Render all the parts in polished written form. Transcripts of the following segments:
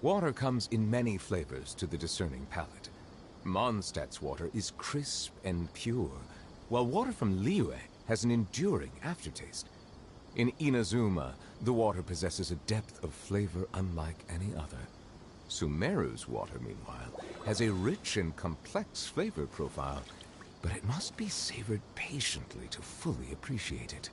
Water comes in many flavors to the discerning palate. Mondstadt's water is crisp and pure, while water from Liyue has an enduring aftertaste. In Inazuma, the water possesses a depth of flavor unlike any other. Sumeru's water, meanwhile, has a rich and complex flavor profile, but it must be savored patiently to fully appreciate it.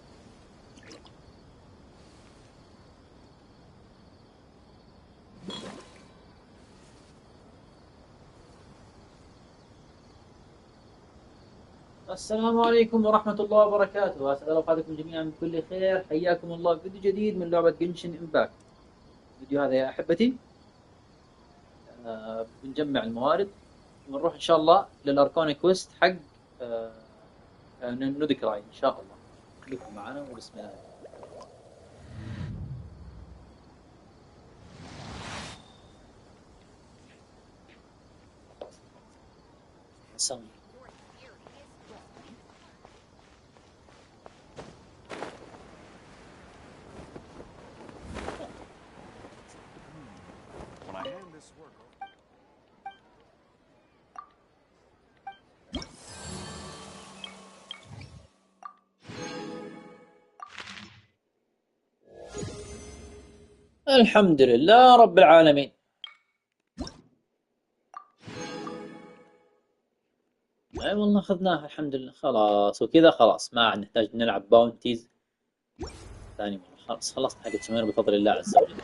السلام عليكم ورحمة الله وبركاته، أسعد أوقاتكم جميعا بكل خير. حياكم الله في فيديو جديد من لعبة جنشن إمباكت. الفيديو هذا يا أحبتي بنجمع الموارد ونروح إن شاء الله للاركون كويست حق ندكراي إن شاء الله. خليكم معنا وبسم الله. نسوي الحمد لله رب العالمين. اي والله اخذناها الحمد لله. خلاص وكذا خلاص ما عاد نحتاج نلعب باونتيز ثاني مرة. خلاص خلصنا حق سمير بفضل الله عز وجل.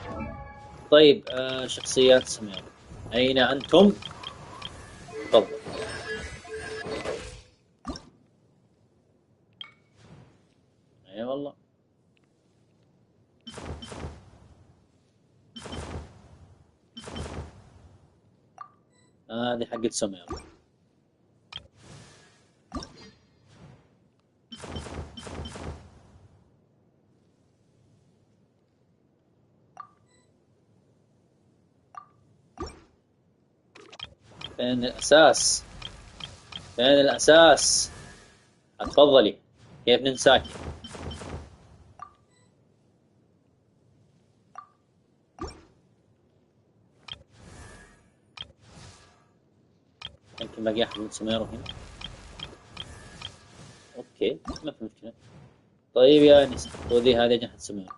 طيب شخصيات سمير أين أنتم؟ تفضل. اي والله هذه حقت سمير. فين الأساس؟ فين الأساس؟ تفضلي. كيف ننساكي؟ يمكن باقي أحد من سمير هنا. أوكي ما في مشكلة. طيب يا أنس خذي هذه أجنحة سمير.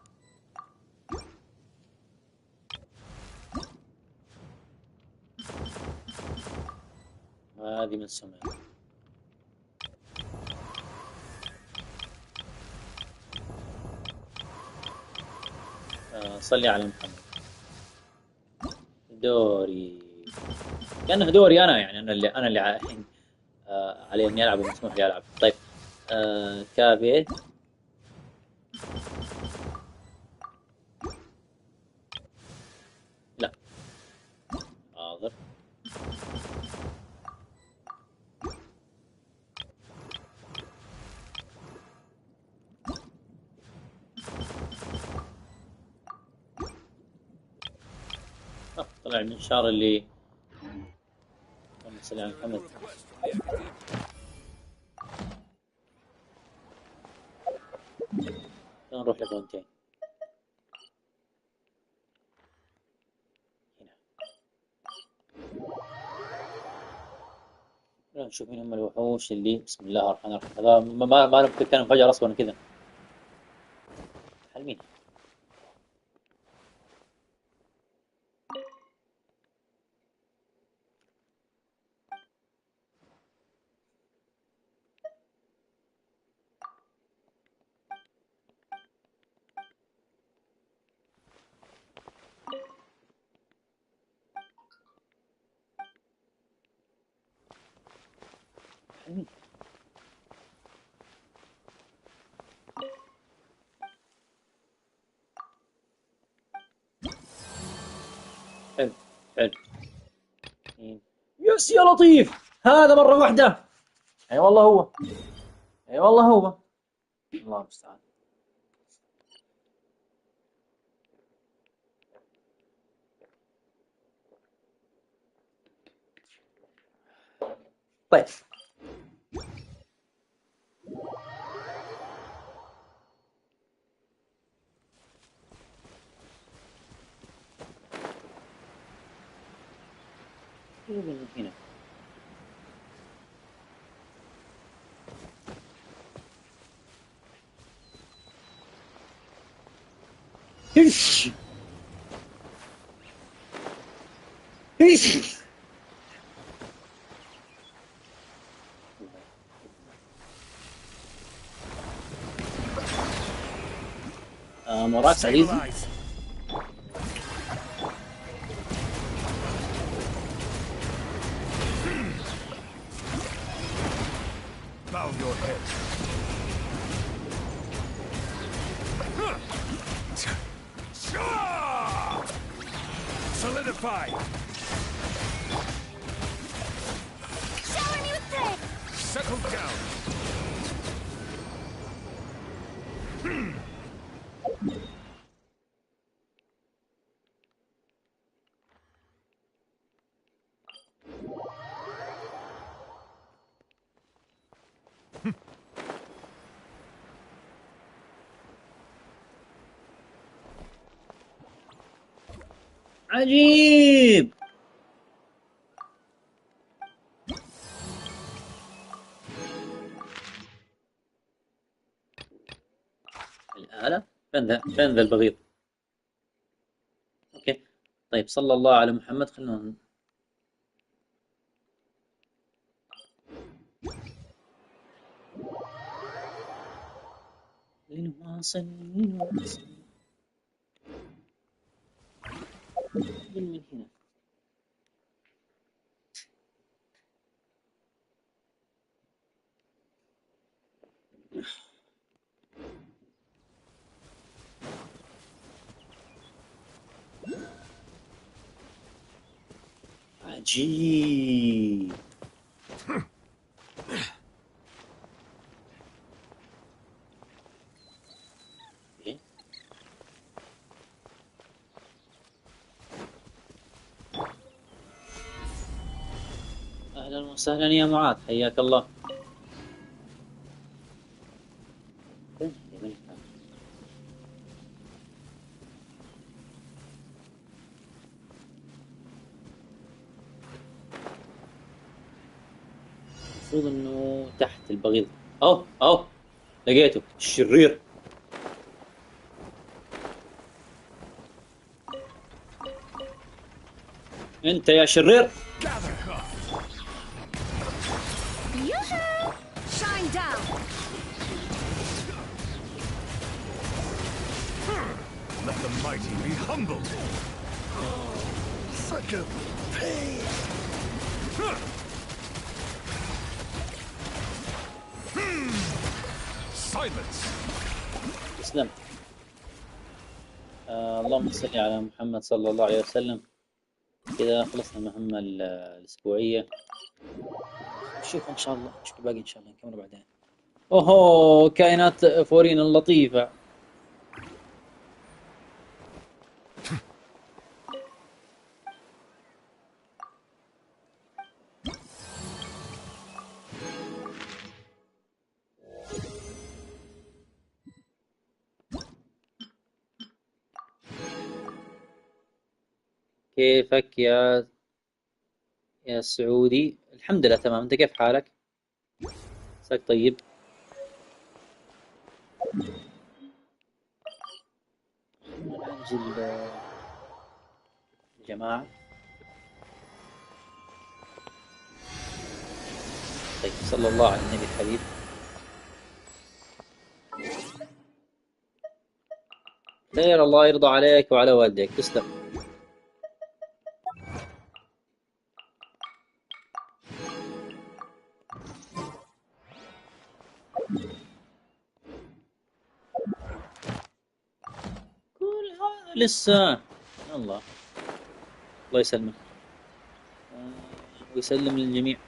هذه من سمير. صلي على محمد. دوري كأنه دوري أنا، يعني أنا اللي علي إني ألعب ومسموح لي ألعب. طيب كافي لا حاضر. طلع المنشار اللي اللهم صل على محمد. نروح لبونتين هنا. نشوف مين هم الوحوش اللي بسم الله الرحمن الرحيم. هذا ما نفكر كان انفجر اصلا كذا. حل مين؟ حل مين؟ حلو يس يا لطيف. هذا مرة واحدة. اي والله هو. اي والله هو. الله المستعان. طيب من هنا. ايش ايش مراكز عزيزي. Bow your head. Solidify. Shower me with praise. Settle down. عجيب. الآلة فين ذا البغيض؟ اوكي طيب صلى الله على محمد. خلونا لنواصل من هنا. عجيب. إيه؟ أهلا وسهلا يا معاذ، حياك الله. المفروض انه تحت البغيض. اهو لقيته الشرير. انت يا شرير. Yoo-hoo! Shine down. Let the mighty be humbled. Such a pain. Silence. تسلم. اللهم صل على محمد صلى الله عليه وسلم. كذا خلصنا المهمة الأسبوعية. نشوف إن شاء الله، نشوف الباقي إن شاء الله نكمل بعدين. أوهو كائنات فورين اللطيفة. كيفك يا سعودي؟ الحمد لله تمام. أنت كيف حالك؟ عساك طيب. نعالج الجماعة. طيب صلى الله على النبي الحبيب. خير، الله يرضى عليك وعلى والديك. تسلم. كل هذا لسه. الله يسلمك ويسلم للجميع.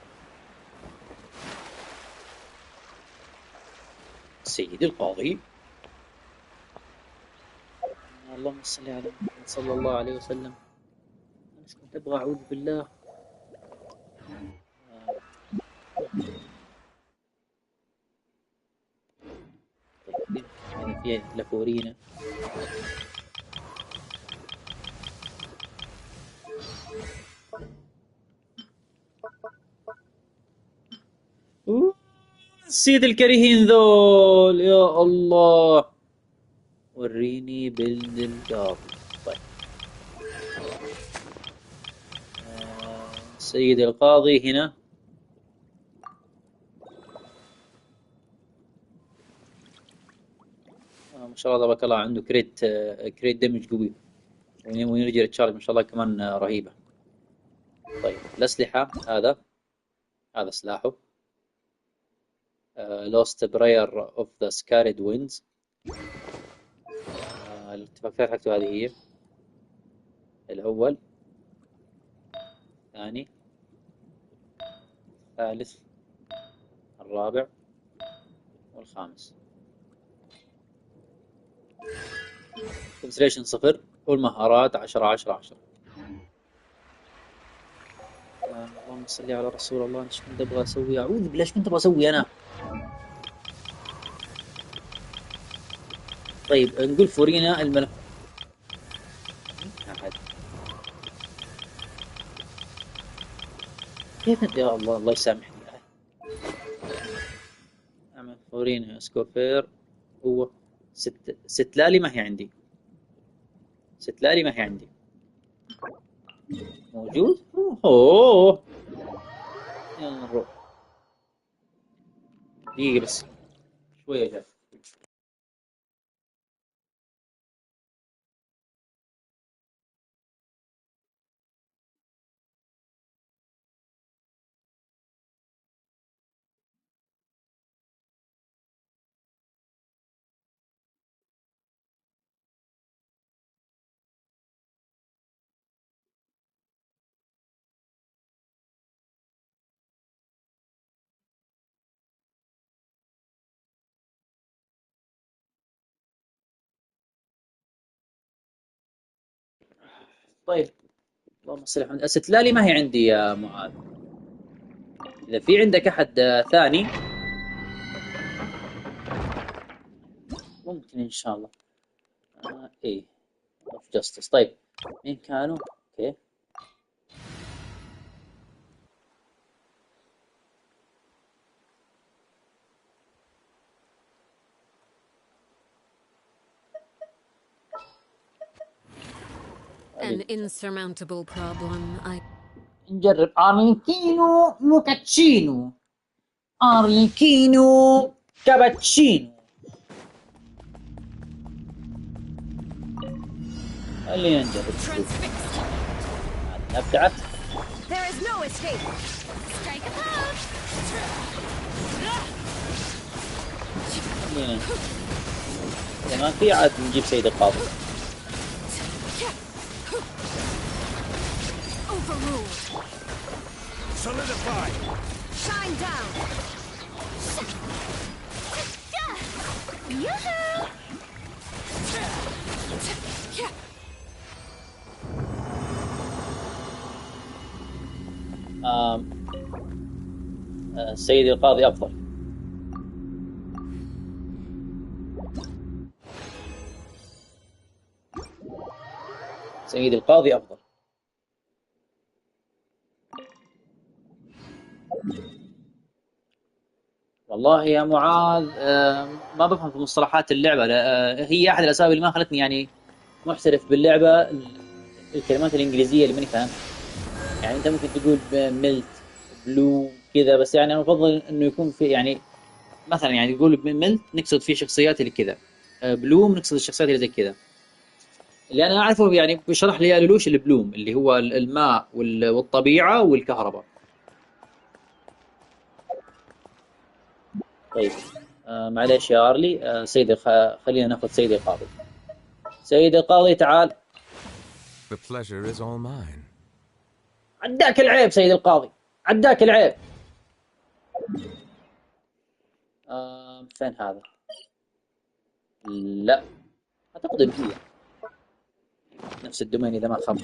سيدي القاضي. اللهم صل على محمد صلى الله عليه وسلم. أنا كنت أبغى أعوذ بالله. طيب هنا في لفورينا. السيد الكريهين ذول يا الله. وريني بلد القاضي. طيب سيد القاضي هنا. ما شاء الله تبارك الله عنده كريت دمج قوي، وينرجي ريتشارج ما شاء الله كمان رهيبة. طيب الأسلحة، هذا سلاحه لوست براير اوف ذا سكاريد ويندز. الاتفاقيات حقته هذه هي الأول، الثاني، الثالث، الرابع، والخامس. كونسليشن 0، والمهارات 10. اللهم صل على رسول الله. ايش كنت ابغى اسوي؟ اعوذ بالله، ايش كنت ابغى اسوي انا؟ طيب نقول فورينا الملف. كيف يا الله، الله يسامحني. اعمل فورينا سكوفير. هو ستلالي ما هي عندي. ستلالي ما هي عندي. موجود؟ اوه يلا نروح. دقيقة بس شوية جاي. طيب اللهم صل على محمد. ستلالي ما هي عندي يا معاذ. إذا في عندك أحد ثاني ممكن إن شاء الله. إيه اوف جاستس. طيب مين كانوا؟ اوكي An insurmountable problem. نجرب ارلينكينو موكاتشينو. ارلينكينو كابتشينو. خلينا نجرب. Transfixed. ابتعت. There is no escape. Strike a pose. خلينا إذا ما في عاد نجيب سيد القاضي. Overruled. Solidify. Shine down. Yoo-hoo! سيد القاضي أفضل. سيد القاضي أفضل. والله يا معاذ ما بفهم في مصطلحات اللعبة. هي أحد الأسباب اللي ما خلتني يعني محترف باللعبة، الكلمات الإنجليزية اللي ماني فاهم. يعني أنت ممكن تقول ميلت بلو كذا، بس يعني أنا أفضل إنه يكون في يعني مثلا يعني تقول ميلت نقصد فيه شخصيات اللي كذا، بلوم نقصد الشخصيات اللي زي كذا. اللي أنا أعرفه يعني بيشرح لي لولوش البلوم اللي هو الماء والطبيعة والكهرباء. طيب معليش يا ارلي. خلينا ناخذ سيدي القاضي. سيدي القاضي تعال. The pleasure is all mine. عداك العيب سيدي القاضي، عداك العيب. فين هذا؟ لا اعتقد ان هي نفس الدومين اذا ما خاب.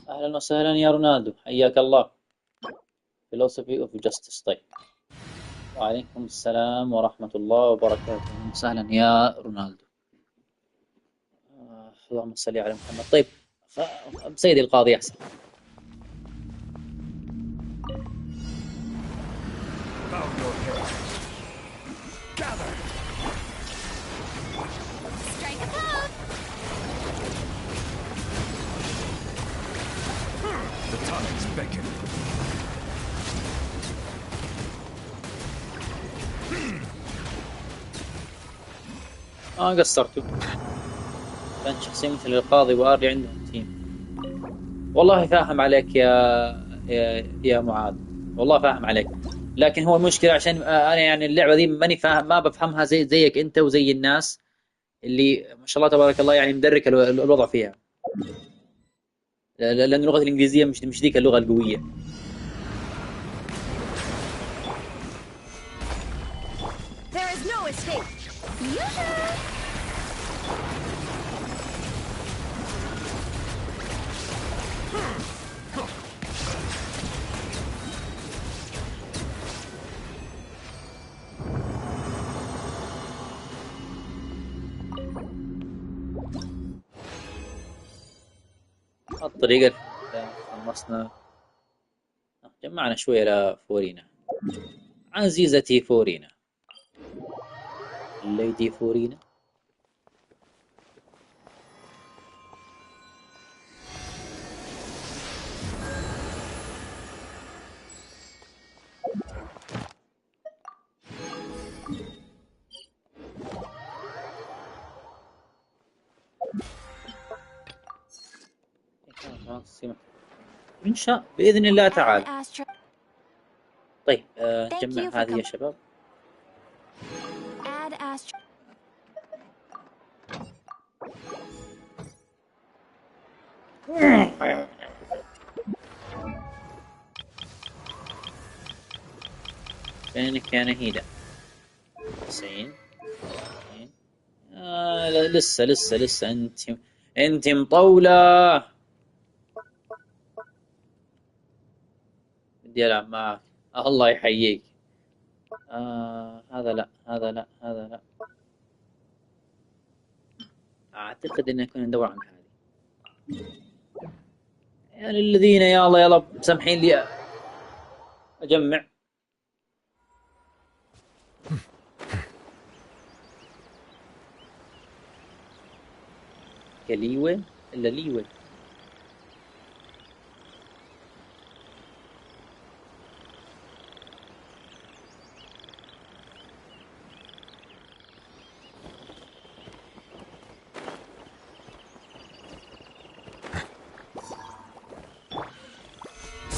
اهلا وسهلا يا رونالدو، حياك الله. philosophy of justice. طيب وعليكم السلام ورحمة الله وبركاته. أهلا وسهلا يا رونالدو. اللهم صل على محمد. طيب سيدي القاضي أحسن. Strike a pose. The tides beckon. قصرتوا. كان شخصية مثل القاضي واري عندهم تيم. والله فاهم عليك يا معاذ، والله فاهم عليك. لكن هو المشكلة عشان أنا يعني اللعبة دي ماني فاهم، ما بفهمها زيك أنت وزي الناس اللي ما شاء الله تبارك الله يعني مدرك الوضع فيها. لأن اللغة الإنجليزية مش ذيك اللغة القوية. There is no escape. Yoo-hoo! الطريقة خلصنا، جمعنا شوية لفورينا. عزيزتي فورينا، الليدي فورينا. إن شاء بإذن الله تعالى. Add Astra. طيب Thank جمع you for هذه يا coming. شباب. Add Astra. فينك يا نهيدة؟ 90. لسه انت مطولة. بدي العب معك. الله يحييك. هذا لا، هذا لا، هذا لا. اعتقد ان كنا ندور عن هذه. يعني الذين يا الله يلا مسامحين لي اجمع. كليوة الا ليوة.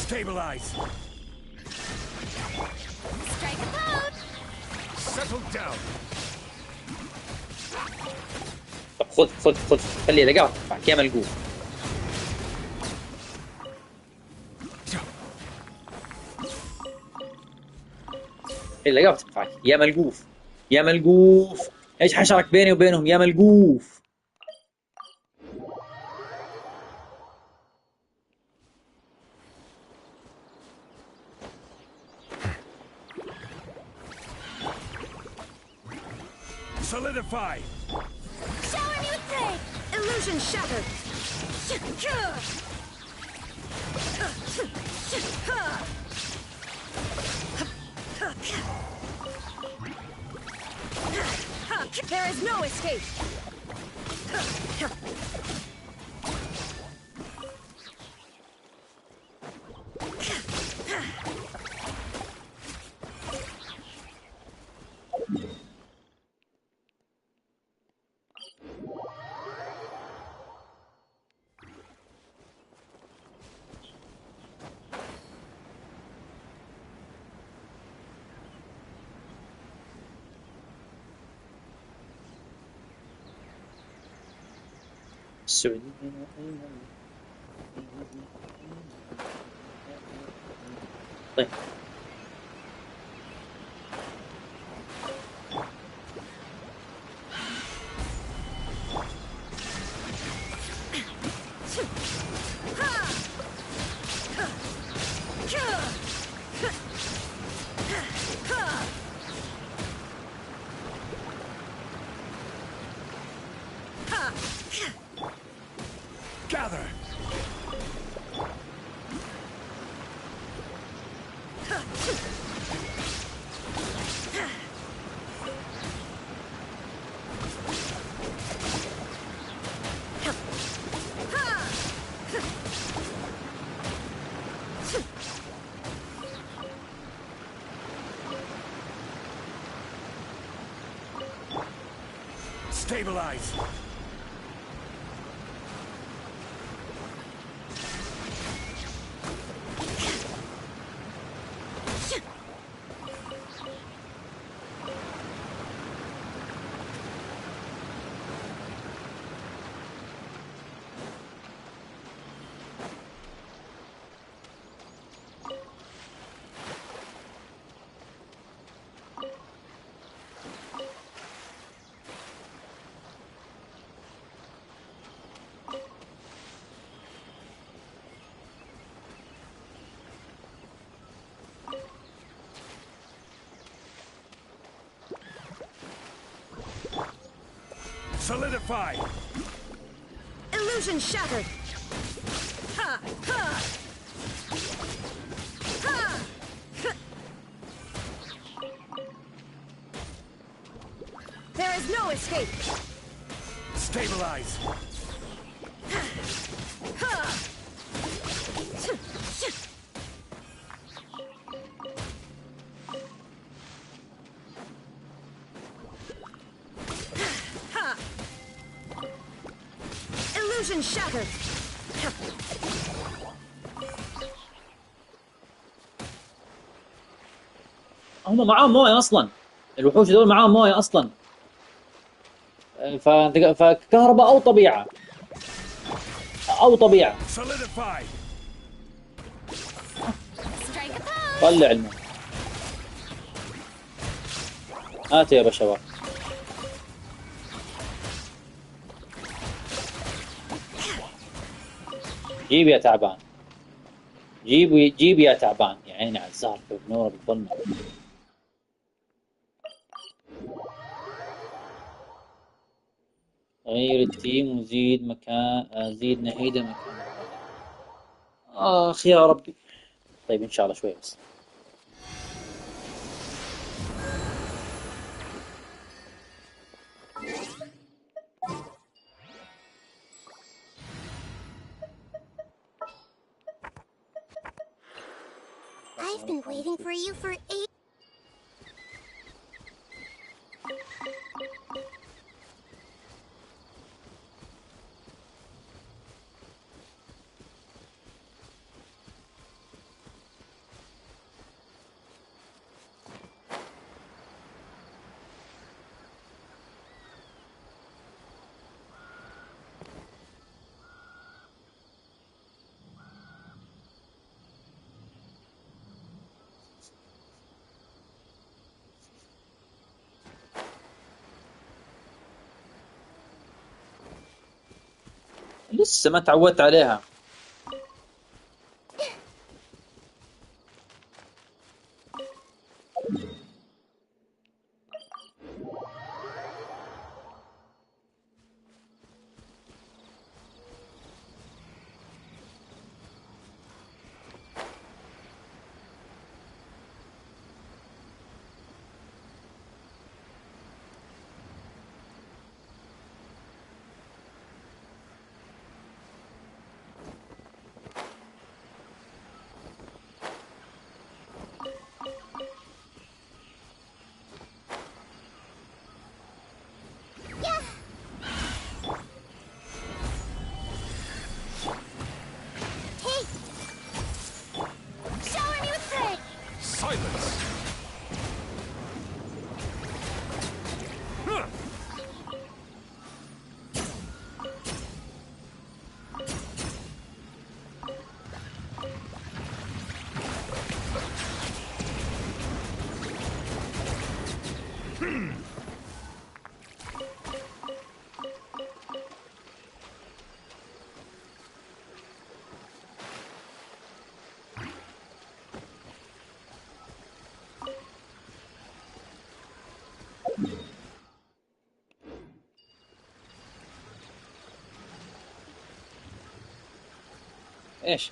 Stabilize. Strike a pose. Settle down. طب خذ خلي لقاط تدفعك يا ملقوف. خلي لقاط تدفعك يا ملقوف، يا ملقوف. ايش حشرك بيني وبينهم يا ملقوف؟ Solidify. Shower me with praise. Illusion shattered. There is no escape. السعودية. طيب Stabilize. Solidify! Illusion shattered! Ha! Ha! Ha! There is no escape! Stabilize! Illusion shattered! هم معاهم مويه اصلا، الوحوش دول معاهم مويه اصلا. فكهرباء او طبيعه او طبيعه. Solidify! Strike a pose! طلع الماء. هاتوا يا بشوات. جيب يا تعبان، جيب يا تعبان، يا عيني على الزهر في بنوره بالظلمه. غير التيم وزيد مكان، زيد نهيد المكان. يا ربي. طيب ان شاء الله شوي بس. I've been waiting for you for 8. لسه ما تعودت عليها. ايش؟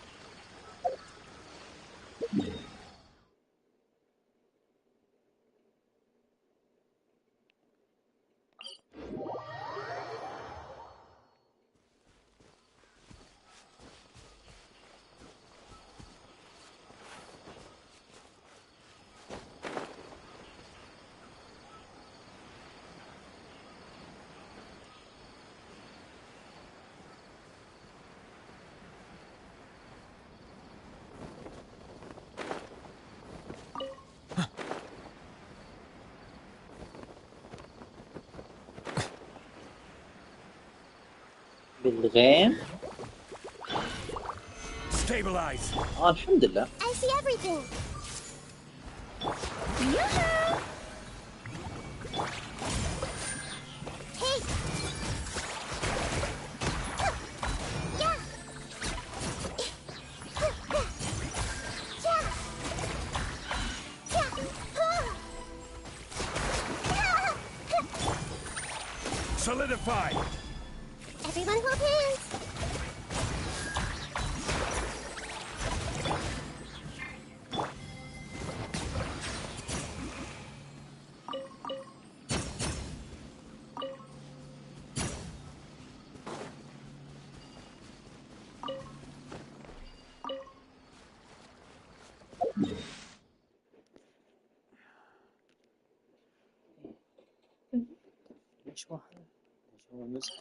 بالغيم. Stabilize. الحمد لله. I see everything. Yoo-hoo! Hey. Yeah. Solidify. Everyone hold hands. ليش واحد؟ ليش هو نزل؟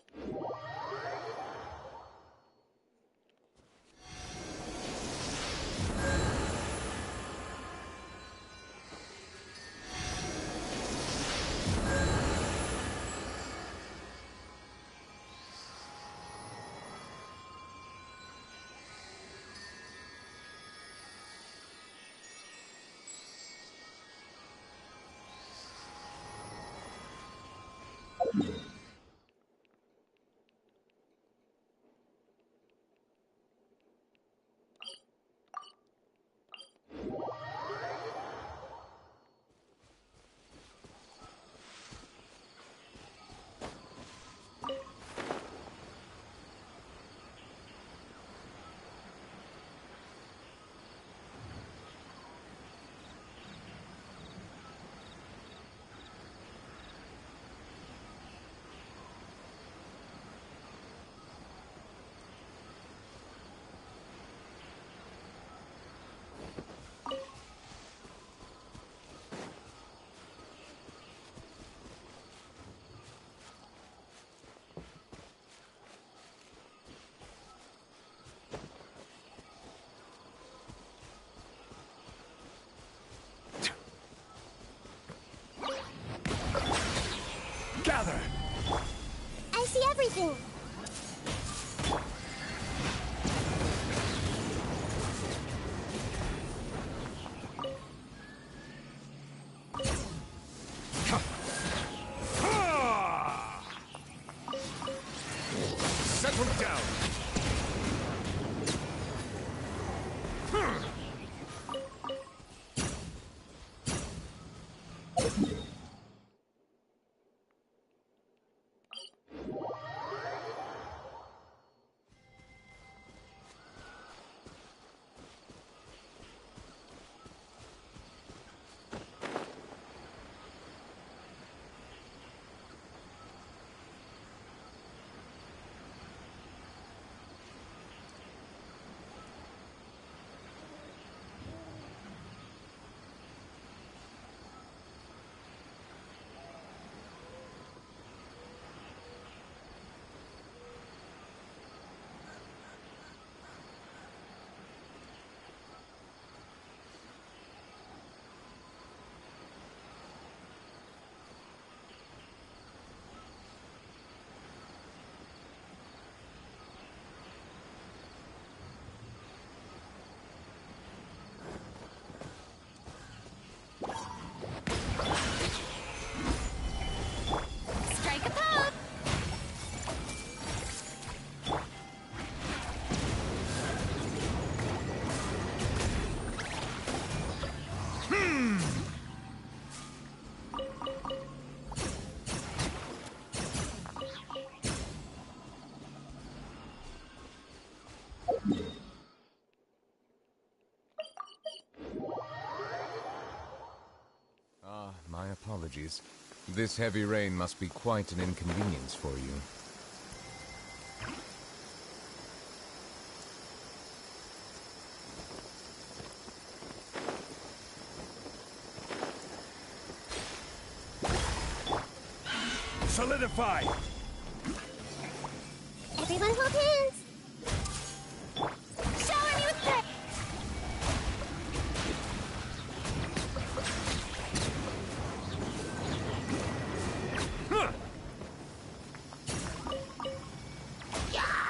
Gather. I see everything. Settle down. Strike a pop. My apologies. This heavy rain must be quite an inconvenience for you. Solidify. Everyone hold hands. Shower me with praise. Huh. Yeah.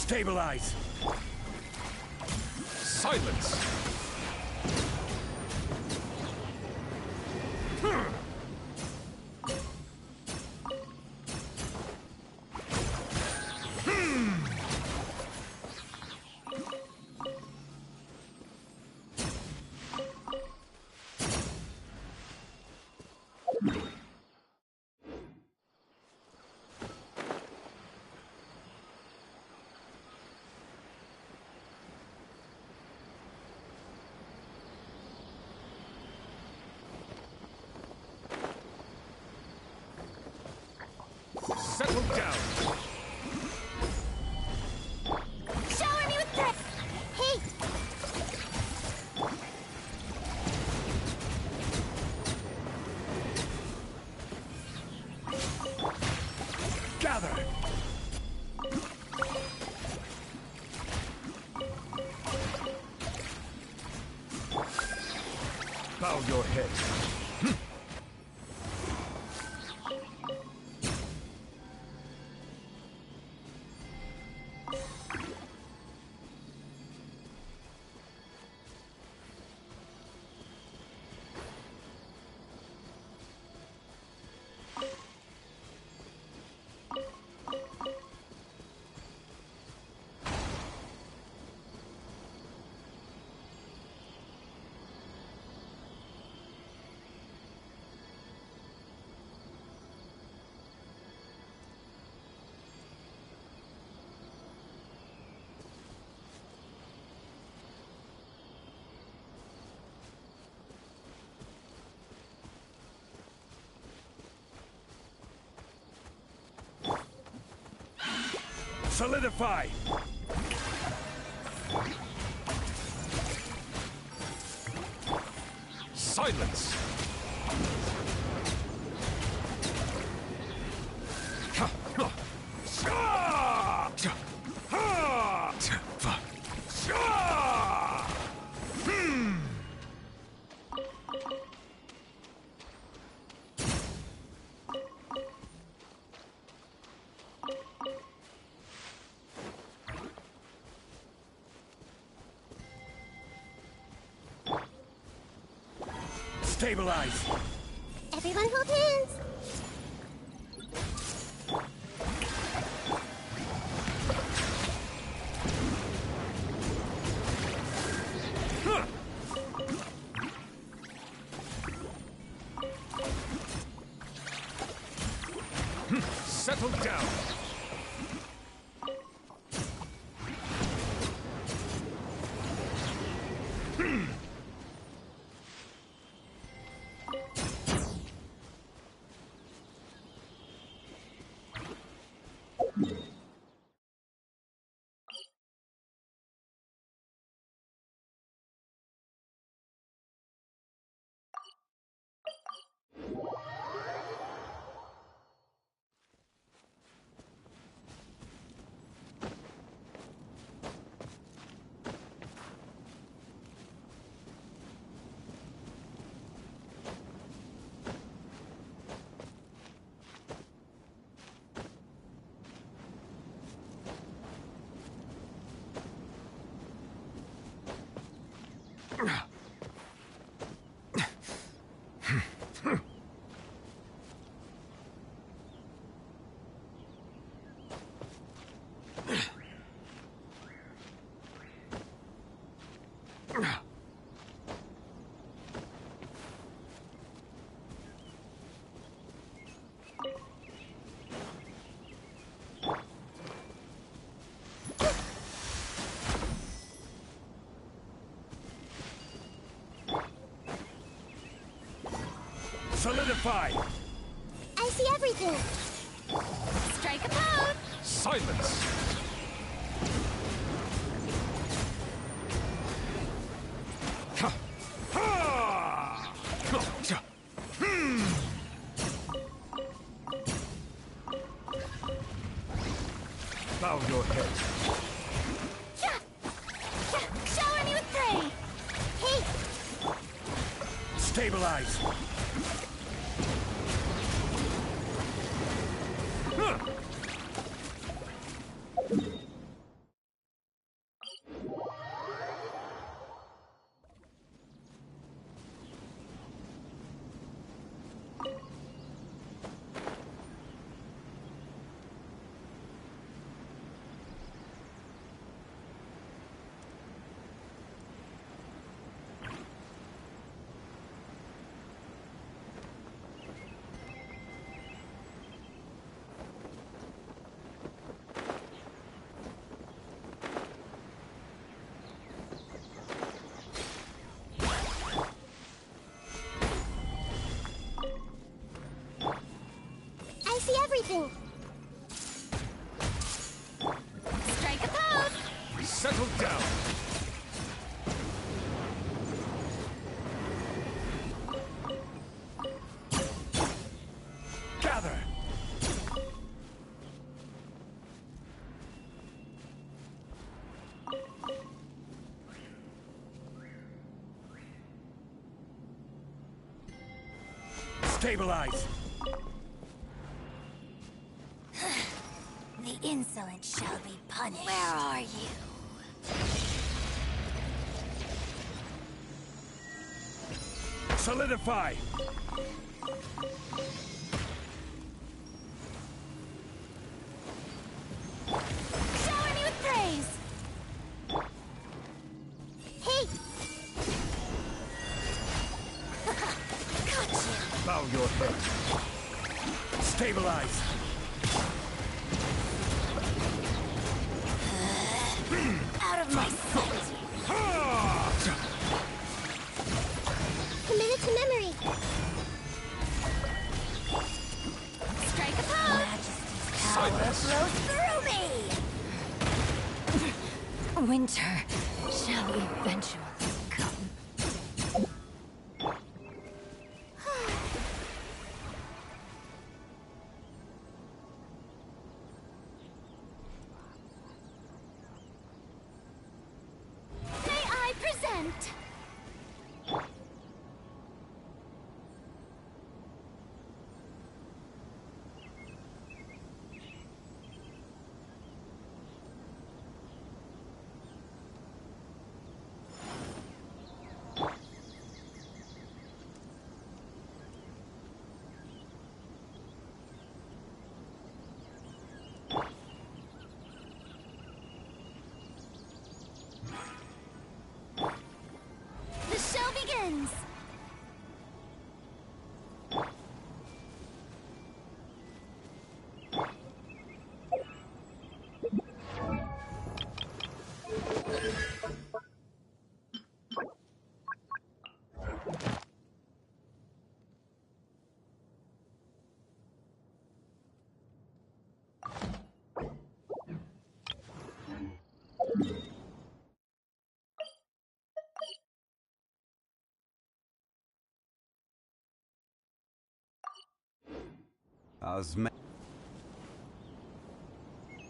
Stabilize. Silence! Settle down! Shower me with that! Hey! Gather. Bow your head. Solidify! Silence! Stabilize! Everyone hold hands! Settle down! Solidify! I see everything! Strike a pose! Silence! Bow your head. Shower me with praise! Hey! Stabilize! Amazing! Strike a pose! Settle down. Gather. Stabilize. The insolent shall be punished. Where are you? Solidify. Shower me with praise! Hey! Got you! Bow your head. Stabilize. Out of my sight! Committed to memory! Strike a pose! Majesty's power flows through me! Winter shall eventually come. May I present? The show begins!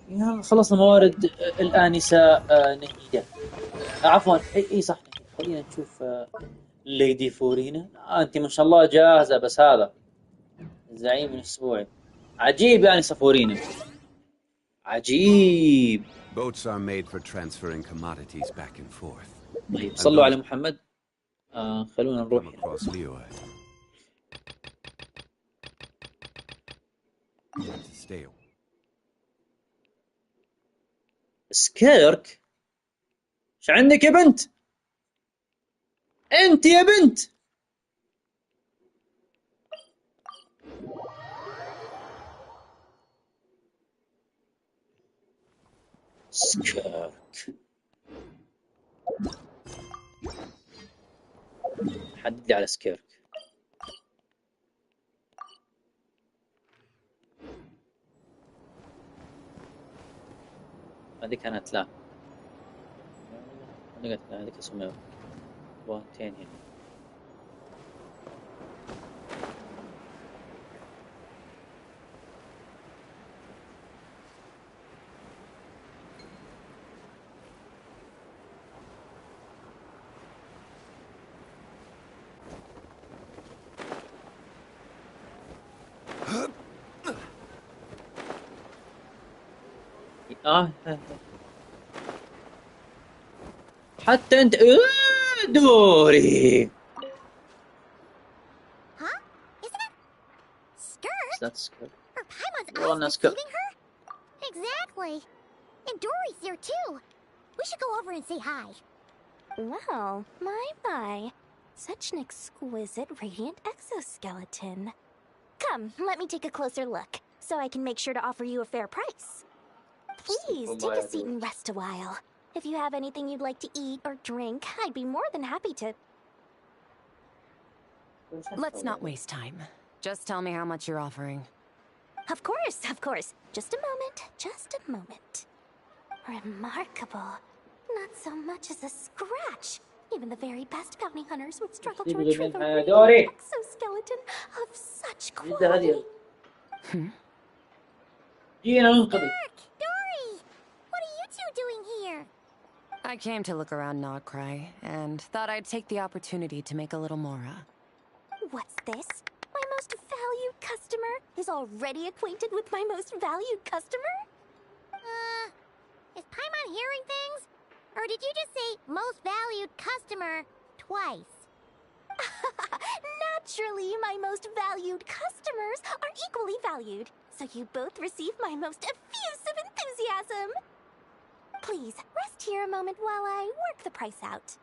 يلا خلصنا موارد الآنسة نهيدة. عفوا اي صح نهيدة. خلينا نشوف ليدي فورينا. انت ما شاء الله جاهزة، بس هذا الزعيم الاسبوعي عجيب يا آنسة فورينا، عجيب. Boats are made for transferring commodities back and forth. طيب صلوا على محمد. خلونا نروح Come هنا. across Liyue. Stay. سكيرك، ايش عندك يا بنت؟ انت يا بنت سكيرك. حدد لي على سكيرك. هذيك كانت لا، هذيك اسمها بوانتين هنا. حتى انت دوري. Huh? Isn't it? Skirt? Is that skirt? Her Paimon's Well, eyes that's good. deceiving her? Exactly. And Dory's there too. We should go over and say hi. Well, my. Such an exquisite radiant exoskeleton. Come, let me take a closer look, so I can make sure to offer you a fair price. Please, take a seat and rest a while. If you have anything you'd like to eat or drink, I'd be more than happy to... Let's not waste time. Just tell me how much you're offering. Of course. Just a moment. Remarkable. Not so much as a scratch. Even the very best bounty hunters would struggle to retrieve a radiant exoskeleton of such quality. Dirk! Dory! What are you two doing here? I came to look around Nodcry, and thought I'd take the opportunity to make a little Mora. What's this? My most valued customer is already acquainted with my most valued customer? Is Paimon hearing things? Or did you just say most valued customer twice? Naturally, my most valued customers are equally valued, so you both receive my most effusive enthusiasm. Please, rest here a moment while I work the price out.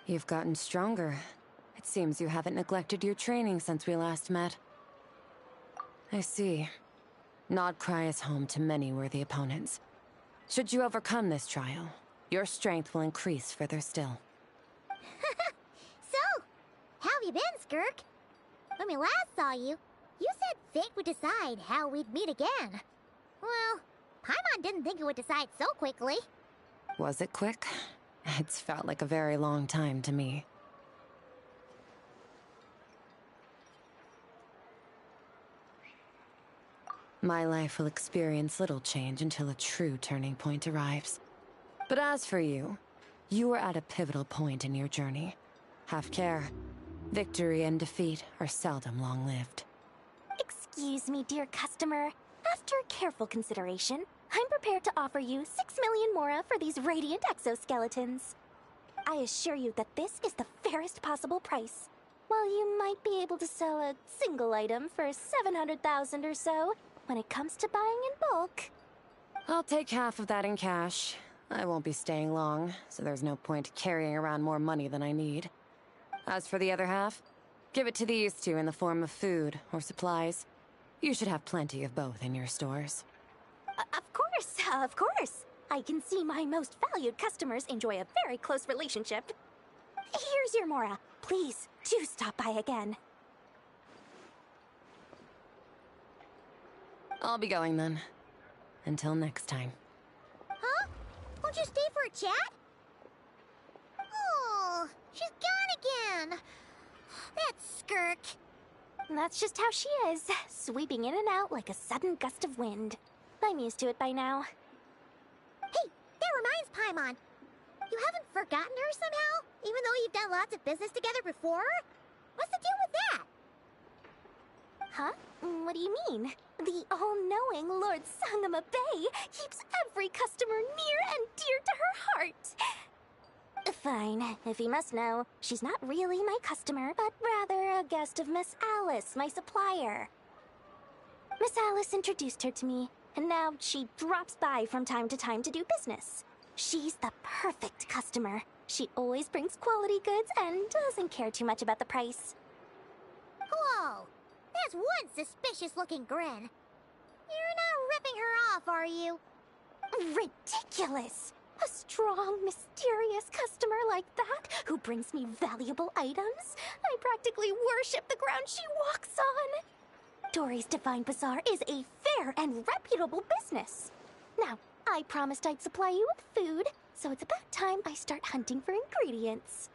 You've gotten stronger. It seems you haven't neglected your training since we last met. I see. Nodcry is home to many worthy opponents. Should you overcome this trial, your strength will increase further still. So, how have you been, Skirk? When we last saw you, you said fate would decide how we'd meet again. Well, Paimon didn't think it would decide so quickly. Was it quick? It's felt like a very long time to me. My life will experience little change until a true turning point arrives. But as for you, you are at a pivotal point in your journey. Have care. Victory and defeat are seldom long-lived. Excuse me, dear customer. After careful consideration, I'm prepared to offer you 6 million mora for these radiant exoskeletons. I assure you that this is the fairest possible price. While you might be able to sell a single item for 700,000 or so, when it comes to buying in bulk... I'll take half of that in cash. I won't be staying long, so there's no point carrying around more money than I need. As for the other half, give it to these two in the form of food or supplies. You should have plenty of both in your stores. Of course. I can see my most valued customers enjoy a very close relationship. Here's your mora. Please, do stop by again. I'll be going then. Until next time. Huh? Won't you stay for a chat? Oh, she's gone again. That's Skirk. That's just how she is, sweeping in and out like a sudden gust of wind. I'm used to it by now. Hey, that reminds Paimon. You haven't forgotten her somehow? Even though you've done lots of business together before? What's the deal with that? Huh? What do you mean? The all-knowing Lord Sangama Bay keeps every customer near and dear to her heart. Fine, if you must know, she's not really my customer, but rather a guest of Miss Alice, my supplier. Miss Alice introduced her to me, and now she drops by from time to time to do business. She's the perfect customer. She always brings quality goods and doesn't care too much about the price. Whoa! There's one suspicious-looking grin. You're not ripping her off, are you? Ridiculous! A strong, mysterious customer like that who brings me valuable items? I practically worship the ground she walks on. Dory's Divine Bazaar is a fair and reputable business. Now, I promised I'd supply you with food, so it's about time I start hunting for ingredients.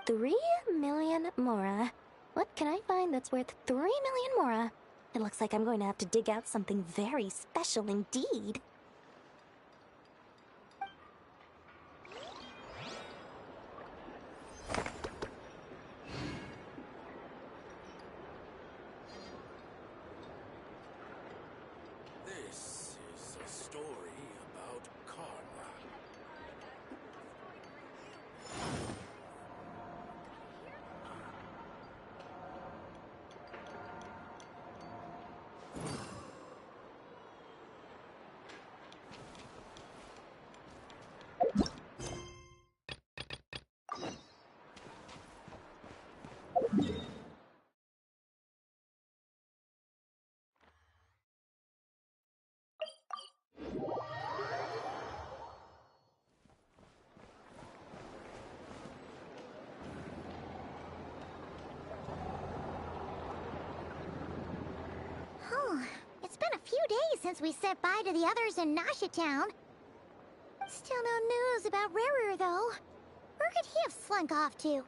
3 million mora. What can I find that's worth 3 million mora? It looks like I'm going to have to dig out something very special indeed. This is a story about karma. since we said bye to the others in Nasha Town. Still no news about Rarer, though. Where could he have slunk off to?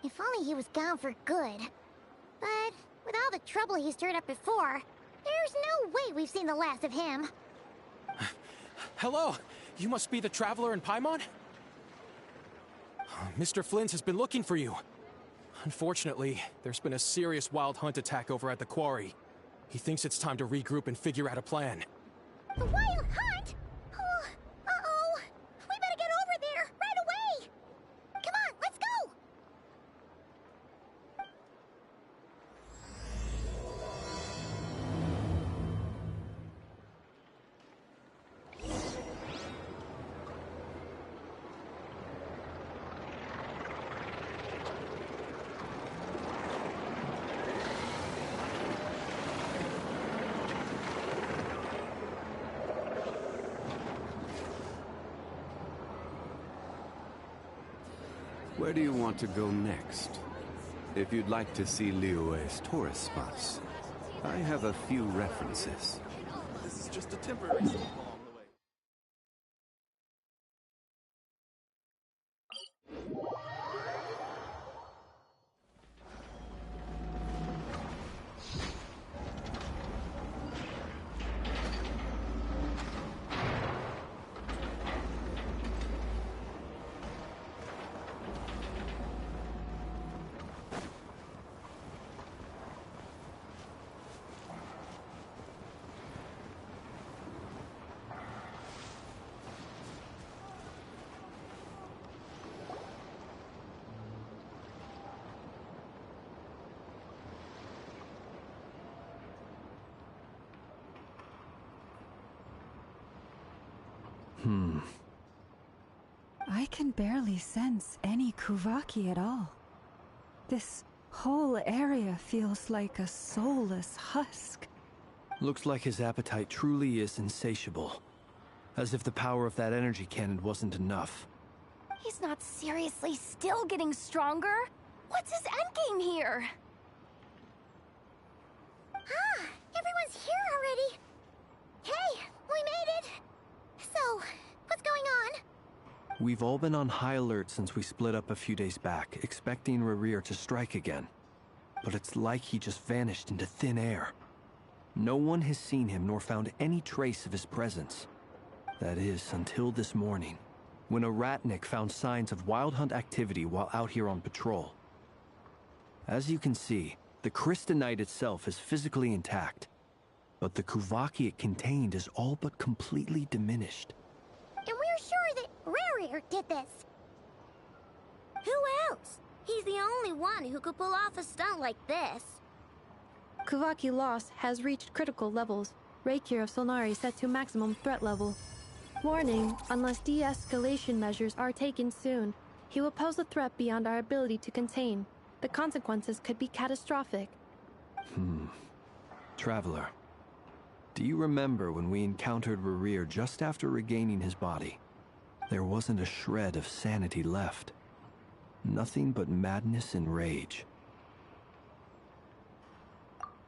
If only he was gone for good. But with all the trouble he stirred up before, there's no way we've seen the last of him. Hello! You must be the traveler in Paimon? Mr. Flint has been looking for you. Unfortunately, there's been a serious wild hunt attack over at the quarry. He thinks it's time to regroup and figure out a plan. The wild hunt? Oh, uh-oh. We better get over there, right away! Come on, let's go! Where do you want to go next? If you'd like to see Liyue's tourist spots, I have a few references. This is just a temporary stop along the way. I can barely sense any Kuvaki at all. This whole area feels like a soulless husk. Looks like his appetite truly is insatiable. As if the power of that energy cannon wasn't enough. He's not seriously still getting stronger? What's his endgame here? Ah, everyone's here already. Hey, we made it. So, what's going on? We've all been on high alert since we split up a few days back, expecting Rarir to strike again. But it's like he just vanished into thin air. No one has seen him nor found any trace of his presence. That is, until this morning, when a ratnik found signs of wild hunt activity while out here on patrol. As you can see, the Crystonite itself is physically intact, but the Kuvaki it contained is all but completely diminished. And we're sure that Rarir did this. Who else? He's the only one who could pull off a stunt like this. Kuvaki loss has reached critical levels. Reikir of Solnari set to maximum threat level. Warning, unless de-escalation measures are taken soon, he will pose a threat beyond our ability to contain. The consequences could be catastrophic. Traveler, do you remember when we encountered Rarir just after regaining his body? There wasn't a shred of sanity left. Nothing but madness and rage.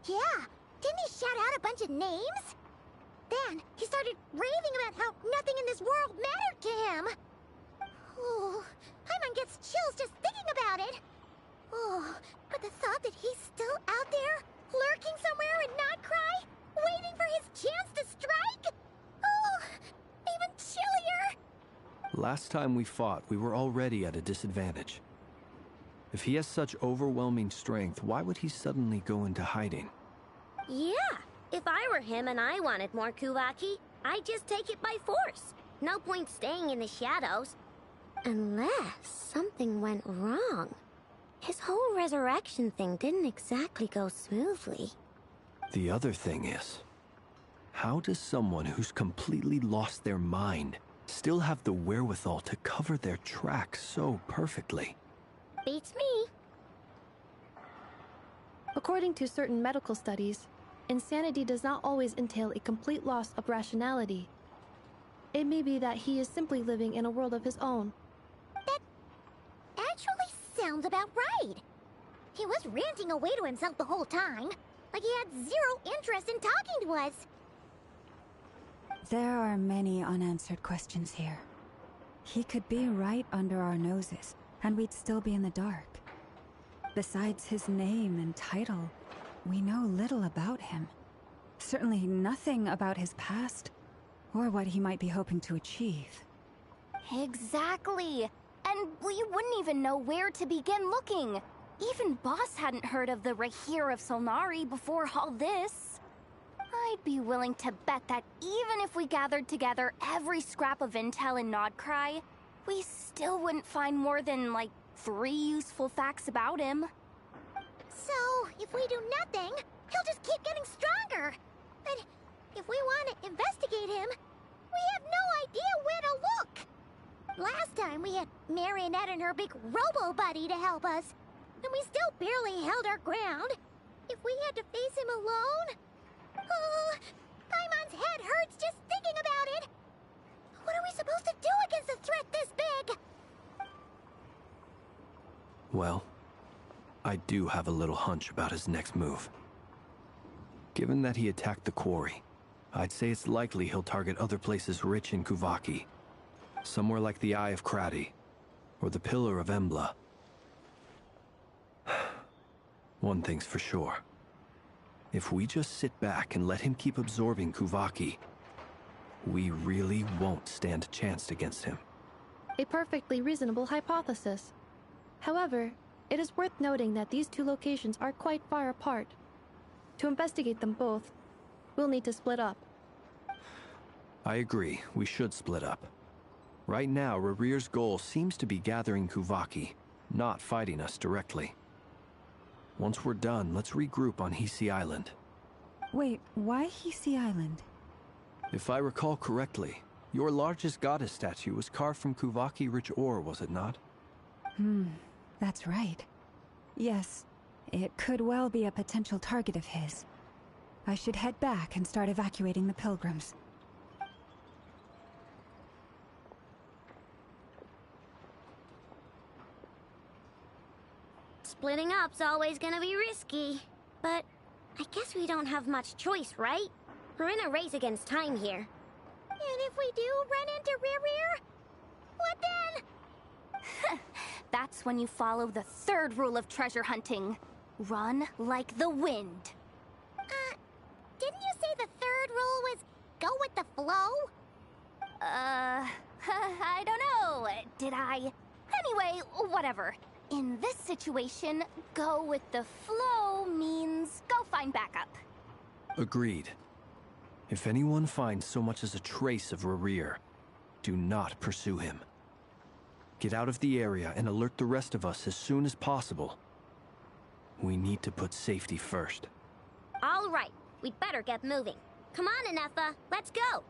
Yeah, didn't he shout out a bunch of names? Then he started raving about how nothing in this world mattered to him. Oh, Paimon gets chills just thinking about it. Oh, but the thought that he's still out there, lurking somewhere in Not Cry, waiting for his chance to strike? Oh, even chillier. Last time we fought, we were already at a disadvantage. If he has such overwhelming strength, why would he suddenly go into hiding? Yeah, if I were him and I wanted more Kuvaki, I'd just take it by force. No point staying in the shadows. Unless something went wrong. His whole resurrection thing didn't exactly go smoothly. The other thing is, how does someone who's completely lost their mind still have the wherewithal to cover their tracks so perfectly? Beats me. According to certain medical studies, insanity does not always entail a complete loss of rationality. It may be that he is simply living in a world of his own. That actually sounds about right. He was ranting away to himself the whole time, like he had zero interest in talking to us. There are many unanswered questions here. He could be right under our noses, and we'd still be in the dark. Besides his name and title, we know little about him. Certainly nothing about his past, or what he might be hoping to achieve. Exactly! And we wouldn't even know where to begin looking. Even Boss hadn't heard of the Rahir of Solnari before all this. I'd be willing to bet that even if we gathered together every scrap of intel in Nodcry, we still wouldn't find more than, like, 3 useful facts about him. So, if we do nothing, he'll just keep getting stronger. But if we want to investigate him, we have no idea where to look. Last time we had Marionette and her big robo-buddy to help us, and we still barely held our ground. If we had to face him alone... Oh, Paimon's head hurts just thinking about it. What are we supposed to do against a threat this big? Well, I do have a little hunch about his next move. Given that he attacked the quarry, I'd say it's likely he'll target other places rich in Kuvaki. Somewhere like the Eye of Krati, or the Pillar of Embla. One thing's for sure. If we just sit back and let him keep absorbing Kuvaki, we really won't stand a chance against him. A perfectly reasonable hypothesis. However, it is worth noting that these two locations are quite far apart. To investigate them both, we'll need to split up. I agree, we should split up. Right now, Rarir's goal seems to be gathering Kuvaki, not fighting us directly. Once we're done, let's regroup on Hisi Island. Wait, why Hisi Island? If I recall correctly, your largest goddess statue was carved from Kuvaki-rich ore, was it not? That's right. Yes, it could well be a potential target of his. I should head back and start evacuating the pilgrims. Splitting up's always gonna be risky. But I guess we don't have much choice, right? We're in a race against time here. And if we do run into Rarir, what then? That's when you follow the third rule of treasure hunting. Run like the wind. Didn't you say the third rule was go with the flow? I don't know. Did I? Anyway, whatever. In this situation, go with the flow means go find backup. Agreed. If anyone finds so much as a trace of Rarir, do not pursue him. Get out of the area and alert the rest of us as soon as possible. We need to put safety first. All right, we'd better get moving. Come on, Anefa, let's go.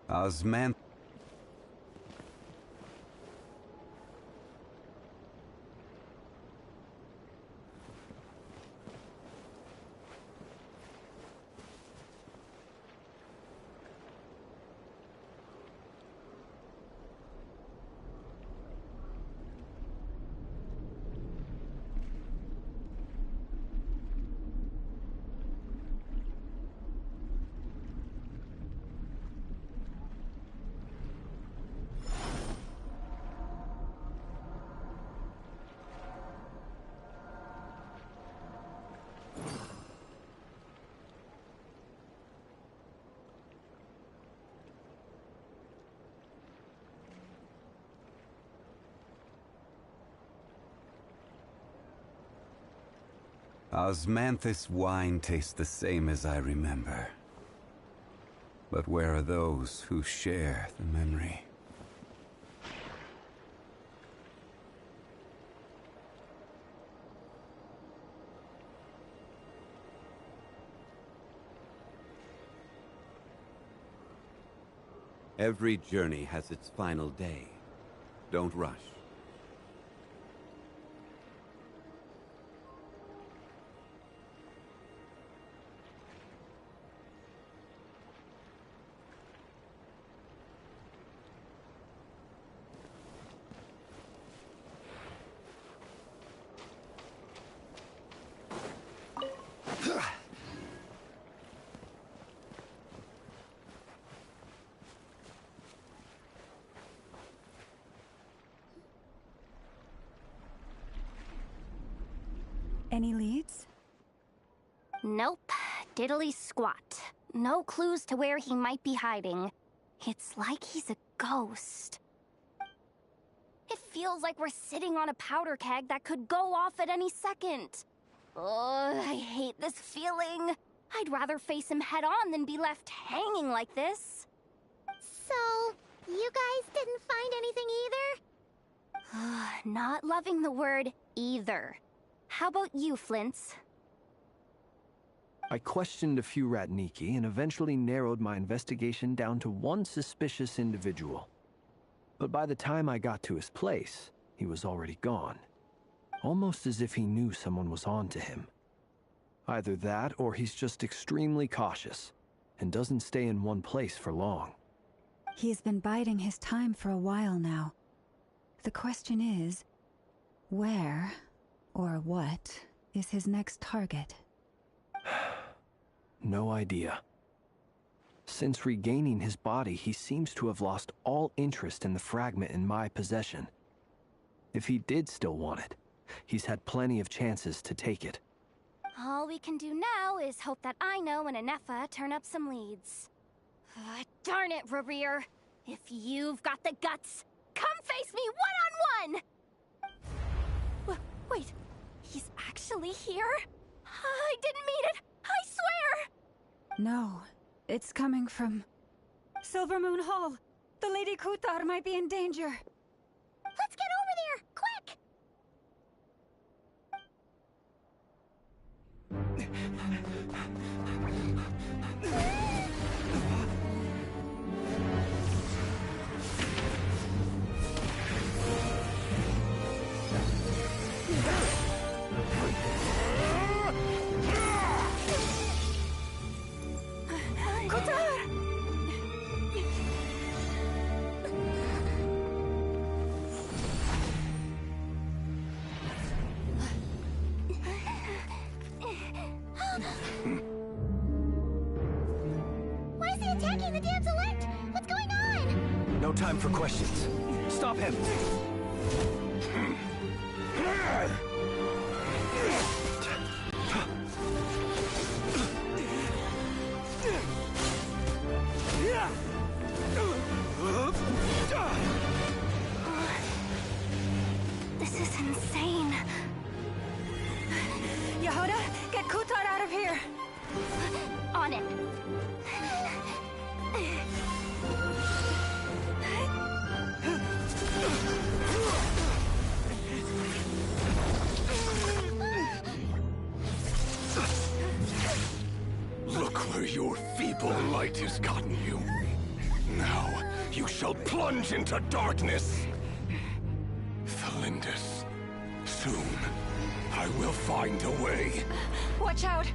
Osman. Osmanthus wine tastes the same as I remember. But where are those who share the memory? Every journey has its final day. Don't rush. Any leads? Nope. Diddly squat. No clues to where he might be hiding. It's like he's a ghost. It feels like we're sitting on a powder keg that could go off at any second. Ugh, I hate this feeling. I'd rather face him head on than be left hanging like this. So, you guys didn't find anything either? Not loving the word either. How about you, Flint's? I questioned a few Ratniki and eventually narrowed my investigation down to one suspicious individual. But by the time I got to his place, he was already gone. Almost as if he knew someone was on to him. Either that, or he's just extremely cautious, and doesn't stay in one place for long. He's been biding his time for a while now. The question is, where, or what, is his next target? No idea. Since regaining his body, he seems to have lost all interest in the fragment in my possession. If he did still want it, he's had plenty of chances to take it. All we can do now is hope that Ino and Anefa turn up some leads. Darn it, Rarir. If you've got the guts, come face me one-on-one! Wait, he's actually here? I didn't mean it, I swear! No, it's coming from Silver Moon Hall. The Lady Kutar might be in danger. Let's get over there, quick! Why is he attacking the damsel elect? What's going on? No time for questions. Stop him! This is insane. Yehuda, get Kutar out of here! On it. Look where your feeble light has gotten you. Now, you shall plunge into darkness. Thalindus, soon, I will find a way. Watch out!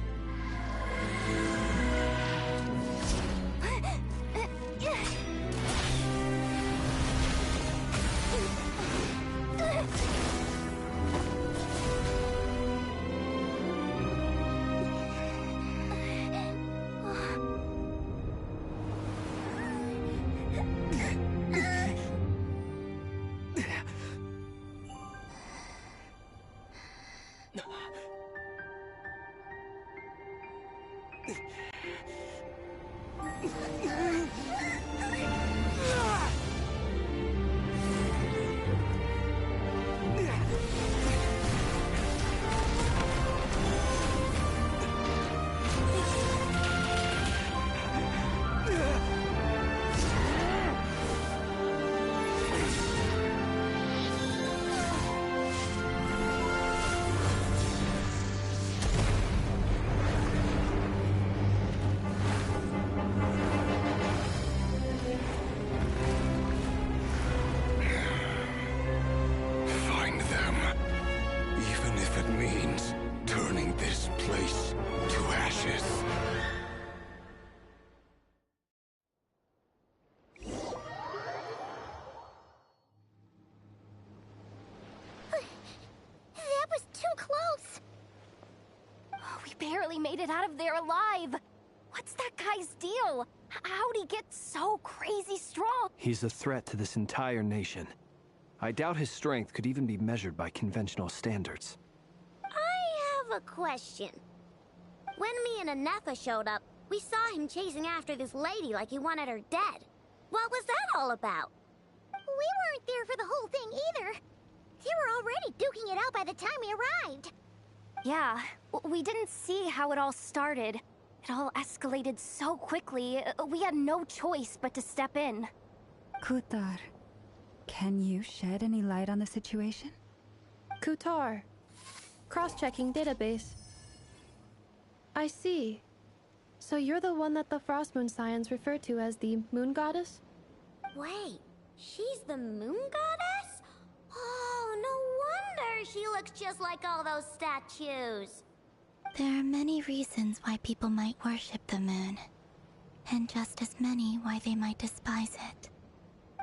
barely made it out of there alive. What's that guy's deal? How'd he get so crazy strong? He's a threat to this entire nation. I doubt his strength could even be measured by conventional standards. I have a question. When me and Anefa showed up, we saw him chasing after this lady like he wanted her dead. What was that all about? We weren't there for the whole thing either. They were already duking it out by the time we arrived. Yeah, we didn't see how it all started. It all escalated so quickly, we had no choice but to step in. Kutar, can you shed any light on the situation? Kutar. Cross-checking database. I see. So you're the one that the Frost Moon Scions refer to as the Moon Goddess? Wait, she's the Moon Goddess? Oh, no wonder she looks just like all those statues. There are many reasons why people might worship the moon, and just as many why they might despise it.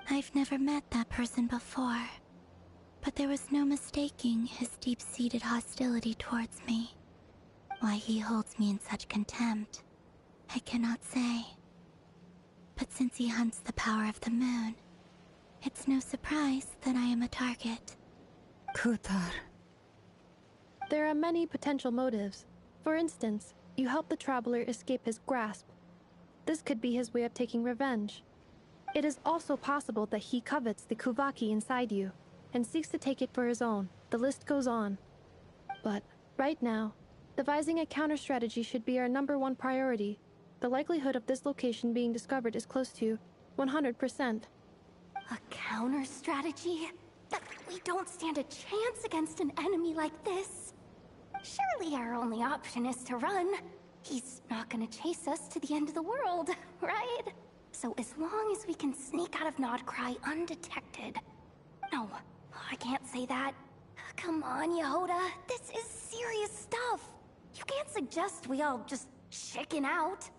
I've never met that person before, but there was no mistaking his deep-seated hostility towards me. Why he holds me in such contempt, I cannot say. But since he hunts the power of the moon, it's no surprise that I am a target. Kutar. There are many potential motives. For instance, you help the traveler escape his grasp. This could be his way of taking revenge. It is also possible that he covets the Kuvaki inside you, and seeks to take it for his own. The list goes on. But, right now, devising a counter-strategy should be our #1 priority. The likelihood of this location being discovered is close to 100%. A counter-strategy? We don't stand a chance against an enemy like this. Surely our only option is to run. He's not gonna chase us to the end of the world, right? So as long as we can sneak out of Nodcry undetected... No, I can't say that. Come on, Yehoda. This is serious stuff. You can't suggest we all just chicken out.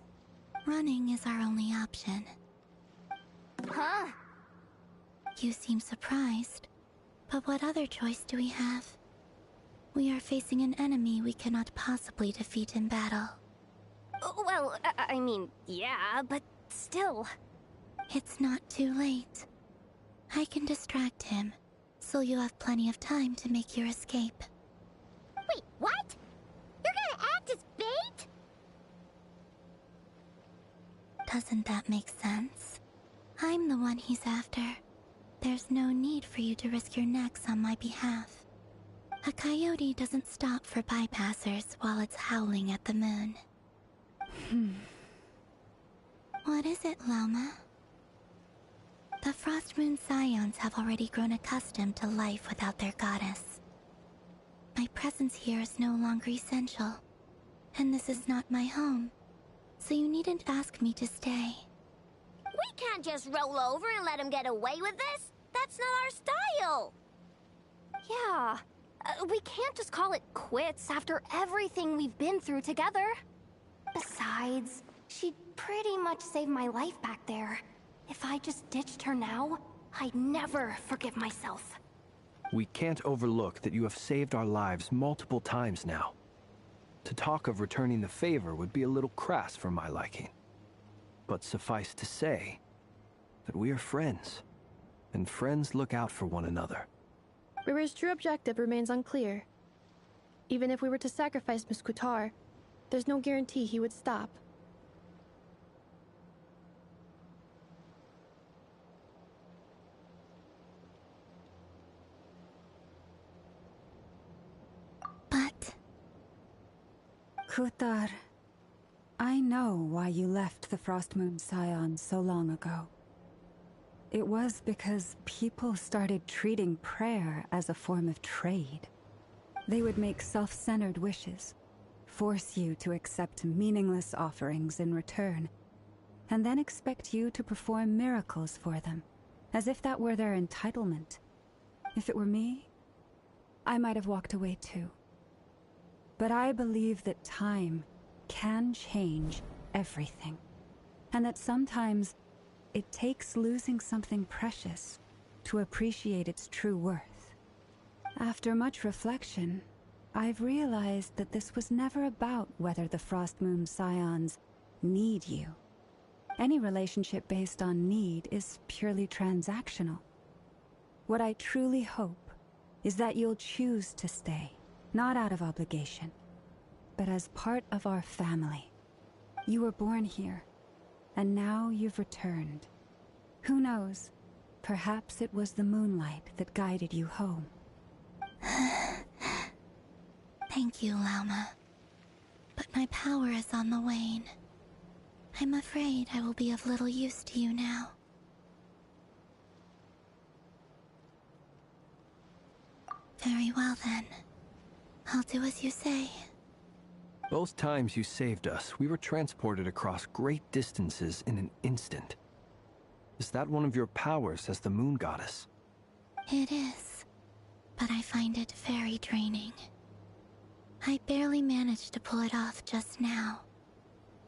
Running is our only option. Huh? You seem surprised. But what other choice do we have? We are facing an enemy we cannot possibly defeat in battle. Well, I mean, yeah, but still. It's not too late. I can distract him, so you have plenty of time to make your escape. Wait, what? You're gonna act as bait? Doesn't that make sense? I'm the one he's after. There's no need for you to risk your necks on my behalf. A coyote doesn't stop for bypassers while it's howling at the moon. What is it, Loma? The Frost Moon Scions have already grown accustomed to life without their goddess. My presence here is no longer essential, and this is not my home, so you needn't ask me to stay. We can't just roll over and let him get away with this. That's not our style. Yeah, we can't just call it quits after everything we've been through together. Besides, she'd pretty much saved my life back there. If I just ditched her now, I'd never forgive myself. We can't overlook that you have saved our lives multiple times now. To talk of returning the favor would be a little crass for my liking. But suffice to say that we are friends, and friends look out for one another. Rira's true objective remains unclear. Even if we were to sacrifice Miss Kutar, there's no guarantee he would stop. But... Kutar, I know why you left the Frost Moon Scions so long ago. It was because people started treating prayer as a form of trade. They would make self-centered wishes, force you to accept meaningless offerings in return, and then expect you to perform miracles for them, as if that were their entitlement. If it were me, I might have walked away too. But I believe that time can change everything, and that sometimes it takes losing something precious to appreciate its true worth. After much reflection, I've realized that this was never about whether the Frost Moon Scions need you. Any relationship based on need is purely transactional. What I truly hope is that you'll choose to stay, not out of obligation, but as part of our family. You were born here, and now you've returned. Who knows? Perhaps it was the moonlight that guided you home. Thank you, Lauma. But my power is on the wane. I'm afraid I will be of little use to you now. Very well then. I'll do as you say. Both times you saved us, we were transported across great distances in an instant. Is that one of your powers as the Moon Goddess? It is, but I find it very draining. I barely managed to pull it off just now,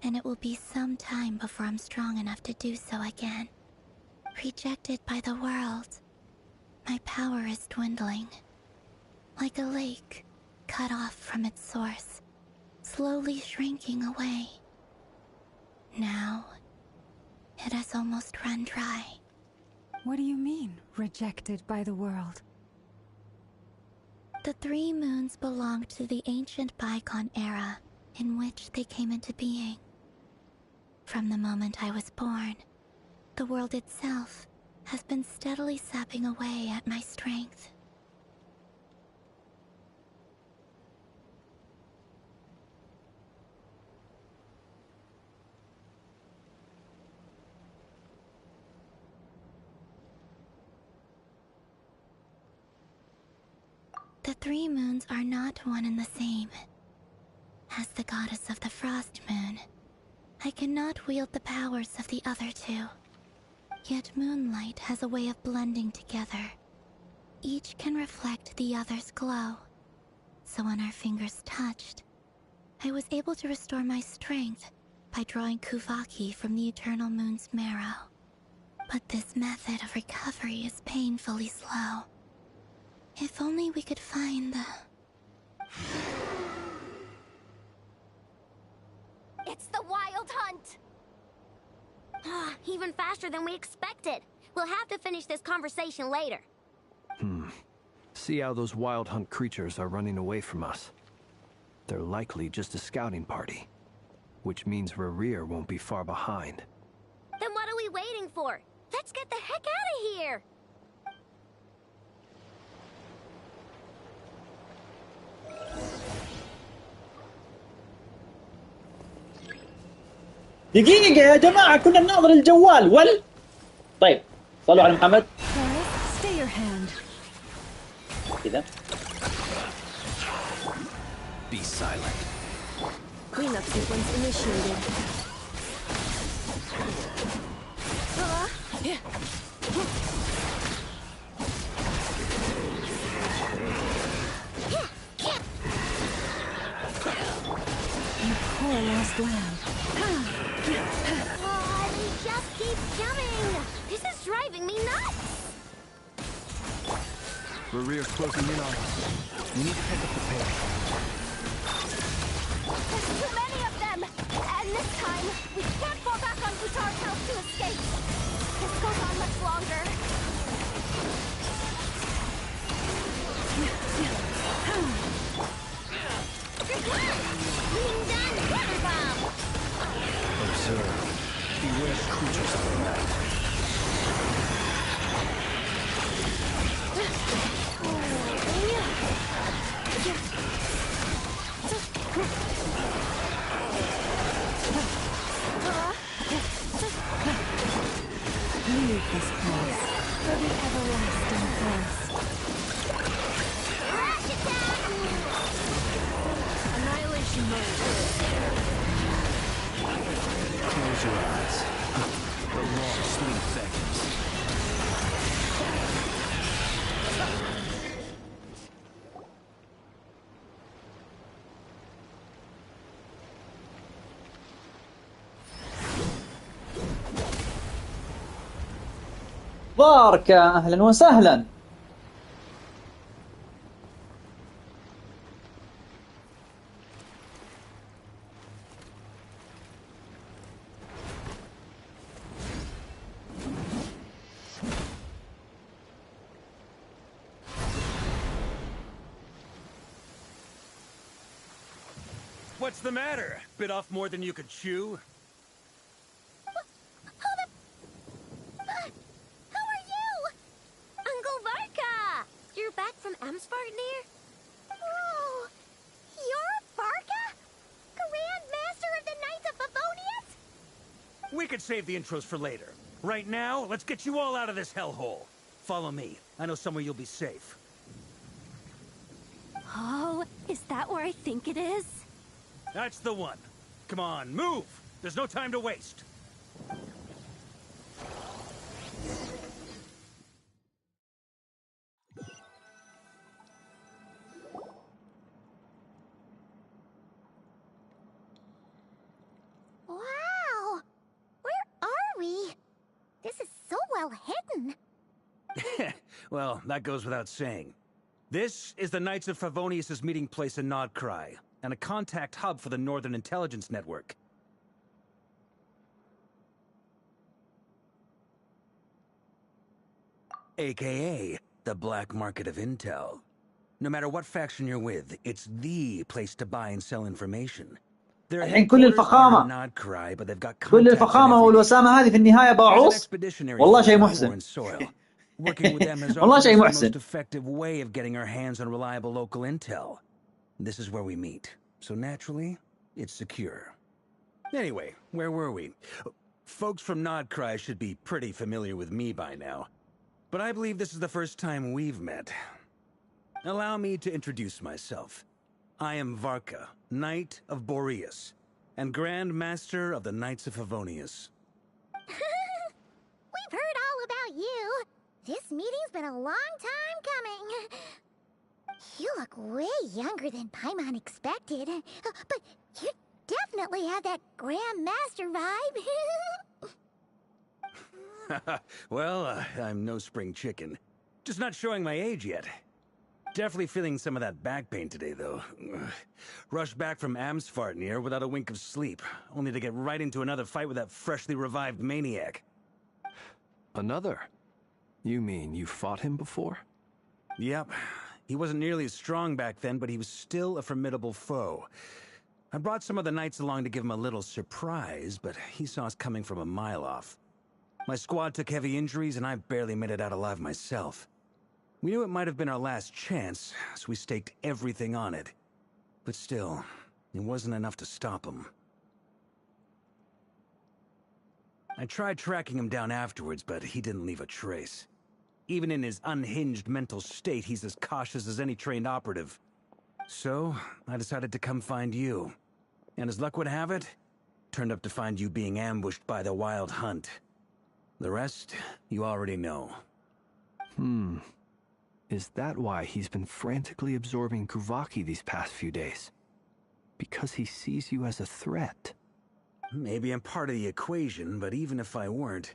and it will be some time before I'm strong enough to do so again. Rejected by the world, my power is dwindling. Like a lake cut off from its source, slowly shrinking away. Now, it has almost run dry. What do you mean, rejected by the world? The 3 moons belonged to the ancient bygone era in which they came into being. From the moment I was born, the world itself has been steadily sapping away at my strength. The 3 moons are not one and the same. As the goddess of the Frost Moon, I cannot wield the powers of the other 2. Yet moonlight has a way of blending together. Each can reflect the other's glow. So when our fingers touched, I was able to restore my strength by drawing Kuvaki from the eternal moon's marrow. But this method of recovery is painfully slow. If only we could find the... It's the Wild Hunt! Even faster than we expected. We'll have to finish this conversation later. See how those Wild Hunt creatures are running away from us. They're likely just a scouting party, which means Rerir won't be far behind. Then what are we waiting for? Let's get the heck out of here! دقيقة يا جماعة كنا بناظر الجوال طيب صلوا على محمد كذا. Be silent. Cleanup sequence initiated. You poor lost lamb. They just keep coming! This is driving me nuts! Rerir's closing in on us. We need to pick up the pace. There's too many of them! And this time, we can't fall back on Utar's house to escape! This goes on much longer. Being done! Water bomb! Observe. Beware creatures of the night. Leave this place for the everlasting forest. Rash attack! Annihilation mode. Close your eyes. The long sleep beckons. بارك اهلا وسهلا. What's the matter? Bit off more than you could chew? Who are you? Uncle Varka! You're back from Amsvartnir? Whoa! You're Varka? Grand Master of the Knights of Favonius? We could save the intros for later. Right now, let's get you all out of this hellhole. Follow me. I know somewhere you'll be safe. Oh, is that where I think it is? That's the one. Come on, move! There's no time to waste. Wow! Where are we? This is so well hidden. Well, that goes without saying. This is the Knights of Favonius' meeting place in Nodcry, and a contact hub for the Northern Intelligence Network. AKA, the black market of intel. No matter what faction you're with, it's the place to buy and sell information. الحين كل الفخامة كل الفخامة والوسامة هذه في النهاية باعوص والله شيء محزن Working with them has والله often شيء been the محزن most effective way of getting our hands on reliable local intel. This is where we meet, so naturally, it's secure. Anyway, where were we? Folks from Nodcry should be pretty familiar with me by now, but I believe this is the first time we've met. Allow me to introduce myself. I am Varka, Knight of Boreas, and Grand Master of the Knights of Favonius. We've heard all about you. This meeting's been a long time coming. You look way younger than Paimon expected. But you definitely have that Grand Master vibe. Well, I'm no spring chicken. Just not showing my age yet. Definitely feeling some of that back pain today, though. Rushed back from Amsvartnir without a wink of sleep, only to get right into another fight with that freshly revived maniac. Another? You mean you fought him before? Yep. He wasn't nearly as strong back then, but he was still a formidable foe. I brought some of the knights along to give him a little surprise, but he saw us coming from a mile off. My squad took heavy injuries, and I barely made it out alive myself. We knew it might have been our last chance, so we staked everything on it. But still, it wasn't enough to stop him. I tried tracking him down afterwards, but he didn't leave a trace. Even in his unhinged mental state, he's as cautious as any trained operative. So, I decided to come find you. And as luck would have it, turned up to find you being ambushed by the Wild Hunt. The rest, you already know. Is that why he's been frantically absorbing Kuvaki these past few days? Because he sees you as a threat? Maybe I'm part of the equation, but even if I weren't,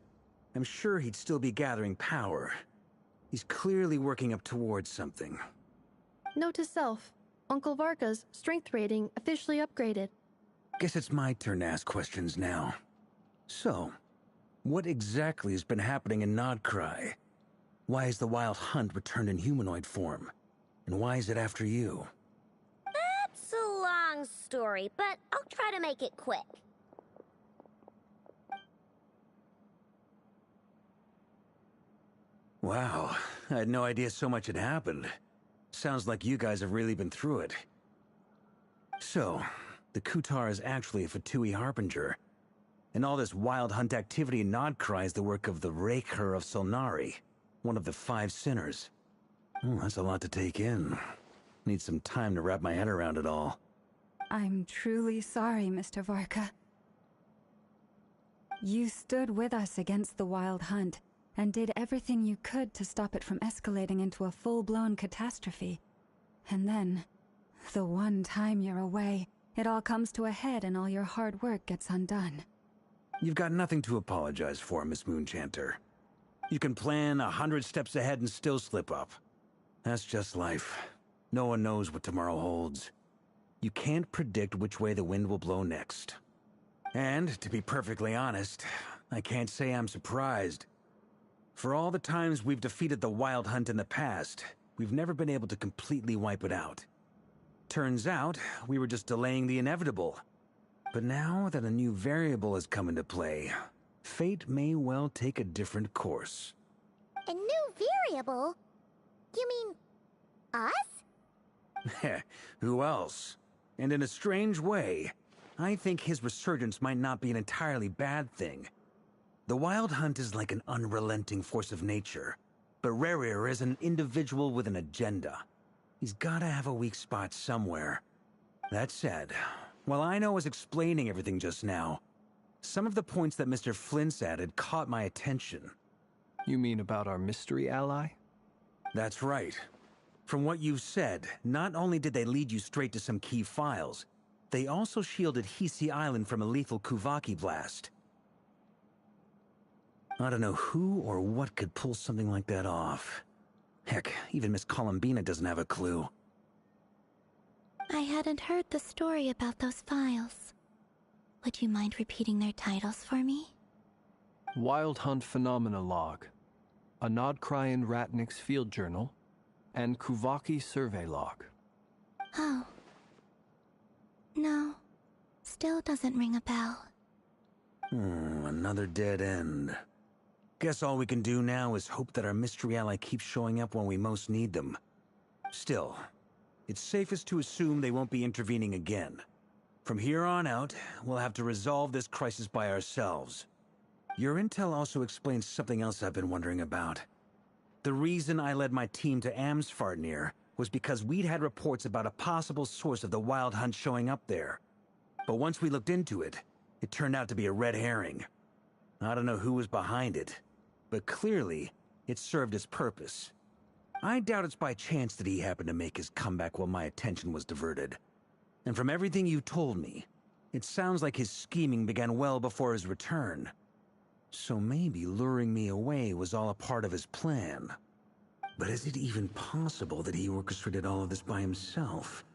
I'm sure he'd still be gathering power. He's clearly working up towards something. Note to self, Uncle Varka's strength rating officially upgraded. Guess it's my turn to ask questions now. So, what exactly has been happening in Nodcry? Why is the Wild Hunt returned in humanoid form? And why is it after you? That's a long story, but I'll try to make it quick. Wow, I had no idea so much had happened. Sounds like you guys have really been through it. So, the Kutar is actually a Fatui Harbinger. And all this Wild Hunt activity in Nodcry is the work of the Raker of Solnari, one of the 5 sinners. Oh, that's a lot to take in. Need some time to wrap my head around it all. I'm truly sorry, Mr. Varka. You stood with us against the Wild Hunt, and did everything you could to stop it from escalating into a full-blown catastrophe. And then, the one time you're away, it all comes to a head and all your hard work gets undone. You've got nothing to apologize for, Miss Moonchanter. You can plan 100 steps ahead and still slip up. That's just life. No one knows what tomorrow holds. You can't predict which way the wind will blow next. And, to be perfectly honest, I can't say I'm surprised. For all the times we've defeated the Wild Hunt in the past, we've never been able to completely wipe it out. Turns out, we were just delaying the inevitable. But now that a new variable has come into play, fate may well take a different course. A new variable? You mean... us? Who else? And in a strange way, I think his resurgence might not be an entirely bad thing. The Wild Hunt is like an unrelenting force of nature, but Rerir is an individual with an agenda. He's gotta have a weak spot somewhere. That said, while I was explaining everything just now, some of the points that Mr. Flint's added caught my attention. You mean about our mystery ally? That's right. From what you've said, not only did they lead you straight to some key files, they also shielded Hisi Island from a lethal Kuvaki blast. I don't know who or what could pull something like that off. Heck, even Miss Columbina doesn't have a clue. I hadn't heard the story about those files. Would you mind repeating their titles for me? Wild Hunt Phenomena Log, a Nodcrian Ratnik's Field Journal, and Kuvaki Survey Log. Oh. No. Still doesn't ring a bell. Another dead end. Guess all we can do now is hope that our mystery ally keeps showing up when we most need them. Still, it's safest to assume they won't be intervening again. From here on out, we'll have to resolve this crisis by ourselves. Your intel also explains something else I've been wondering about. The reason I led my team to Amsfarnir was because we'd had reports about a possible source of the Wild Hunt showing up there. But once we looked into it, it turned out to be a red herring. I don't know who was behind it, but clearly, it served its purpose. I doubt it's by chance that he happened to make his comeback while my attention was diverted. And from everything you told me, it sounds like his scheming began well before his return. So maybe luring me away was all a part of his plan. But is it even possible that he orchestrated all of this by himself?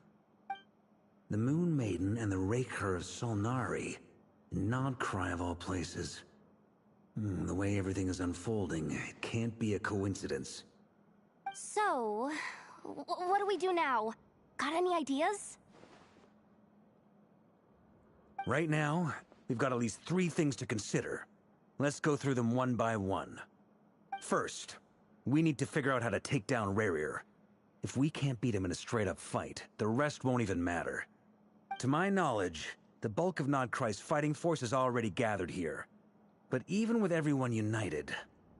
The Moon Maiden and the Raker of Solnari, Nodcry of all places. The way everything is unfolding, it can't be a coincidence. So, what do we do now? Got any ideas? Right now, we've got at least 3 things to consider. Let's go through them one by one. First, we need to figure out how to take down Rerir. If we can't beat him in a straight-up fight, the rest won't even matter. To my knowledge, the bulk of Nodcry's fighting force is already gathered here. But even with everyone united,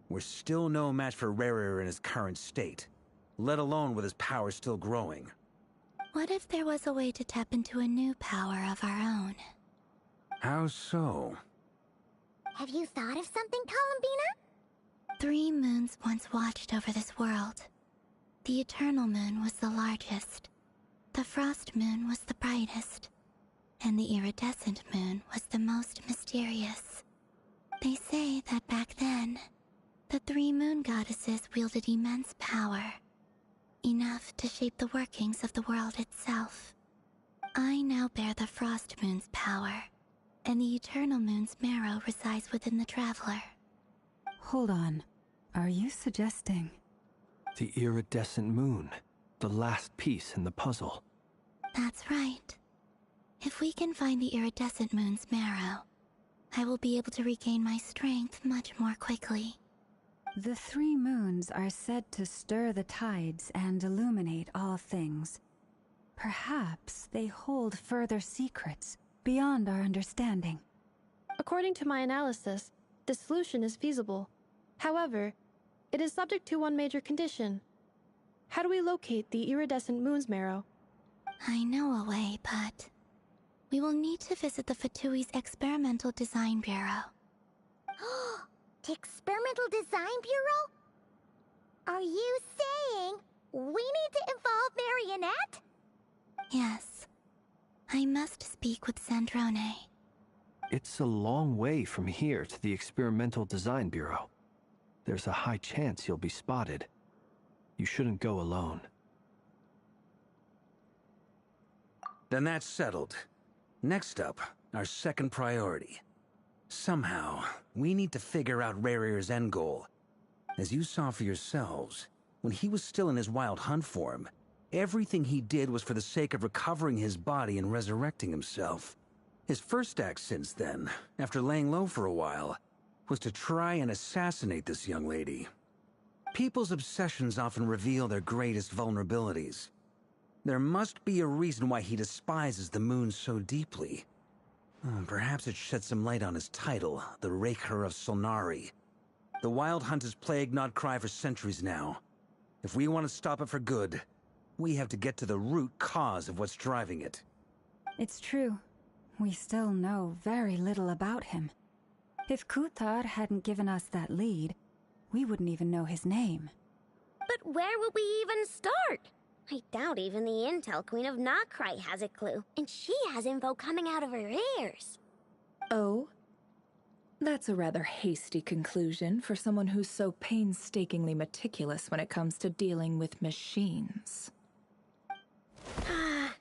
we're still no match for Rerir in his current state, let alone with his power still growing. What if there was a way to tap into a new power of our own? How so? Have you thought of something, Columbina? 3 moons once watched over this world. The Eternal Moon was the largest. The Frost Moon was the brightest. And the Iridescent Moon was the most mysterious. They say that back then, the 3 moon goddesses wielded immense power. Enough to shape the workings of the world itself. I now bear the Frost Moon's power, and the Eternal Moon's marrow resides within the Traveler. Hold on. Are you suggesting... The Iridescent Moon, the last piece in the puzzle. That's right. If we can find the Iridescent Moon's marrow, I will be able to regain my strength much more quickly. The 3 moons are said to stir the tides and illuminate all things. Perhaps they hold further secrets beyond our understanding. According to my analysis, the solution is feasible. However, it is subject to one major condition. How do we locate the Iridescent Moon's marrow? I know a way, but... we will need to visit the Fatui's Experimental Design Bureau. The Experimental Design Bureau? Are you saying we need to involve Marionette? Yes. I must speak with Sandrone. It's a long way from here to the Experimental Design Bureau. There's a high chance you'll be spotted. You shouldn't go alone. Then that's settled. Next up, our second priority. Somehow, we need to figure out Rerir's end goal. As you saw for yourselves, when he was still in his Wild Hunt form, Everything he did was for the sake of recovering his body and resurrecting himself. His first act since then, after laying low for a while, was to try and assassinate this young lady. People's obsessions often reveal their greatest vulnerabilities. There must be a reason why he despises the moon so deeply. Perhaps it sheds some light on his title, the Raker of Solnari. The Wild Hunt has plagued Nodcry for centuries now. If we want to stop it for good, we have to get to the root cause of what's driving it. It's true. We still know very little about him. If Kuthar hadn't given us that lead, we wouldn't even know his name. But where would we even start? I doubt even the Intel Queen of Nodcry has a clue, and she has info coming out of her ears. Oh? That's a rather hasty conclusion for someone who's so painstakingly meticulous when it comes to dealing with machines.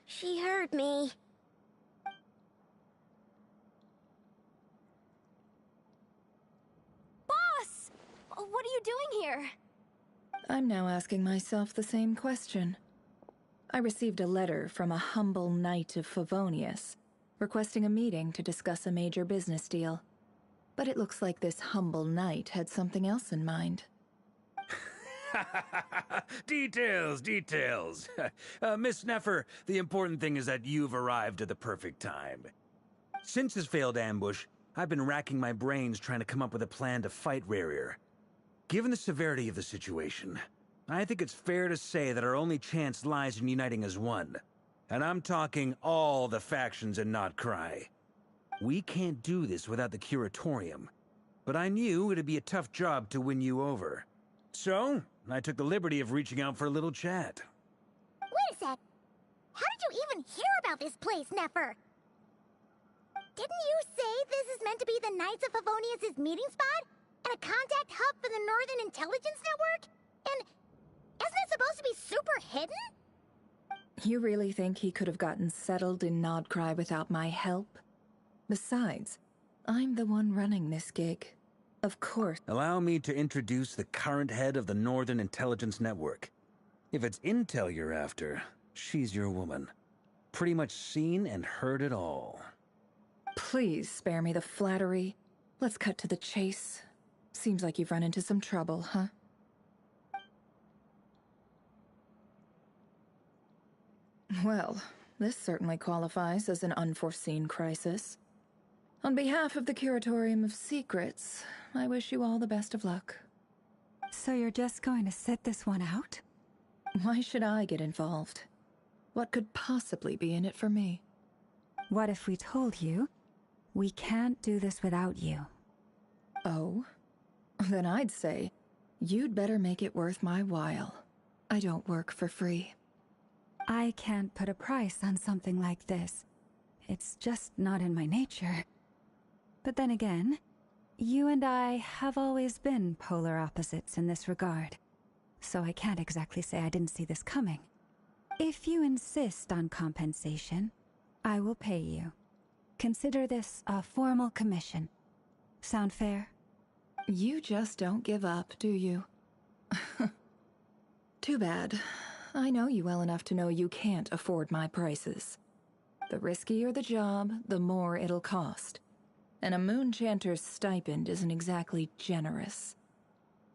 She heard me. Boss! What are you doing here? I'm now asking myself the same question. I received a letter from a humble knight of Favonius, requesting a meeting to discuss a major business deal. But it looks like this humble knight had something else in mind. Details. Miss Neffer, the important thing is that you've arrived at the perfect time. Since his failed ambush, I've been racking my brains trying to come up with a plan to fight Rarier. Given the severity of the situation, I think it's fair to say that our only chance lies in uniting as one. And I'm talking all the factions in Nodcry. We can't do this without the Curatorium, but I knew it'd be a tough job to win you over. So, I took the liberty of reaching out for a little chat. Wait a sec. How did you even hear about this place, Neffer? Didn't you say this is meant to be the Knights of Favonius' meeting spot? And a contact hub for the Northern Intelligence Network? And isn't it supposed to be super hidden? You really think he could have gotten settled in Nodcry without my help? Besides, I'm the one running this gig. Of course. Allow me to introduce the current head of the Northern Intelligence Network. If it's intel you're after, she's your woman. Pretty much seen and heard it all. Please spare me the flattery. Let's cut to the chase. Seems like you've run into some trouble, huh? Well, this certainly qualifies as an unforeseen crisis. On behalf of the Curatorium of Secrets, I wish you all the best of luck. So you're just going to sit this one out? Why should I get involved? What could possibly be in it for me? What if we told you we can't do this without you? Oh? Then I'd say, you'd better make it worth my while. I don't work for free. I can't put a price on something like this. It's just not in my nature. But then again, you and I have always been polar opposites in this regard. So I can't exactly say I didn't see this coming. If you insist on compensation, I will pay you. Consider this a formal commission. Sound fair? You just don't give up, do you? Too bad. I know you well enough to know you can't afford my prices. The riskier the job, the more it'll cost. And a Moonchanter's stipend isn't exactly generous.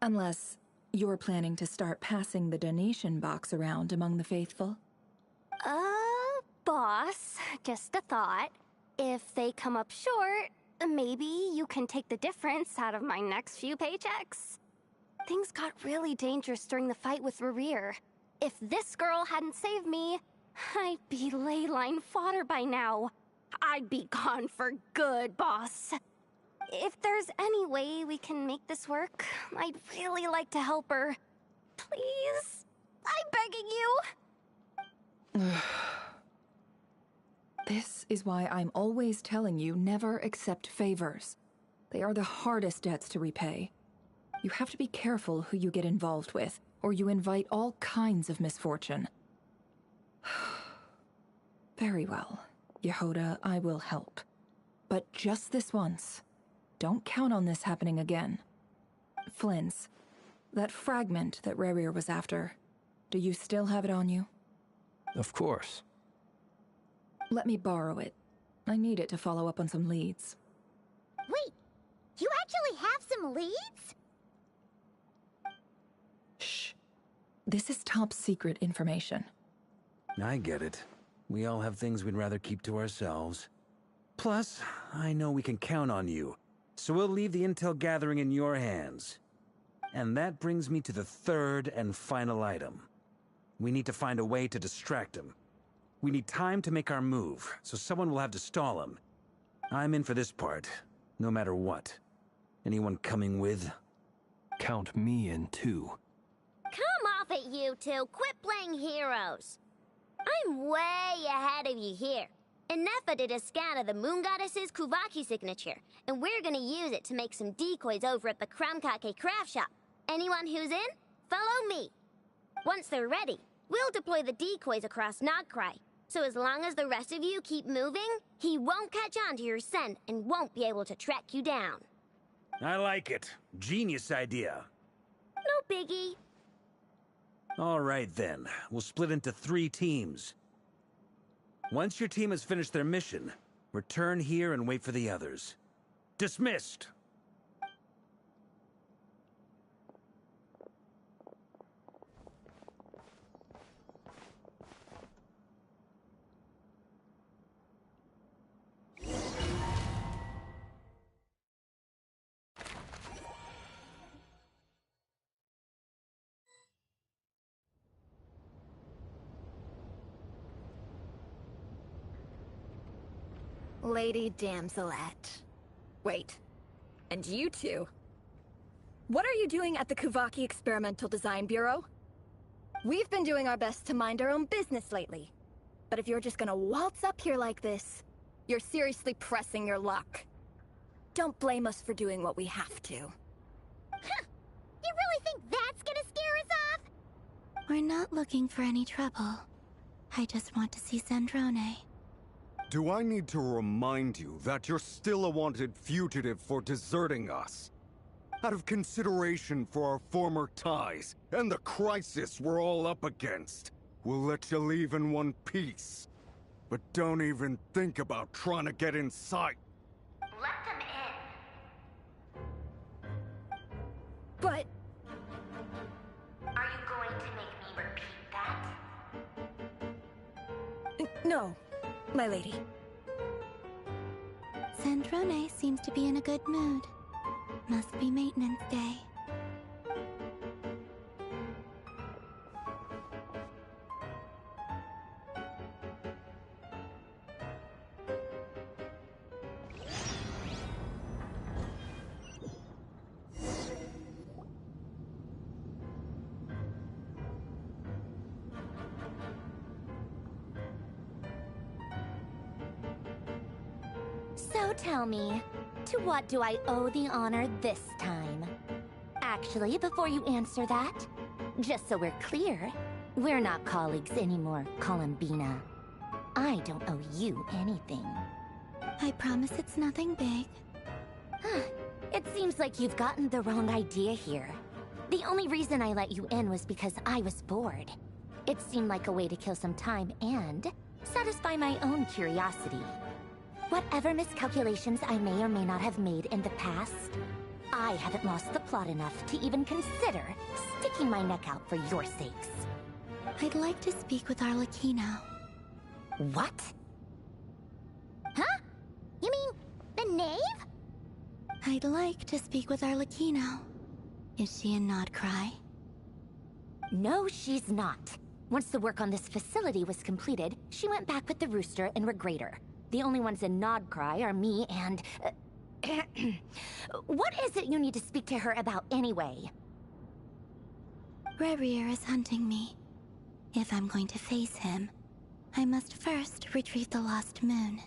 Unless you're planning to start passing the donation box around among the faithful. Boss, just a thought. If they come up short, maybe you can take the difference out of my next few paychecks. Things got really dangerous during the fight with Rarier. If this girl hadn't saved me, I'd be leyline fodder by now. I'd be gone for good, boss. If there's any way we can make this work, I'd really like to help her. Please? I'm begging you. This is why I'm always telling you never accept favors. They are the hardest debts to repay. You have to be careful who you get involved with, or you invite all kinds of misfortune. Very well, Yehoda, I will help. But just this once. Don't count on this happening again. Flynn's, that fragment that Rarier was after, do you still have it on you? Of course. Let me borrow it. I need it to follow up on some leads. Wait, you actually have some leads? Shh. This is top secret information. I get it. We all have things we'd rather keep to ourselves. Plus, I know we can count on you, so we'll leave the intel gathering in your hands. And that brings me to the third and final item. We need to find a way to distract him. We need time to make our move, so someone will have to stall him. I'm in for this part, no matter what. Anyone coming with? Count me in too. Come off it, you two. Quit playing heroes. I'm way ahead of you here. Nefa did a scan of the Moon Goddess's Kuvaki signature, and we're gonna use it to make some decoys over at the Kramkake craft shop. Anyone who's in, follow me. Once they're ready, we'll deploy the decoys across Nogcry. So as long as the rest of you keep moving, he won't catch on to your scent and won't be able to track you down. I like it. Genius idea. No biggie. All right then, we'll split into 3 teams. Once your team has finished their mission, return here and wait for the others. Dismissed! Lady Damselette. Wait. And you two? What are you doing at the Kuvaki Experimental Design Bureau? We've been doing our best to mind our own business lately. But if you're just gonna waltz up here like this, you're seriously pressing your luck. Don't blame us for doing what we have to. Huh! You really think that's gonna scare us off? We're not looking for any trouble. I just want to see Zandrone. Do I need to remind you that you're still a wanted fugitive for deserting us? Out of consideration for our former ties and the crisis we're all up against, we'll let you leave in one piece. But don't even think about trying to get inside. Let them in. But... Are you going to make me repeat that? No, my lady. Zandrone seems to be in a good mood. Must be maintenance day. So tell me, to what do I owe the honor this time? Actually, before you answer that, just so we're clear, we're not colleagues anymore, Columbina. I don't owe you anything. I promise it's nothing big. It seems like you've gotten the wrong idea here. The only reason I let you in was because I was bored. It seemed like a way to kill some time and satisfy my own curiosity. Whatever miscalculations I may or may not have made in the past, I haven't lost the plot enough to even consider sticking my neck out for your sakes. I'd like to speak with Arlecchino. What? Huh? You mean the knave? I'd like to speak with Arlecchino. Is she in Nodcry? No, she's not. Once the work on this facility was completed, she went back with the Rooster and Regrator. The only ones in Nodcry are me and... What is it you need to speak to her about anyway? Rerir is hunting me. If I'm going to face him, I must first retrieve the lost moon.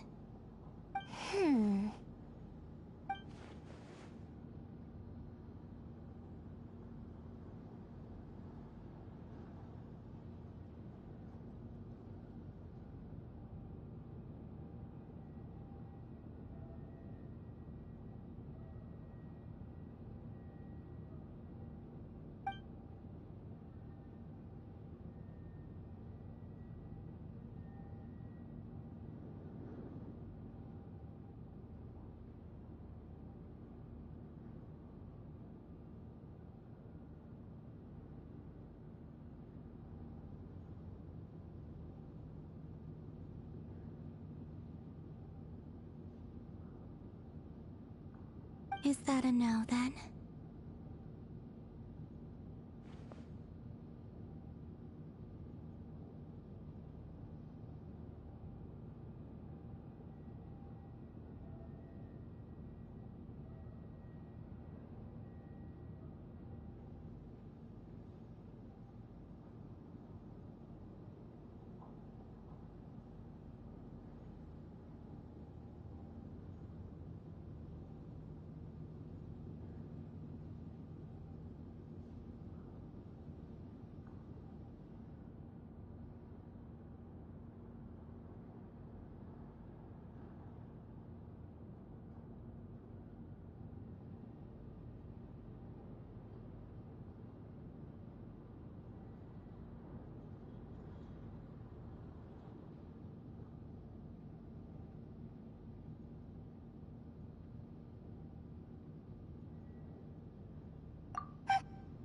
Is that a no, then?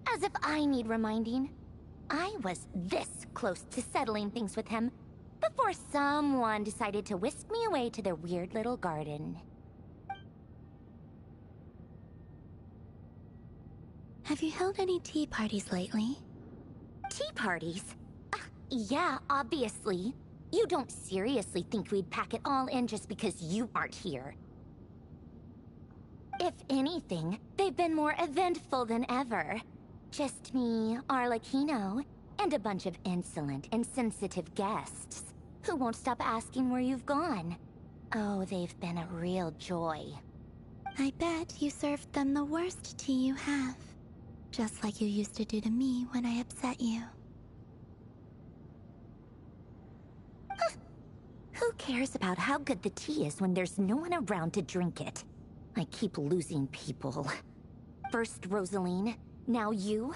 As if I need reminding. I was this close to settling things with him before someone decided to whisk me away to their weird little garden. Have you held any tea parties lately? Tea parties? Yeah, obviously. You don't seriously think we'd pack it all in just because you aren't here. If anything, they've been more eventful than ever. Just me, Arlecchino, and a bunch of insolent, insensitive guests who won't stop asking where you've gone. Oh, they've been a real joy. I bet you served them the worst tea you have. Just like you used to do to me when I upset you. Who cares about how good the tea is when there's no one around to drink it? I keep losing people. First Rosaline, now you.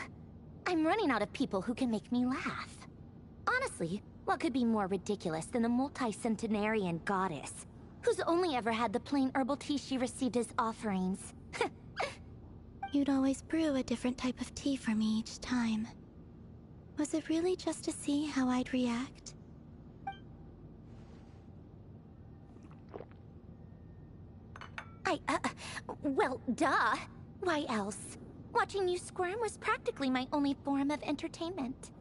I'm running out of people who can make me laugh. Honestly, what could be more ridiculous than the multi-centenarian goddess, who's only ever had the plain herbal tea she received as offerings? You'd always brew a different type of tea for me each time. Was it really just to see how I'd react? Well, duh. Why else? Watching you squirm was practically my only form of entertainment.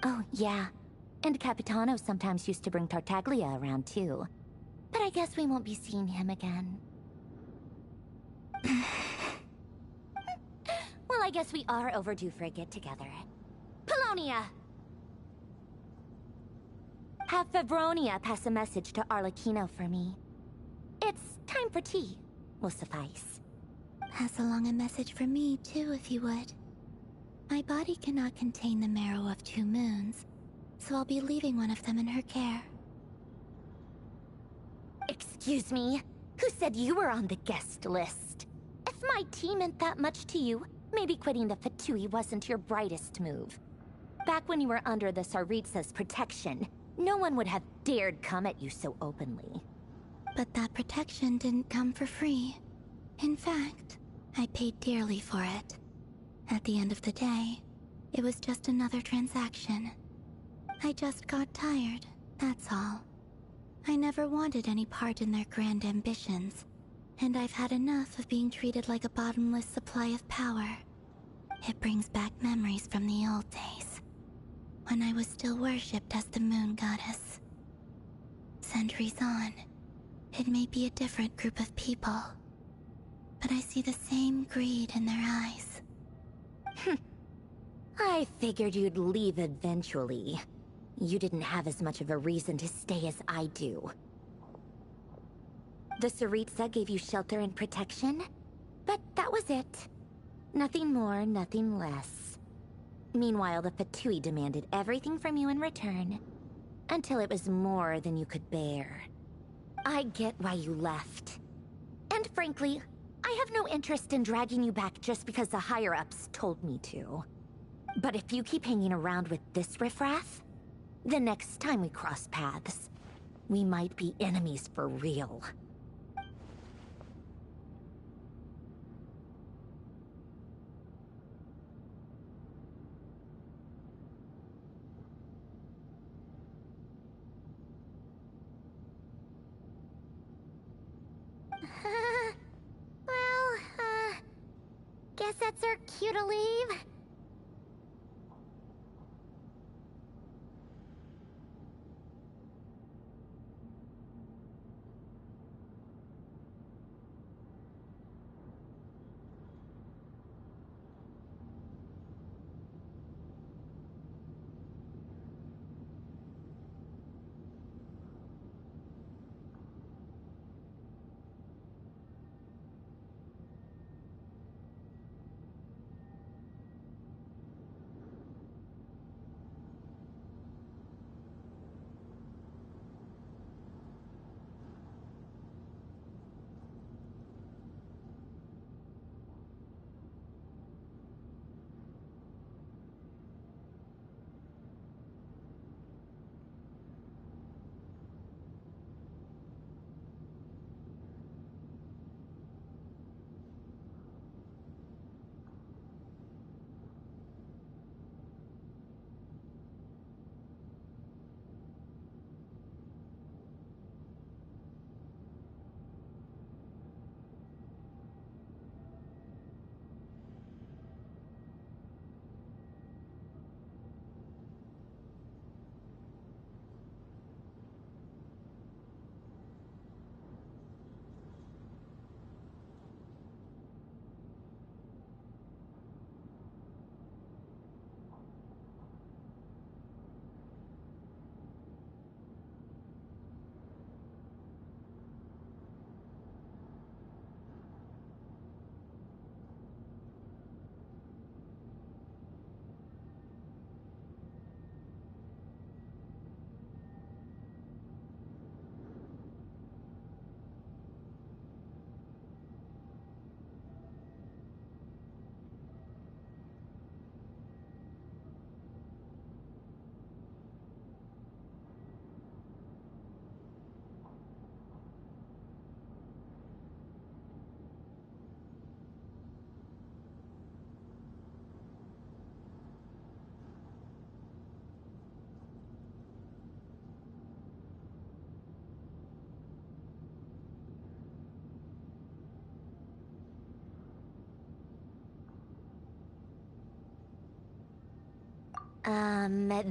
Oh, yeah. And Capitano sometimes used to bring Tartaglia around, too. But I guess we won't be seeing him again. Well, I guess we are overdue for a get-together. Polonia! Have Febronia pass a message to Arlecchino for me. It's time for tea. Will suffice. Pass along a message for me, too, if you would. My body cannot contain the marrow of 2 moons, so I'll be leaving one of them in her care. Excuse me? Who said you were on the guest list? If my tea meant that much to you, maybe quitting the Fatui wasn't your brightest move. Back when you were under the Tsaritsa's protection, no one would have dared come at you so openly. But that protection didn't come for free. In fact, I paid dearly for it. At the end of the day, it was just another transaction. I just got tired, that's all. I never wanted any part in their grand ambitions, and I've had enough of being treated like a bottomless supply of power. It brings back memories from the old days, when I was still worshipped as the moon goddess. Centuries on, it may be a different group of people, but I see the same greed in their eyes. I figured you'd leave eventually. You didn't have as much of a reason to stay as I do. The Tsaritsa gave you shelter and protection, but that was it. Nothing more, nothing less. Meanwhile, the Fatui demanded everything from you in return, until it was more than you could bear. I get why you left. And frankly, I have no interest in dragging you back just because the higher-ups told me to. But if you keep hanging around with this riffraff, the next time we cross paths, we might be enemies for real. Guess that's our cue to leave.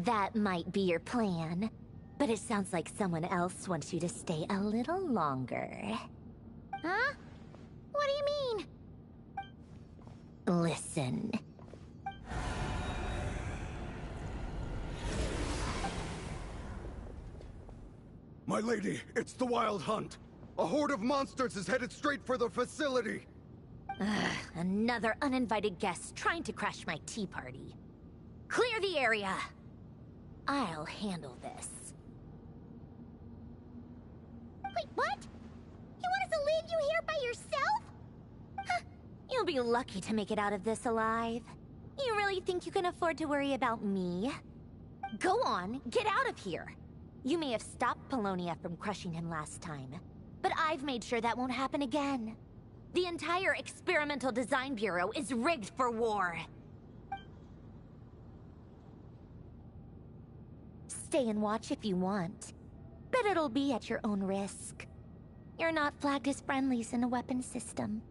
That might be your plan, but it sounds like someone else wants you to stay a little longer. Huh? What do you mean? Listen. My lady, it's the Wild Hunt. A horde of monsters is headed straight for the facility. Another uninvited guest trying to crash my tea party. Clear the area! I'll handle this. Wait, what? You want us to leave you here by yourself? Huh. You'll be lucky to make it out of this alive. You really think you can afford to worry about me? Go on, get out of here. You may have stopped Polonia from crushing him last time, but I've made sure that won't happen again. The entire Experimental Design Bureau is rigged for war. Stay and watch if you want, but it'll be at your own risk. You're not flagged as friendlies in a weapons system.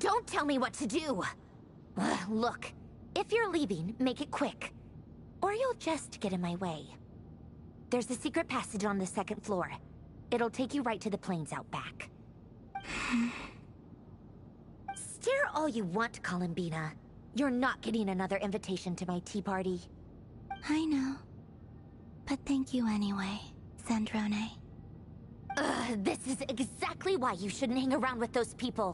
Don't tell me what to do. Look, if you're leaving, make it quick. Or you'll just get in my way. There's a secret passage on the second floor. It'll take you right to the plains out back. Stare all you want, Columbina. You're not getting another invitation to my tea party. I know. But thank you anyway, Sandrone. This is exactly why you shouldn't hang around with those people.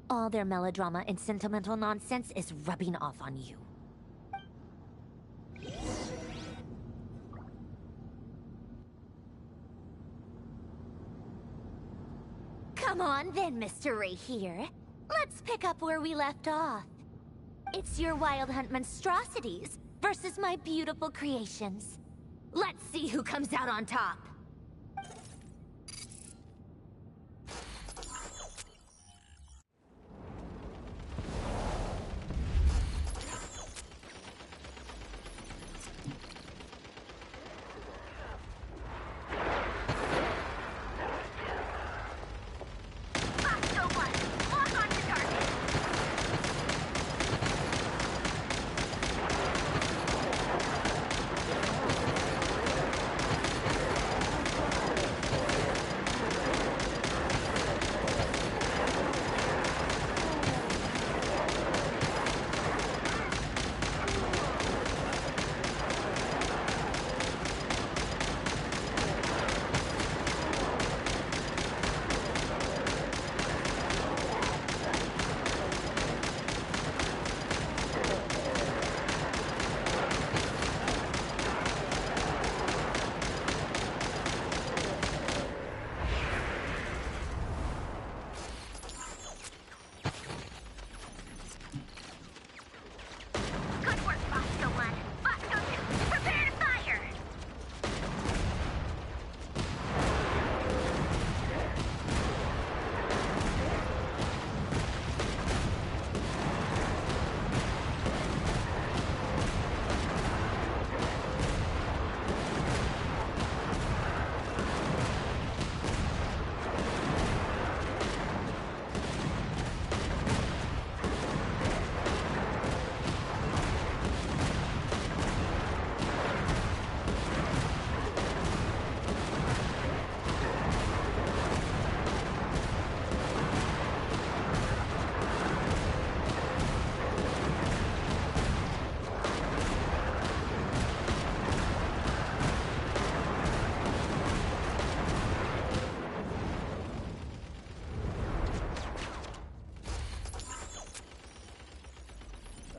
All their melodrama and sentimental nonsense is rubbing off on you. Come on then, Mr. Ray here. Let's pick up where we left off. It's your Wild Hunt monstrosities versus my beautiful creations. Let's see who comes out on top.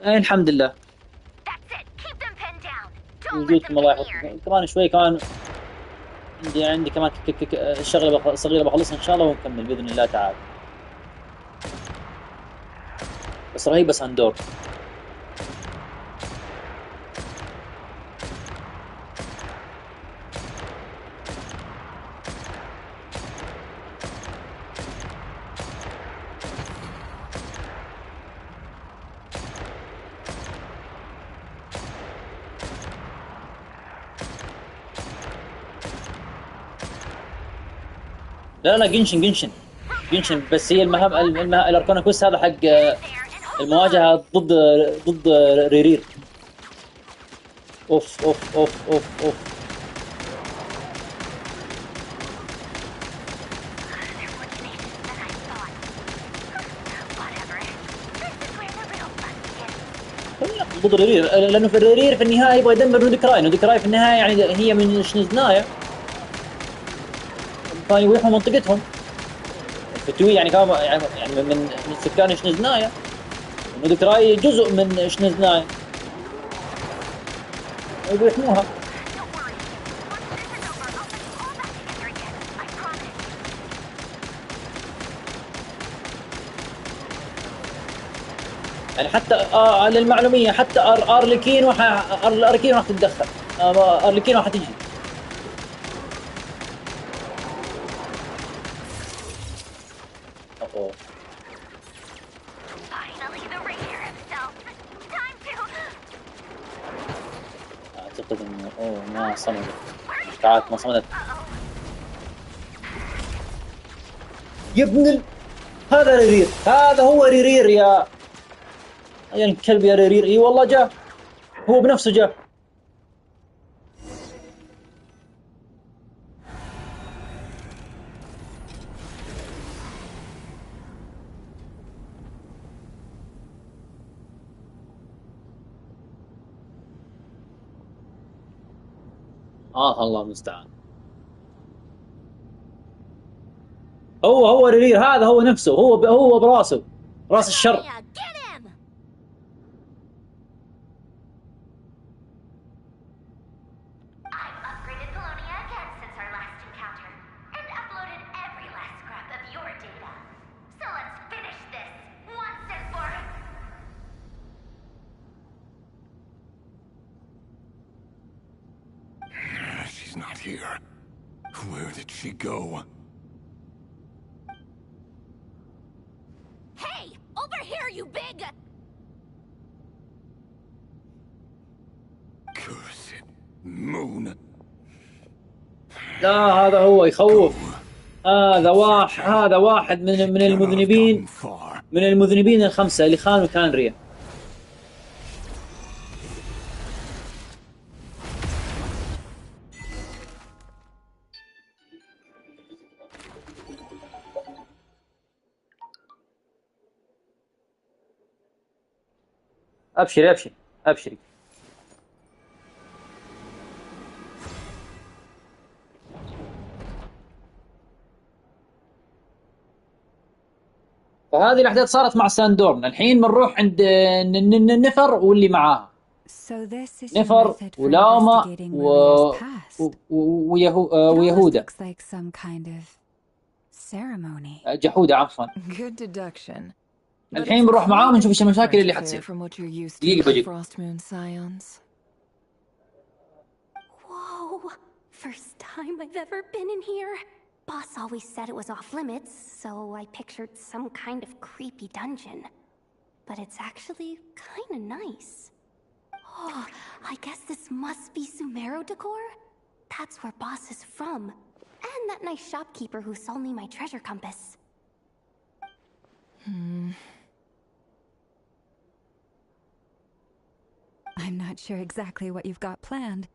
الحمد لله. وجودكم الله يحفظكم. كمان شوي كمان عندي كمان شغله صغيره بخلصها ان شاء الله ونكمل باذن الله تعالى. بس رهيبه ساندور. لا جنشن بس هي المهام الاركون كويست هذا حق المواجهه ضد ريرير. اوف اوف اوف اوف اوف ضد ريرير، لانه في الريرير في النهايه يبغى يدمر نودكراي في النهايه يعني هي من شنزنايا كانوا يروحوا منطقتهم فتوي يعني كانوا يعني من سكان شنزنايا، ونودكراي جزء من شنزنايا يبغوا يحموها. يعني حتى للمعلومية حتى ارلكين راح تتدخل، ارلكين راح تيجي. اعتقد انه ما صمدت، ما صمدت يا ابن هذا ريرير، هذا هو ريرير يا الكلب يا ريرير. اي والله جاء، هو بنفسه جاء. الله المستعان. هو ريرير، هذا هو نفسه، هو براسه، راس الشر. She's not here. Where did she go? Hey! Over here, you big... Cursed moon. لا هذا هو يخوف. هذا واحد من المذنبين الخمسة اللي خانوا كانريا. ابشري ابشري ابشري. فهذه الاحداث صارت مع ساندورن. الحين بنروح عند النفر واللي معاها، نفر ولاوما ويهودا. جحودة عفوا. الحين بنروح معاهم نشوف ايش المشاكل اللي حتصير. دقيقة بجي. Whoa! First time I've ever been in here. Boss always said it was off limits, so I pictured some kind of creepy dungeon. But it's actually kinda nice. Oh, I guess this must be Sumero decor? That's where Boss is from. And that nice shopkeeper who sold me my treasure compass. I'm not sure exactly what you've got planned,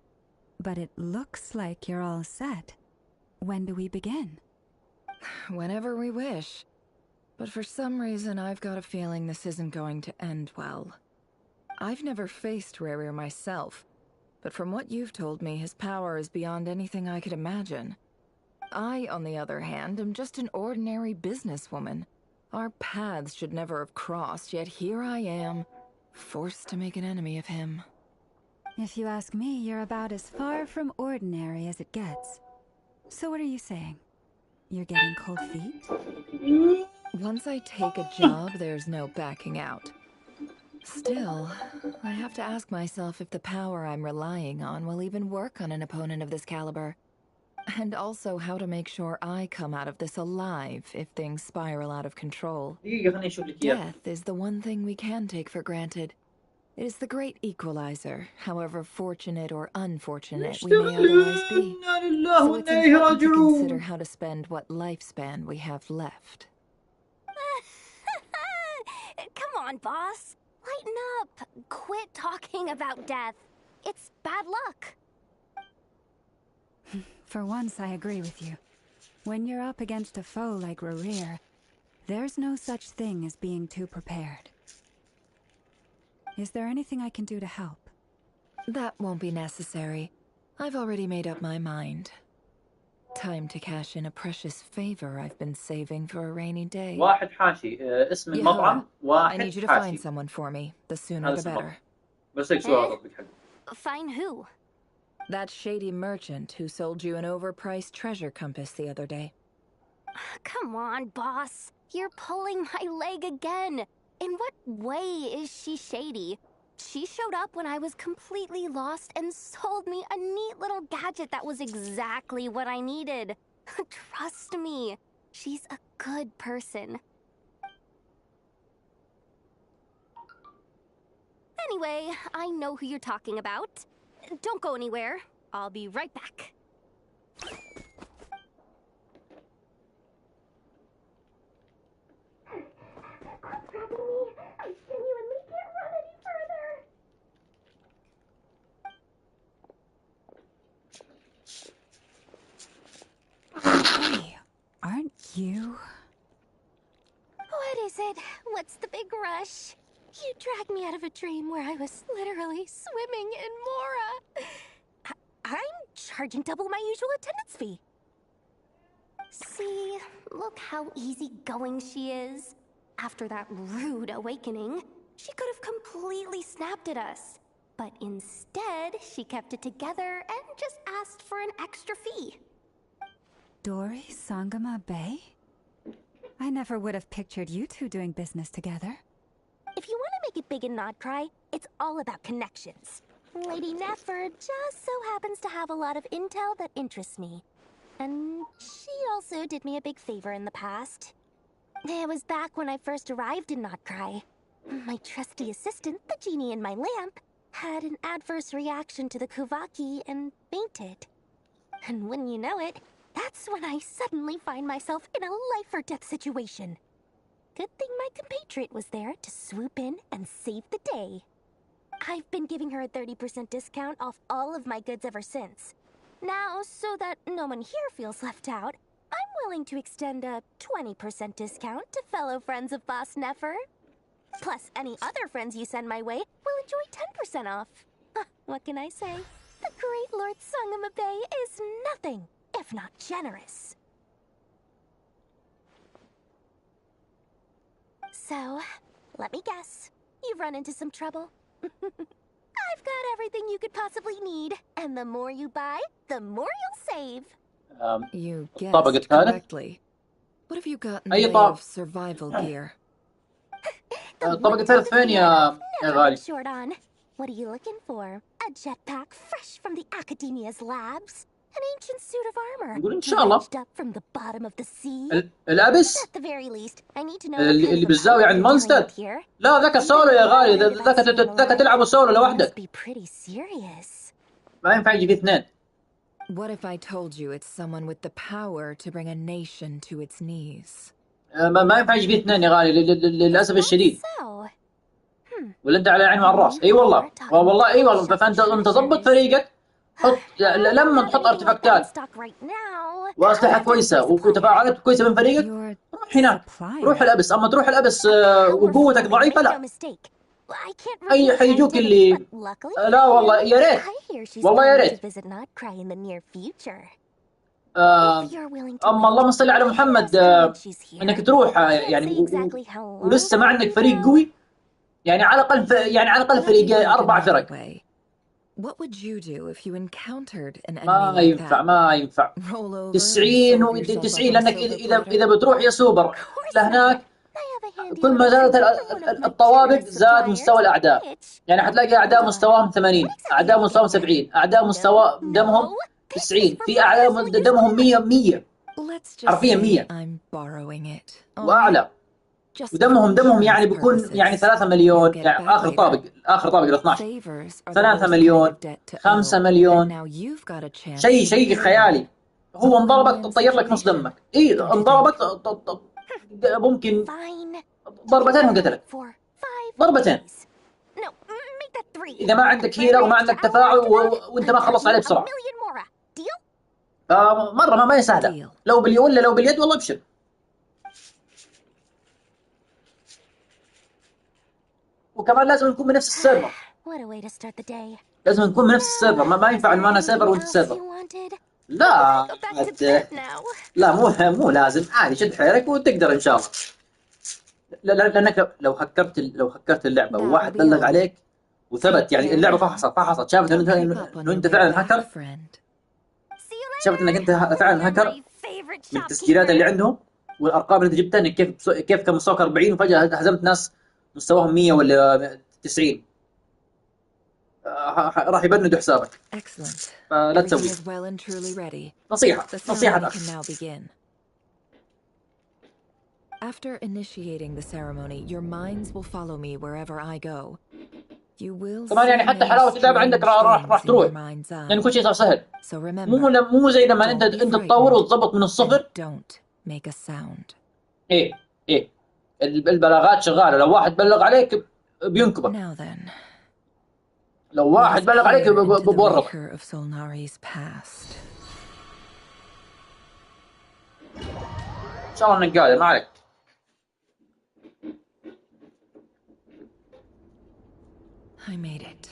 but it looks like you're all set. When do we begin? Whenever we wish. But for some reason, I've got a feeling this isn't going to end well. I've never faced Rerir myself, but from what you've told me, his power is beyond anything I could imagine. I, on the other hand, am just an ordinary businesswoman. Our paths should never have crossed, yet here I am, forced to make an enemy of him. If you ask me, you're about as far from ordinary as it gets. So what are you saying? You're getting cold feet? Once I take a job, there's no backing out. Still, I have to ask myself if the power I'm relying on will even work on an opponent of this caliber. And also how to make sure I come out of this alive if things spiral out of control. Death is the one thing we can take for granted. It is the great equalizer, however fortunate or unfortunate we may otherwise be. So it's important to consider how to spend what lifespan we have left. Come on, boss. Lighten up. Quit talking about death. It's bad luck. For once, I agree with you. When you're up against a foe like Rerir, there's no such thing as being too prepared. Is there anything I can do to help? That won't be necessary. I've already made up my mind. Time to cash in a precious favor I've been saving for a rainy day. واحد حاشي اسم المطعم واحد I need you to حاشي. find someone for me. The sooner the better. بس لك سؤال ربك حق. Find who? That shady merchant who sold you an overpriced treasure compass the other day. Come on, boss. You're pulling my leg again. In what way is she shady? She showed up when I was completely lost and sold me a neat little gadget that was exactly what I needed. Trust me, she's a good person. Anyway, I know who you're talking about. Don't go anywhere. I'll be right back. You? What is it? What's the big rush? You dragged me out of a dream where I was literally swimming in Mora. I'm charging double my usual attendance fee. See, look how easygoing she is. After that rude awakening, she could have completely snapped at us. But instead, she kept it together and just asked for an extra fee. Dori Sangama Bay? I never would have pictured you two doing business together. If you want to make it big and not cry, it's all about connections. Lady Nefer just so happens to have a lot of intel that interests me. And she also did me a big favor in the past. It was back when I first arrived in Notcry. My trusty assistant, the genie in my lamp, had an adverse reaction to the Kuvaki and fainted. And wouldn't you know it, that's when I suddenly find myself in a life-or-death situation. Good thing my compatriot was there to swoop in and save the day. I've been giving her a 30% discount off all of my goods ever since. Now, so that no one here feels left out, I'm willing to extend a 20% discount to fellow friends of Boss Nefer. Plus, any other friends you send my way will enjoy 10% off. What can I say? The great Lord Sangama Bay is nothing if not generous. So, let me guess. You've run into some trouble. I've got everything you could possibly need, and the more you buy, the more you'll save. You guessed correctly. What have you got in the way of survival gear? الطبق الثالث فين يا غالي؟ Short on. What are you looking for? A jetpack fresh from the Academia's labs? An ancient suit of armor نقول إن شاء الله. up from the bottom of the sea? الأبس At the very least, I need to know اللي بالزاوية عند مونستر. لا ذاك سولو يا غالي، ذاك تلعبوا سولو لوحدك. ما ينفع يجي فيه اثنين. What if I told you it's someone with the power to bring a nation to its knees? ما ينفع يجي فيه اثنين يا غالي للأسف الشديد. ولا أنت على عيني وعلى الراس. أي والله والله أي والله. فأنت ضبط فريقك. حط لما تحط ارتفاكتات وأسلحة كويسة وتفاعلات كويسة من فريقك، روح هناك، روح الأبس. أما تروح الأبس وقوتك ضعيفة لا. حيجوك اللي لا والله يا ريت، والله يا ريت. أما اللهم صل على محمد، إنك تروح يعني ولسه ما عندك فريق قوي، يعني على الأقل فريق 4 فرق. What would you do if you encountered an enemy ما ينفع 90 لأنك إذا بتروح يا سوبر لهناك، كل ما زادت الطوابق زاد مستوى الأعداء. يعني حتلاقي أعداء مستواهم 80، أعداء مستواهم 70، أعداء مستوى دمهم 90، في أعداء دمهم 100 حرفيا 100 وأعلى. ودمهم يعني بيكون يعني 3 مليون، يعني آخر طابق ال 12 3 مليون 5 مليون، شيء خيالي. هو انضربك تطير لك نص دمك. انضربك ممكن ضربتين وقتلك، ضربتين. إذا ما عندك هيلة وما عندك تفاعل وأنت ما خلصت عليه بسرعة، مرة ما هي سهلة. لو باليد والله ابشر. وكمان لازم نكون بنفس السيرفر. لازم نكون بنفس السيرفر. ما ينفع انه انا سيرفر وانت سيرفر. لا مو لازم. عادي شد حيلك وتقدر ان شاء الله. لانك لو هكرت اللعبه وواحد بلغ عليك وثبت، يعني اللعبه فحصت شافت انه انت فعلا هكر، شافت انك انت فعلا هكر من التسجيلات اللي عندهم والارقام اللي انت جبتها، انك كيف كان مستواك 40 وفجاه هزمت ناس مستواهم 100 ولا 90، راح يبندوا حسابك. فلا تسوي. نصيحة After initiating the ceremony, your minds will follow me wherever I go. You will كمان يعني حتى حلاوة اللعبة عندك راح تروح، يعني كل شيء صار سهل. مو زي لما انت تطور وتضبط من الصفر. ايه البلاغات شغالة. لو واحد بلغ عليك بينكبك، لو واحد بلغ عليك بورطك. شاء الله نقاله ما عليك. I made it.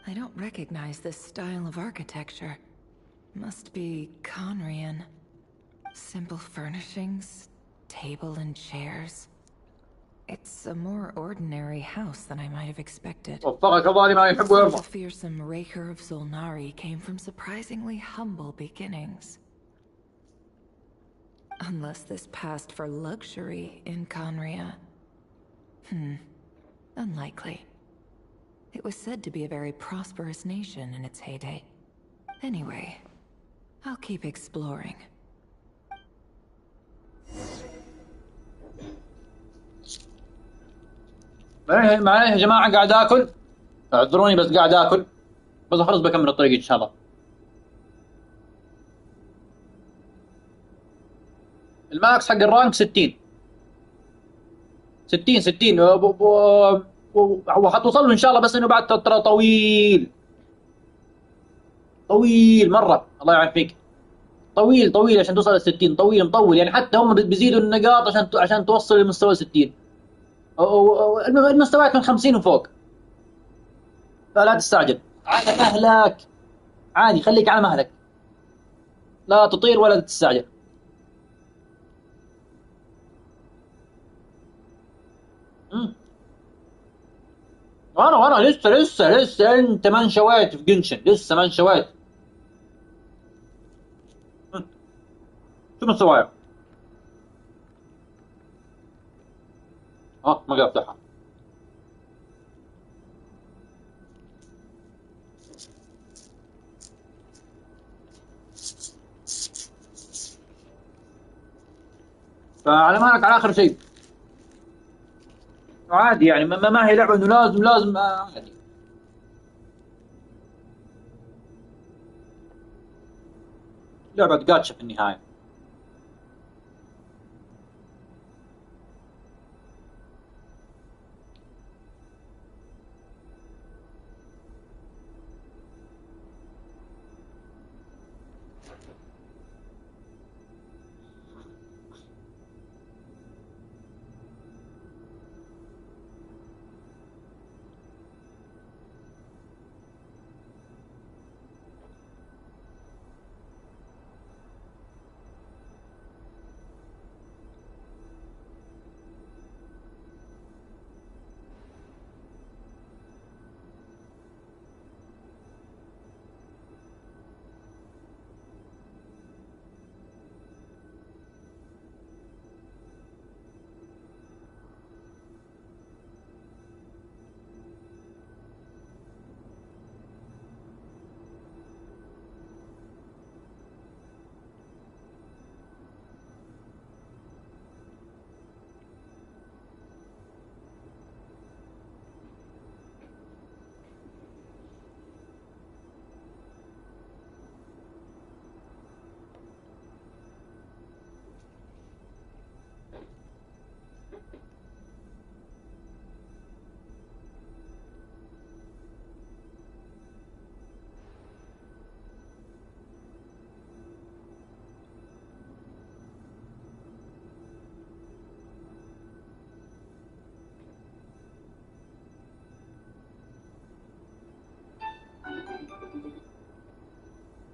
I don't recognize this style of architecture. Must be Conrian. Simple furnishings, table and chairs. It's a more ordinary house than I might have expected. The fearsome Raker of Zolnari came from surprisingly humble beginnings. Unless this passed for luxury in Conria. Unlikely. It was said to be a very prosperous nation in its heyday. Anyway, I'll keep exploring. معليش يا جماعة قاعد آكل. اعذروني بس قاعد آكل. بس خلص بكمل الطريق إن شاء الله. الماكس حق الرانك 60. 60 وحتوصل له إن شاء الله بس إنه بعد ترى طويل. طويل مرة الله يعافيك. طويل عشان توصل ل 60 طويل مطول يعني حتى هم بيزيدوا النقاط عشان توصل لمستوى 60. المستويات من 50 وفوق. فلا تستعجل على مهلك عادي خليك على مهلك لا تطير ولا تستعجل. وانا لسه انت ما انشويت في جنشن لسه ما انشويت. شو مستوايا؟ ما قدرت افتحها. فعلى مالك على اخر شيء. عادي يعني ما هي لعبه انه لازم عادي. لعبه جاتشا في النهايه.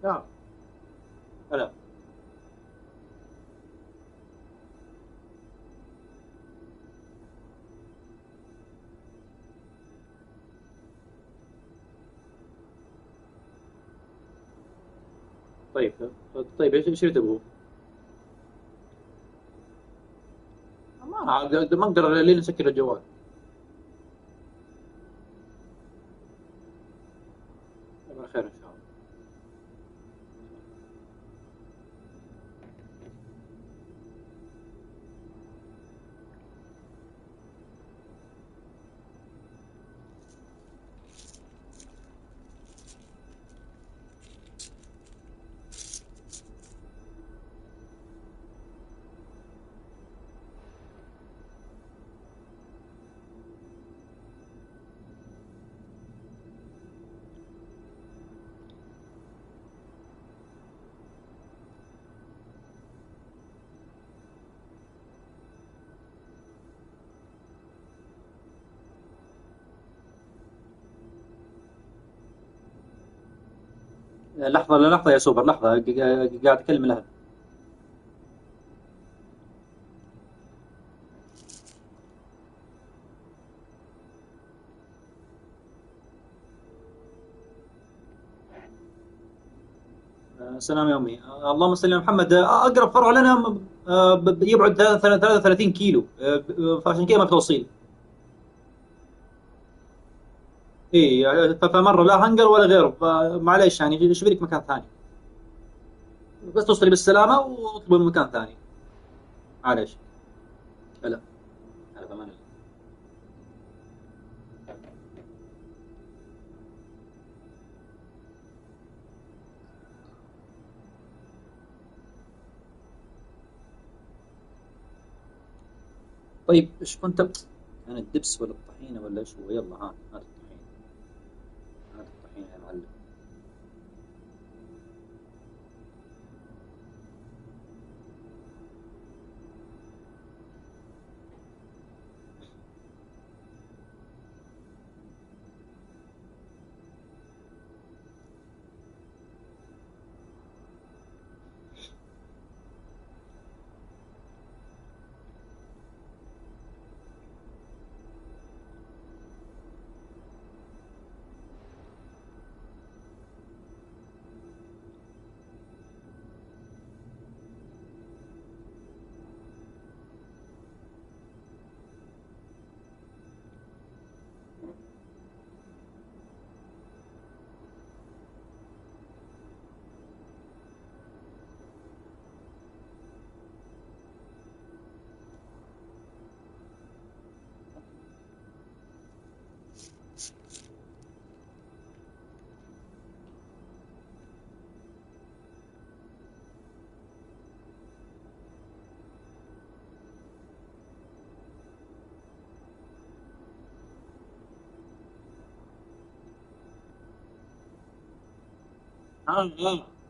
نعم. هلا. طيب ايش اللي تبغوا؟ ما اقدر لين نسكر الجوال. خير ان شاء الله. لحظة لحظة يا سوبر، لحظة قاعد أكلم الأهل. سلام يا أمي. اللهم صل على محمد. أقرب فرع لنا يبعد 33 كيلو، فعشان كذا ما في توصيل. إيه فمرة لا هنقر ولا غيره، فمعليش يعني شوف لك مكان ثاني، بس توصلي بالسلامة واطلبي من مكان ثاني. معليش. لا هذا أمان الله. طيب ايش كنت انا الدبس ولا الطحينة ولا ايش هو؟ يلا هات الطحينة، هات الطحينة يا معلم.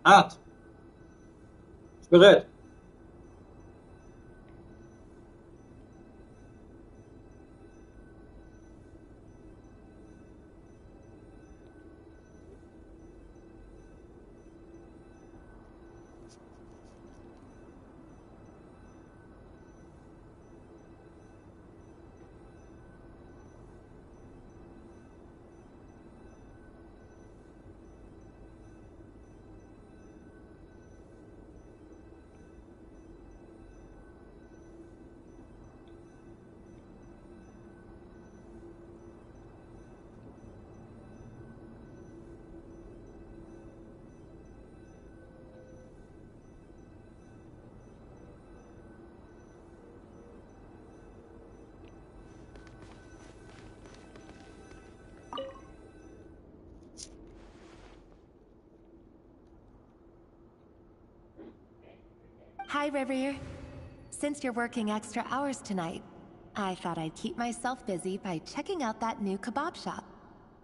هات ايش بغيت؟ Hi, Rivier. Since you're working extra hours tonight, I thought I'd keep myself busy by checking out that new kebab shop.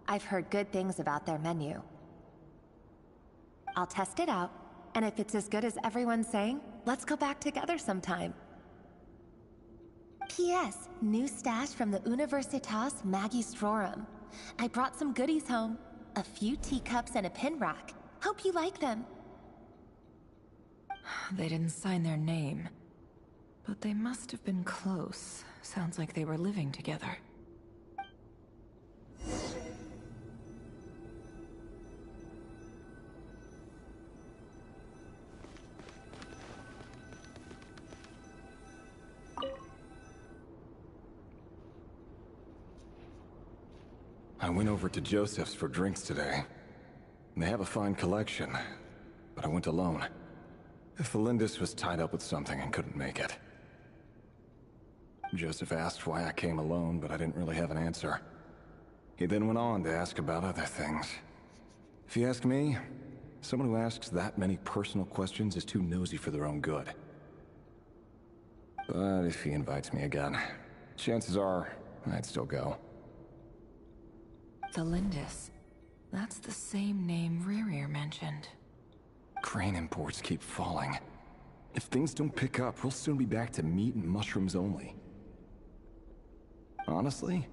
I've heard good things about their menu. I'll test it out, and if it's as good as everyone's saying, let's go back together sometime. P.S. New stash from the Universitas Magistrorum. I brought some goodies home. A few teacups and a pin rack. Hope you like them. They didn't sign their name, but they must have been close. Sounds like they were living together. I went over to Joseph's for drinks today. They have a fine collection, but I went alone. Felindis was tied up with something and couldn't make it. Joseph asked why I came alone, but I didn't really have an answer. He then went on to ask about other things. If you ask me, someone who asks that many personal questions is too nosy for their own good. But if he invites me again, chances are I'd still go. Felindis. That's the same name Ririr mentioned. Crane imports keep falling. If things don't pick up, we'll soon be back to meat and mushrooms only. Honestly,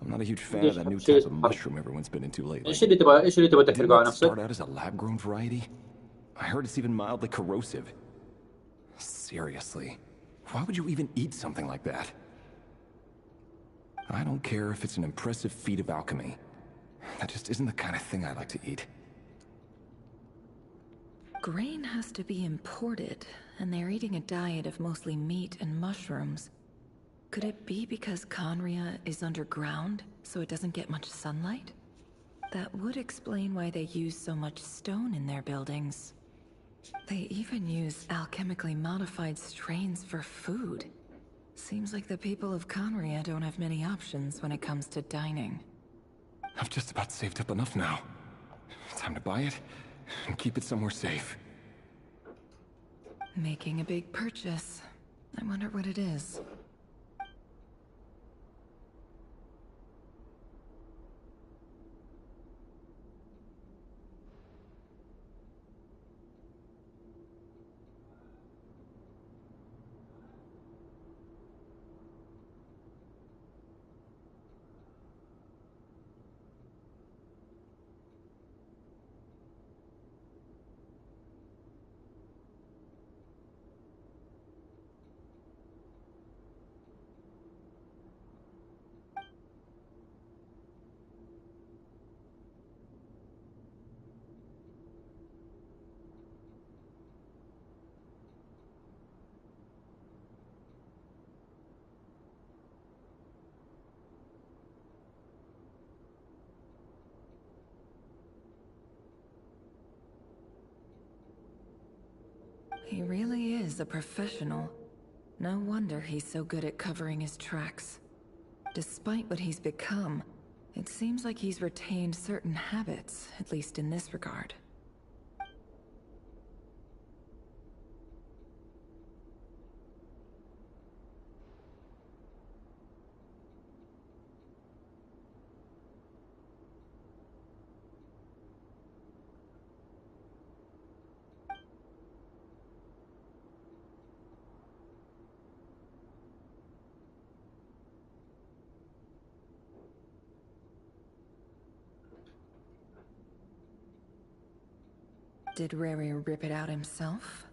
I'm not a huge fan of that new type of mushroom everyone's been into lately. ايش اللي تبغى تحرقه على Didn't it نفسك؟ start out as a lab-grown variety? I heard it's even mildly corrosive. Seriously, why would you even eat something like that? I don't care if it's an impressive feat of alchemy. That just isn't the kind of thing I like to eat. Grain has to be imported, and they're eating a diet of mostly meat and mushrooms. Could it be because Conria is underground, so it doesn't get much sunlight? That would explain why they use so much stone in their buildings. They even use alchemically modified strains for food. Seems like the people of Conria don't have many options when it comes to dining. I've just about saved up enough now. Time to buy it and keep it somewhere safe. Making a big purchase. I wonder what it is. He really is a professional. No wonder he's so good at covering his tracks. Despite what he's become, it seems like he's retained certain habits, at least in this regard. Did Rary rip it out himself?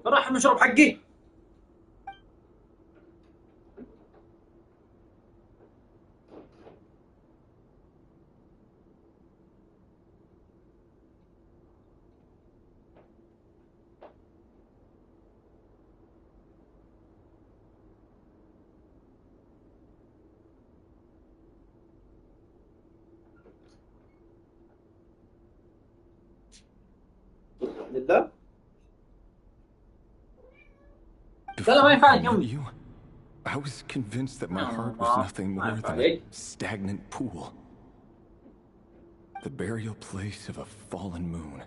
راح المشروب حقي. لله I was convinced that my heart was nothing more than a stagnant pool. The burial place of a fallen moon.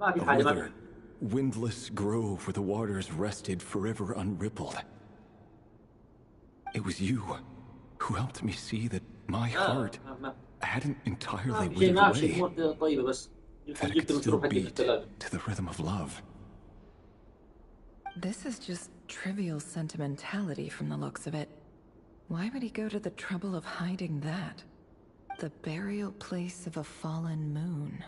A withered, windless grove where the waters rested forever unrippled. It was you who helped me see that my heart hadn't entirely withered away. That it could still beat to the rhythm of love. This is just trivial sentimentality from the looks of it. Why would he go to the trouble of hiding that? The burial place of a fallen moon.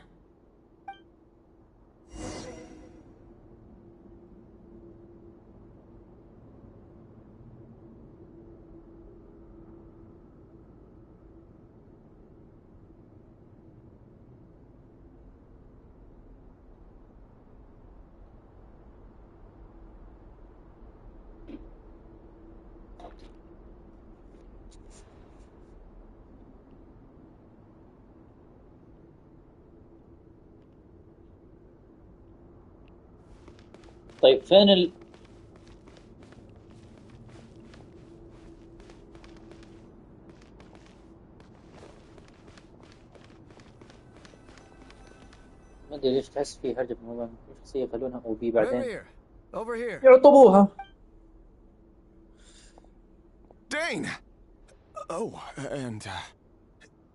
طيب فين ال ما ادري ليش تحس في هرجة في الموضوع، شخصية يخلونها او بي بعدين Over here. يعطبوها. Dane! Oh, and,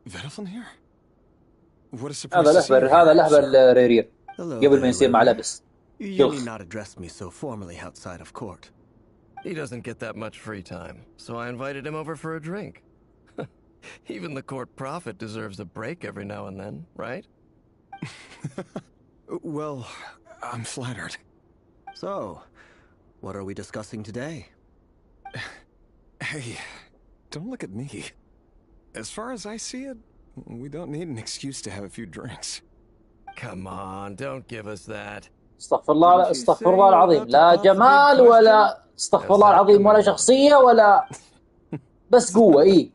Vediflin here? What a surprise هذا to see you الأهبل، هذا here, الأهبل sir. ريرير Hello قبل ما there, يصير مع River. لبس. You شوخ. usually not address me so formally outside of court. He doesn't get that much free time, so I invited him over for a drink. Even the court prophet deserves a break every now and then, right? Well, I'm flattered. So, what are we discussing today? Hey, don't look at me. As far as I see it, we don't need an excuse to have a few drinks. Come on, don't give us that. استغفر الله، استغفر الله العظيم، لا جمال ولا استغفر الله العظيم ولا شخصية ولا بس قوة. إيه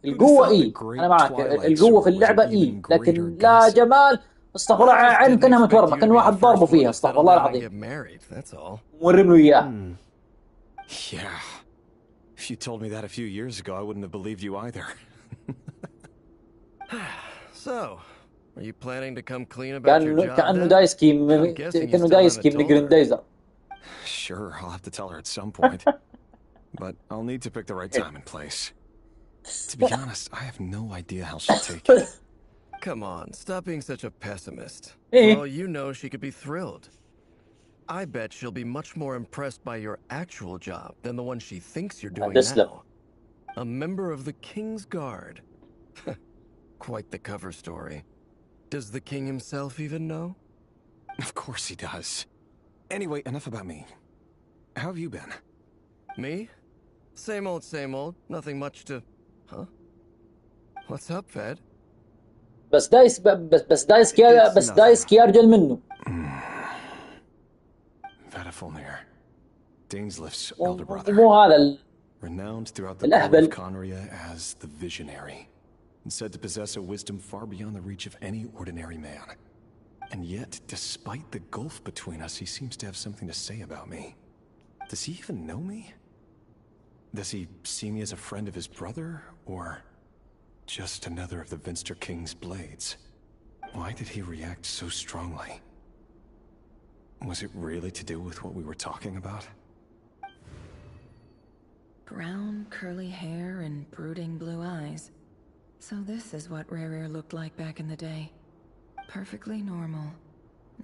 القوة إيه، أنا معك، القوة في اللعبة إيه، لكن لا جمال. استغفر الله، عين كأنها متورمة، كان واحد ضربه فيها، استغفر الله العظيم. ورموا إياه. Yeah. If you told me that a few years ago, I wouldn't have believed you either. So, are you planning to come clean about your job كأنه then? دايس كيم، I'm guessing you كأنه still دايس haven't كيم told her. لجريندايزر. Sure, I'll have to tell her at some point. But I'll need to pick the right time and place. To be honest, I have no idea how she'll take it. Come on, stop being such a pessimist. Eh. For all you know, she could be thrilled. I bet she'll be much more impressed by your actual job than the one she thinks you're doing now. A member of the King's Guard. Quite the cover story. Does the king himself even know? Of course he does. Anyway, enough about me. How have you been? Me? Same old, same old. Nothing much to... Huh? What's up, Fed? بس دايس كي أرجل منه. Vediflin, Dainslift's elder brother. مو هذا Renowned throughout the court of Conria as the Visionary, and said to possess a wisdom far beyond the reach of any ordinary man. And yet, despite the gulf between us, he seems to have something to say about me. Does he even know me? Does he see me as a friend of his brother, or just another of the Vinster King's blades? Why did he react so strongly? Was it really to do with what we were talking about? Brown, curly hair and brooding blue eyes. So this is what Rere looked like back in the day. Perfectly normal.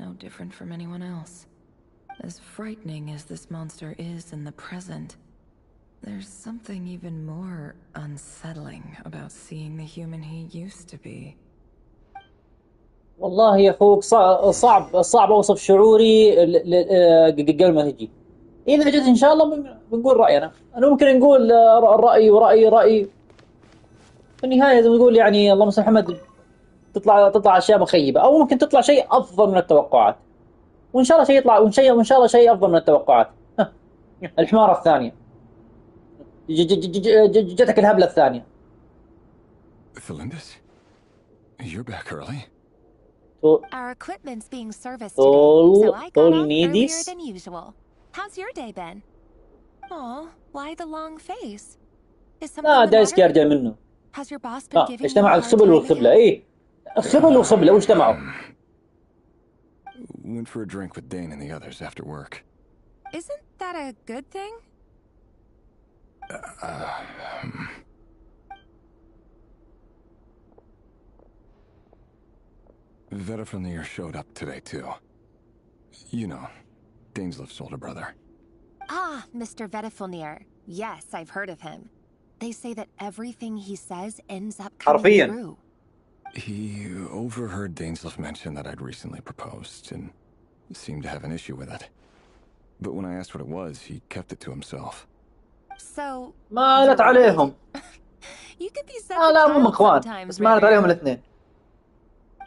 No different from anyone else. As frightening as this monster is in the present, there's something even more unsettling about seeing the human he used to be. والله يا أخوك صعب أوصف شعوري قبل ما تجي. إذا جت إن شاء الله بنقول رأينا. أنا ممكن نقول رأي ورأي. في النهاية زي ما تقول يعني اللهم صل محمد، تطلع أشياء مخيبة، أو ممكن تطلع شيء أفضل من التوقعات. وإن شاء الله شيء يطلع، وإن شاء الله شيء أفضل من التوقعات. الحمارة الثانية. جتك الهبلة الثانية. Felindis, you're back early. Our equipment's being serviced today, so I got off earlier than usual. How's your day been? Aw, why the long face? Is something دايس كي the أرجع منه. Has your boss been giving you a اجتمع hard الخبل time والخبلة. again? إيه الخبل والخبلة واجتمعوا. Went for a drink with Dane and the others after work. Isn't that a good thing? Vediflin showed up today too. You know, Dainslift's older brother. Ah, Mr. Vediflin. Yes, I've heard of him. They say that everything he says ends up coming true. He overheard Dainslift mention that I'd recently proposed and seemed to have an issue with it. But when I asked what it was, he kept it to himself. So مالت عليهم. You could be such a لا مو child مخوان، sometimes, بس مالت عليهم الاثنين.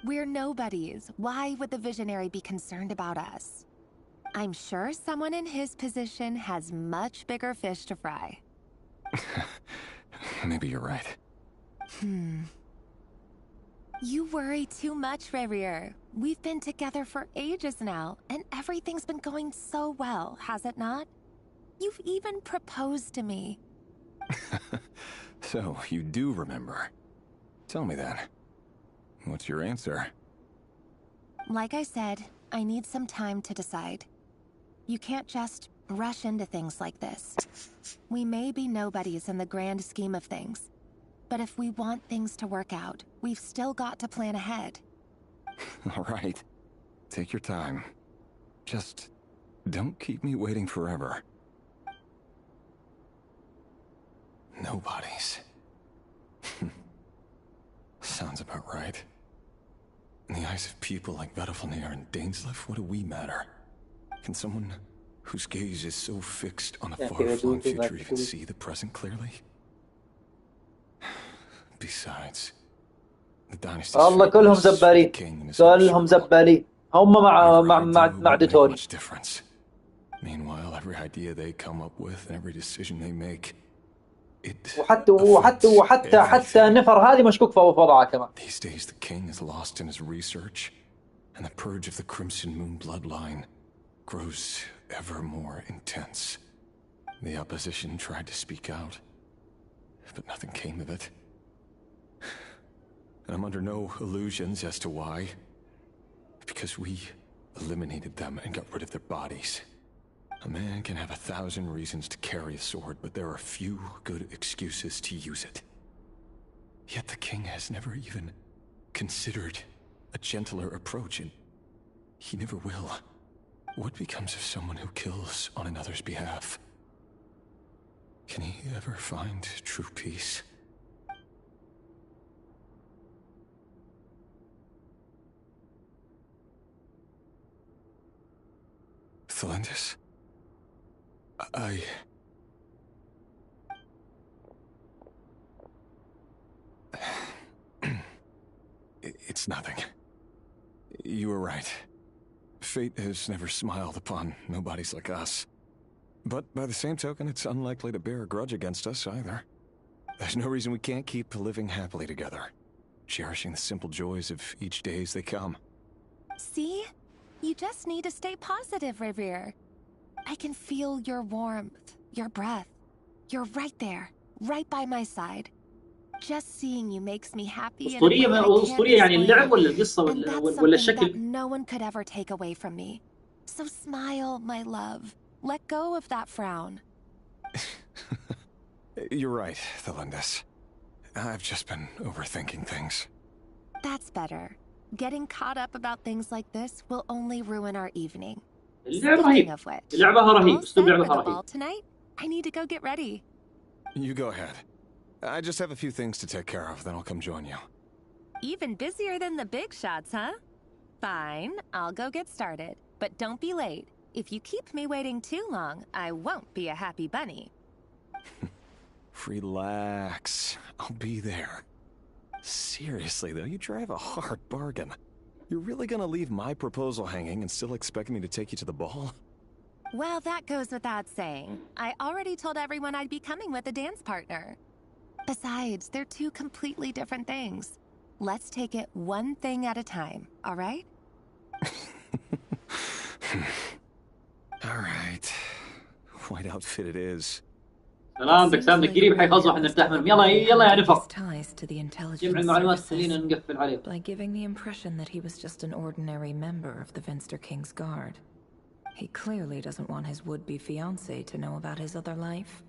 We're nobodies. Why would the Visionary be concerned about us? I'm sure someone in his position has much bigger fish to fry. Maybe you're right. You worry too much, Rerir. We've been together for ages now, and everything's been going so well, has it not? You've even proposed to me. So, you do remember. Tell me then. What's your answer? Like I said, I need some time to decide. You can't just rush into things like this. We may be nobodies in the grand scheme of things, but if we want things to work out, we've still got to plan ahead. All right. Take your time. Just don't keep me waiting forever. Nobodies. Sounds about right. In the eyes of people like Vedalfnir and Dainsleif, what do we matter? Can someone whose gaze is so fixed on a far-flung future even see the present clearly? Besides, the dynasty's الله كلهم زبالين كلهم زبالين هم مع ديتوري. Meanwhile, every idea they come up with and every decision they make, وحتى نفر هذه مشكوك في وضعها كمان. These days the king is lost in his research, and the purge of the Crimson Moon bloodline grows ever more intense. The opposition tried to speak out, but nothing came of it. And I'm under no illusions as to why. Because we eliminated them and got rid of their bodies. A man can have 1,000 reasons to carry a sword, but there are few good excuses to use it. Yet the king has never even considered a gentler approach, and he never will. What becomes of someone who kills on another's behalf? Can he ever find true peace? Thelindis? It's nothing. You were right. Fate has never smiled upon nobodies like us. But by the same token, it's unlikely to bear a grudge against us either. There's no reason we can't keep living happily together, cherishing the simple joys of each day as they come. See? You just need to stay positive, Rerir. I can feel your warmth, your breath. You're right there, right by my side. Just seeing you makes me happy. أسطورية يعني اللعب ولا القصة ولا الشكل؟ That no one could ever take away from me. So smile, my love. Let go of that frown. You're right, Thelindis. I've just been overthinking things. That's better. Getting caught up about things like this will only ruin our evening. Speaking of which, لعبها رهيب. أسلوب لعبها رهيب. Tonight, I need to go get ready. You go ahead. I just have a few things to take care of, then I'll come join you. Even busier than the big shots, huh? Fine, I'll go get started. But don't be late. If you keep me waiting too long, I won't be a happy bunny. Relax. I'll be there. Seriously, though, you drive a hard bargain. You're really gonna leave my proposal hanging and still expect me to take you to the ball? Well, that goes without saying. I already told everyone I'd be coming with a dance partner. Besides, they're two completely different things. Let's take it one thing at a time, all right? All right. White outfit it is. سلامتك قريب حيخلصوا احنا نرتاح منهم. يلا يا نفر. جمع المعلومات خلينا نقفل عليه. By giving the impression that he was just an ordinary member of the Venster King's Guard. He clearly doesn't want his would-be fiancée to know about his other life.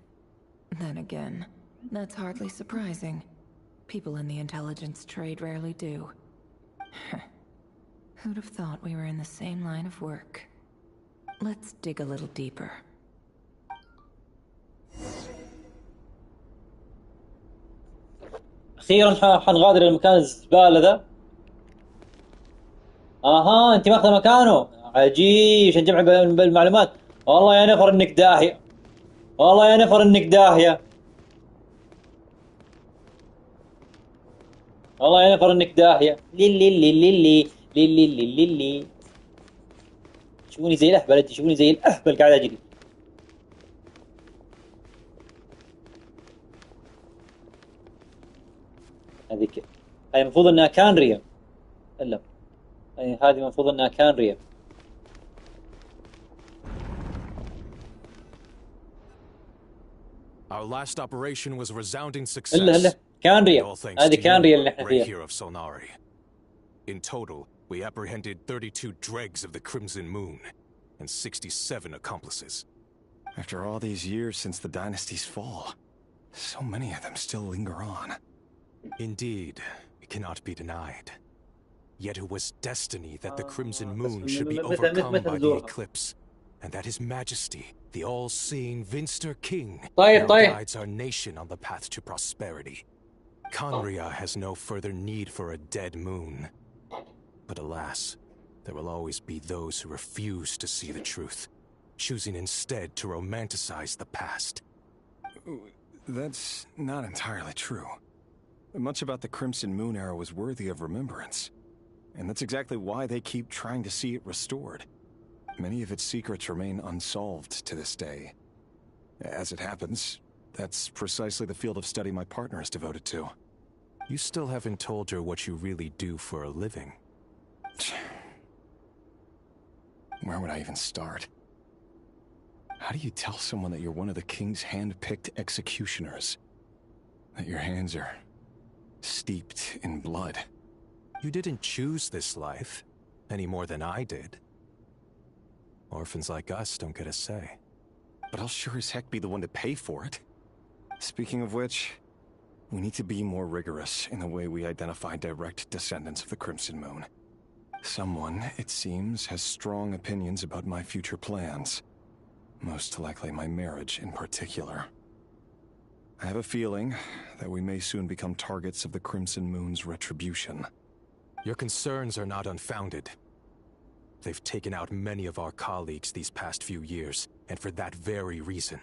Then again, that's hardly surprising. People in the intelligence trade rarely do. Who'd have thought we were in the same line of work? Let's dig a little deeper. أخيرا حنغادر المكان الزبالة ذا. أها أنت ماخذ مكانه. عجيب عشان نجمع بالمعلومات. والله يا نفر إنك داهية. والله يا نفر إنك داهية. والله يا نفر إنك داهية. لي شوفوني زي الأهبل أنت شوفوني زي الأهبل قاعد أجري. هذيك المفروض انها كانريا. الا هذه المفروض انها كانريا. Our last operation was a resounding success. الا كانريا. All thanks هذه to كانريا you, اللي احنا right فيها. here of Solnari. In total, we apprehended 32 dregs of the Crimson Moon and 67 accomplices. After all these years since the dynasty's fall, so many of them still linger on. Indeed, it cannot be denied. Yet it was destiny that the Crimson Moon should be overcome by the eclipse, and that His Majesty, the all-seeing Vinster King, now guides our nation on the path to prosperity. Conria has no further need for a dead moon. But alas, there will always be those who refuse to see the truth, choosing instead to romanticize the past. That's not entirely true. Much about the Crimson Moon era was worthy of remembrance. And that's exactly why they keep trying to see it restored. Many of its secrets remain unsolved to this day. As it happens, that's precisely the field of study my partner is devoted to. You still haven't told her what you really do for a living. Where would I even start? How do you tell someone that you're one of the King's hand-picked executioners? That your hands are steeped in blood? You didn't choose this life, any more than I did. Orphans like us don't get a say. But I'll sure as heck be the one to pay for it. Speaking of which, we need to be more rigorous in the way we identify direct descendants of the Crimson Moon. Someone, it seems, has strong opinions about my future plans. Most likely my marriage in particular. I have a feeling that we may soon become targets of the Crimson Moon's retribution. Your concerns are not unfounded. They've taken out many of our colleagues these past few years, and for that very reason.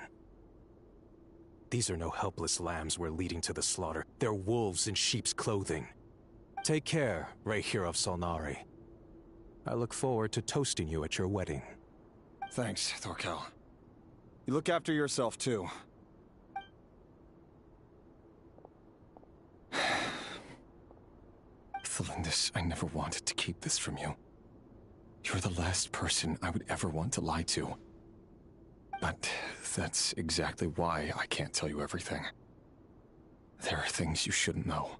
These are no helpless lambs we're leading to the slaughter. They're wolves in sheep's clothing. Take care, Rey here of Solnari. I look forward to toasting you at your wedding. Thanks, Thorkel. You look after yourself, too. Thelindis, I never wanted to keep this from you. You're the last person I would ever want to lie to. But that's exactly why I can't tell you everything. There are things you shouldn't know.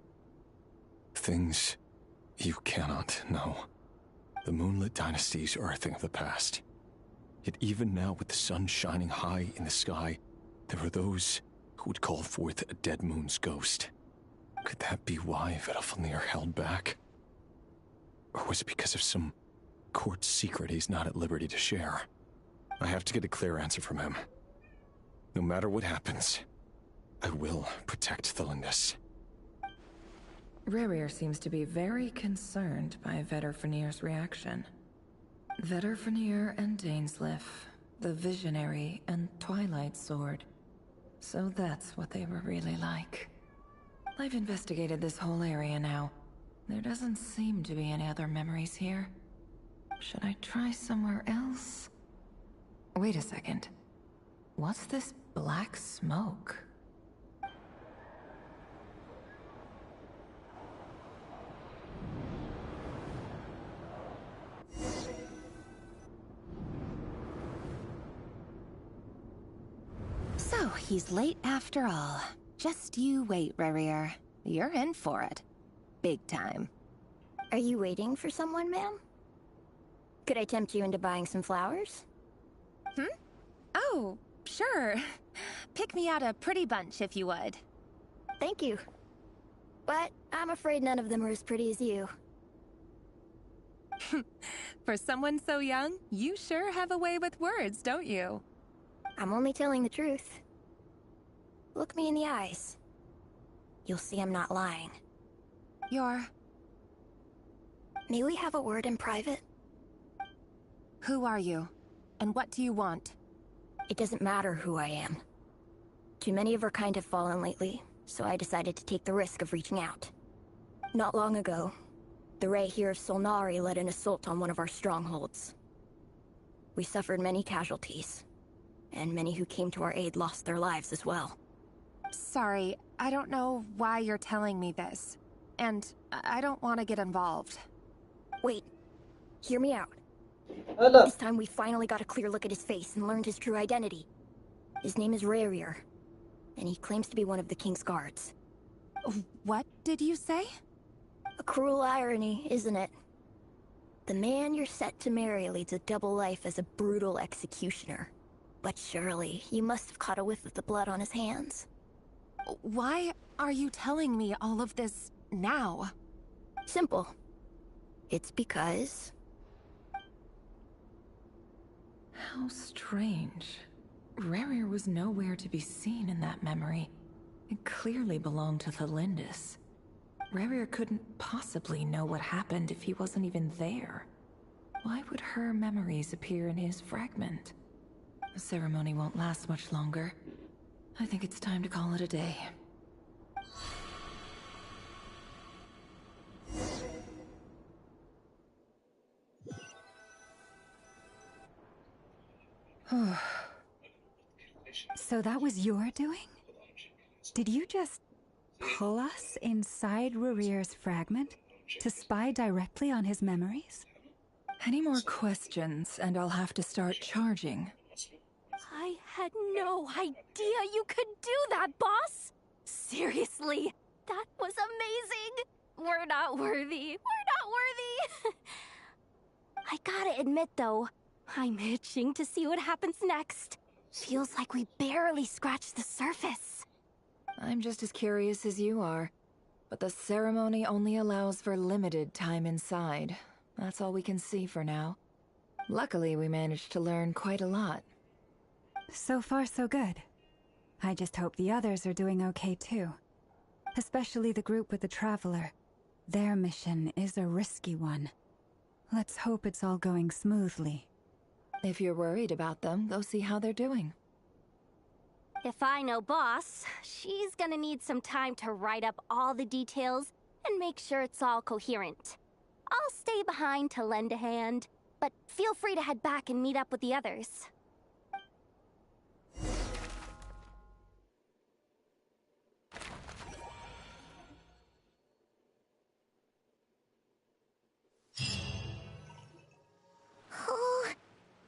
Things you cannot know. The moonlit dynasties are a thing of the past. Yet even now, with the sun shining high in the sky, there are those who would call forth a dead moon's ghost. Could that be why Vedalfnir held back? Or was it because of some court secret he's not at liberty to share? I have to get a clear answer from him. No matter what happens, I will protect Thelindis. Rerir seems to be very concerned by Vedalfnir's reaction. Vedalfnir and Dainsleif, the Visionary and Twilight Sword. So that's what they were really like. I've investigated this whole area now. There doesn't seem to be any other memories here. Should I try somewhere else? Wait a second. What's this black smoke? So, he's late after all. Just you wait, Rerir. You're in for it. Big time. Are you waiting for someone, ma'am? Could I tempt you into buying some flowers? Oh, sure. Pick me out a pretty bunch if you would. Thank you. But I'm afraid none of them are as pretty as you. For someone so young, you sure have a way with words, don't you? I'm only telling the truth. Look me in the eyes. You'll see I'm not lying. You're... May we have a word in private? Who are you? And what do you want? It doesn't matter who I am. Too many of our kind have fallen lately, so I decided to take the risk of reaching out. Not long ago, the Rey here of Solnari led an assault on one of our strongholds. We suffered many casualties, and many who came to our aid lost their lives as well. Sorry, I don't know why you're telling me this. and I don't want to get involved. Wait. Hear me out. لا. This time we finally got a clear look at his face and learned his true identity. His name is Rarier, and he claims to be one of the King's Guards. What did you say? A cruel irony, isn't it? The man you're set to marry leads a double life as a brutal executioner. But surely, you must have caught a whiff of the blood on his hands. Why are you telling me all of this now? Simple. It's because... How strange. Rarier was nowhere to be seen in that memory. It clearly belonged to the Lindis. Rarier couldn't possibly know what happened if he wasn't even there. Why would her memories appear in his fragment? The ceremony won't last much longer. I think it's time to call it a day. So that was your doing? Did you just pull us inside Rarier's fragment to spy directly on his memories? Any more questions, and I'll have to start charging. I had no idea you could do that, boss! Seriously, that was amazing! We're not worthy. We're not worthy! I gotta admit, though, I'm itching to see what happens next. Feels like we barely scratched the surface. I'm just as curious as you are. But the ceremony only allows for limited time inside. That's all we can see for now. Luckily, we managed to learn quite a lot. So far, so good. I just hope the others are doing okay too. Especially the group with the Traveler. Their mission is a risky one. Let's hope it's all going smoothly. If you're worried about them, go see how they're doing. If I know Boss, she's gonna need some time to write up all the details and make sure it's all coherent. I'll stay behind to lend a hand, but feel free to head back and meet up with the others. Oh,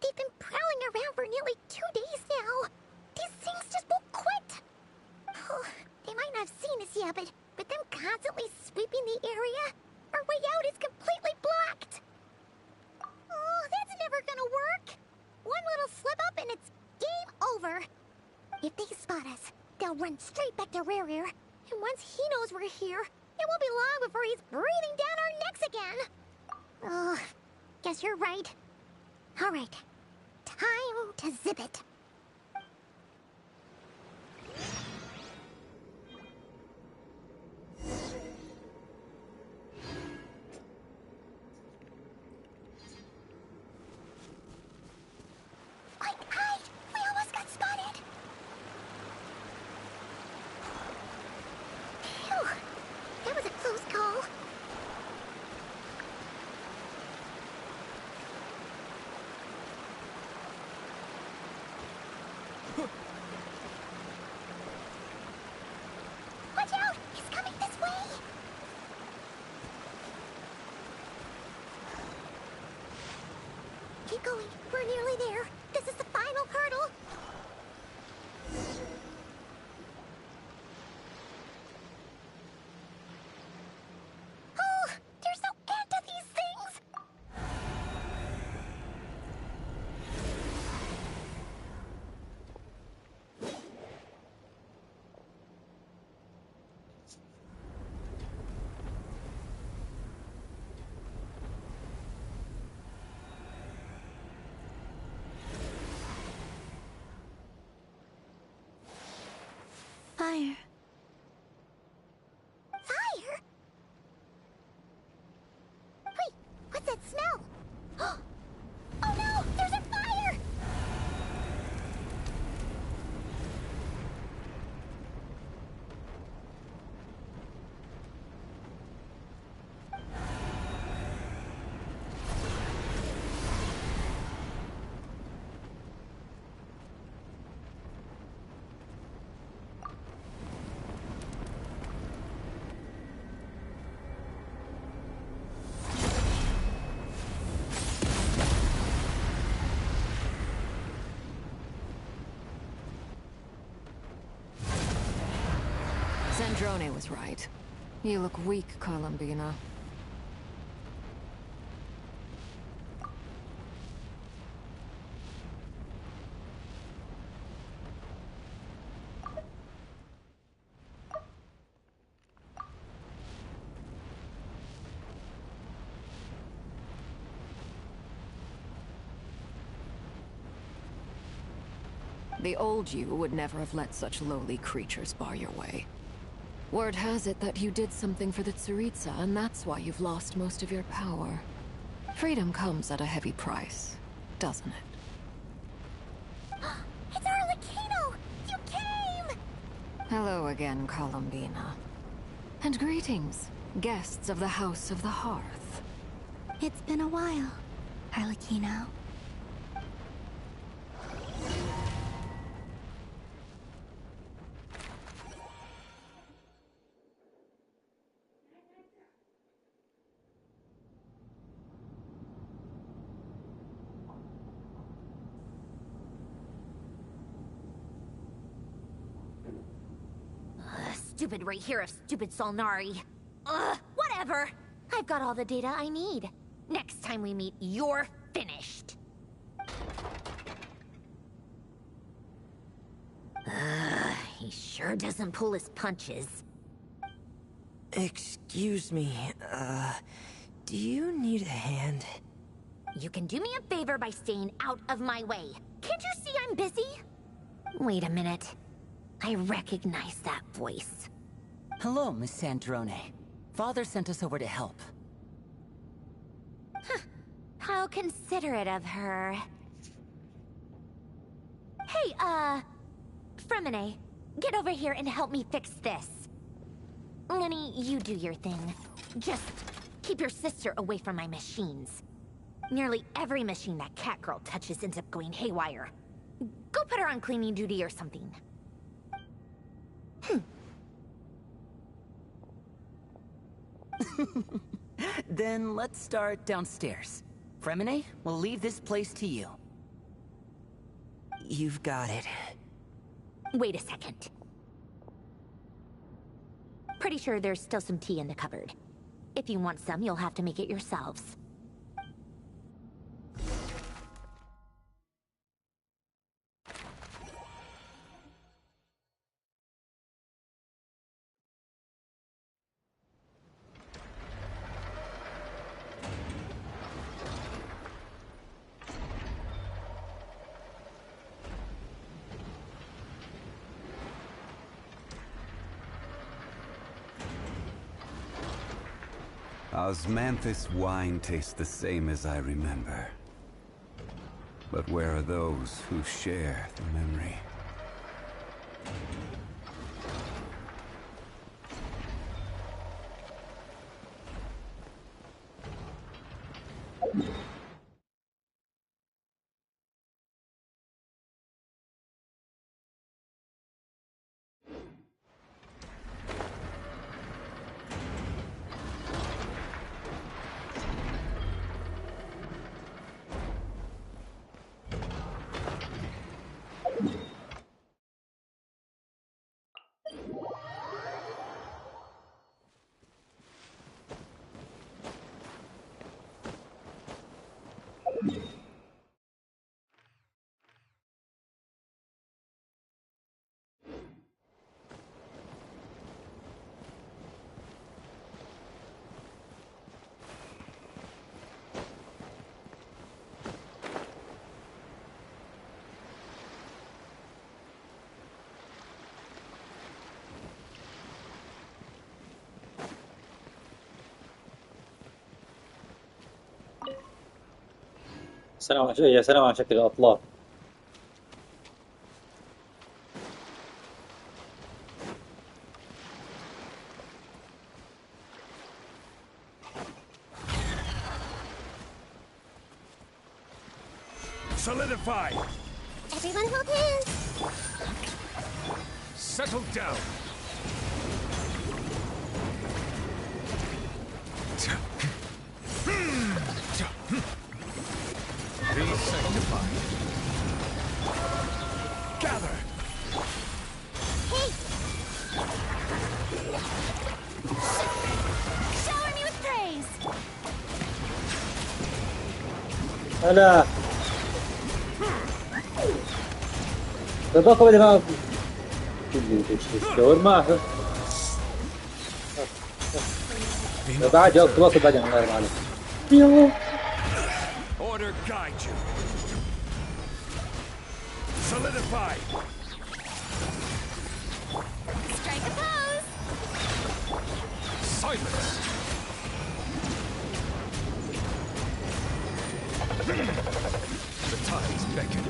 they've been prowling around for nearly 2 days now. These things just won't quit. Oh, they might not have seen us yet, but them constantly sweeping the area, our way out is completely blocked. Oh, that's never gonna work. One little slip up and it's game over. If they spot us, they'll run straight back to Rarier. And once he knows we're here, it won't be long before he's breathing down our necks again. Oh, guess you're right. All right, time to zip it. We almost got spotted. Phew, that was a close call. Watch out! He's coming this way! Keep going. We're nearly there. This is the final hurdle. Oh, there's no end to these things! Sandrone was right. You look weak, Columbina. The old you would never have let such lowly creatures bar your way. Word has it that you did something for the Tsaritsa, and that's why you've lost most of your power. Freedom comes at a heavy price, doesn't it? It's Arlecchino! You came! Hello again, Columbina. And greetings, guests of the House of the Hearth. It's been a while, Arlecchino. Stupid right here of stupid Solnari. Ugh, whatever. I've got all the data I need. Next time we meet, you're finished. He sure doesn't pull his punches. Excuse me, do you need a hand? You can do me a favor by staying out of my way. Can't you see I'm busy? Wait a minute. I recognize that voice. Hello, Miss Sandrone. Father sent us over to help. Huh. How considerate of her. Hey, Fremine, get over here and help me fix this. Lenny, you do your thing. Just keep your sister away from my machines. Nearly every machine that cat girl touches ends up going haywire. Go put her on cleaning duty or something. Then let's start downstairs. Fremine, we'll leave this place to you. You've got it. Wait a second. Pretty sure there's still some tea in the cupboard. If you want some, you'll have to make it yourselves. Osmanthus wine tastes the same as I remember. But where are those who share the memory? سلام على شكل الأطلاق. Solidify! Everyone hold hands! Settle down! Be sanctified. Gather! Hey! هلا تبقى بدي ما الشاور ما أعرف بعد جاوبت واصل بعدين الله يرضى عليك يلا Order guide you. Solidify. Strike a pose. Silence. The tides beckon.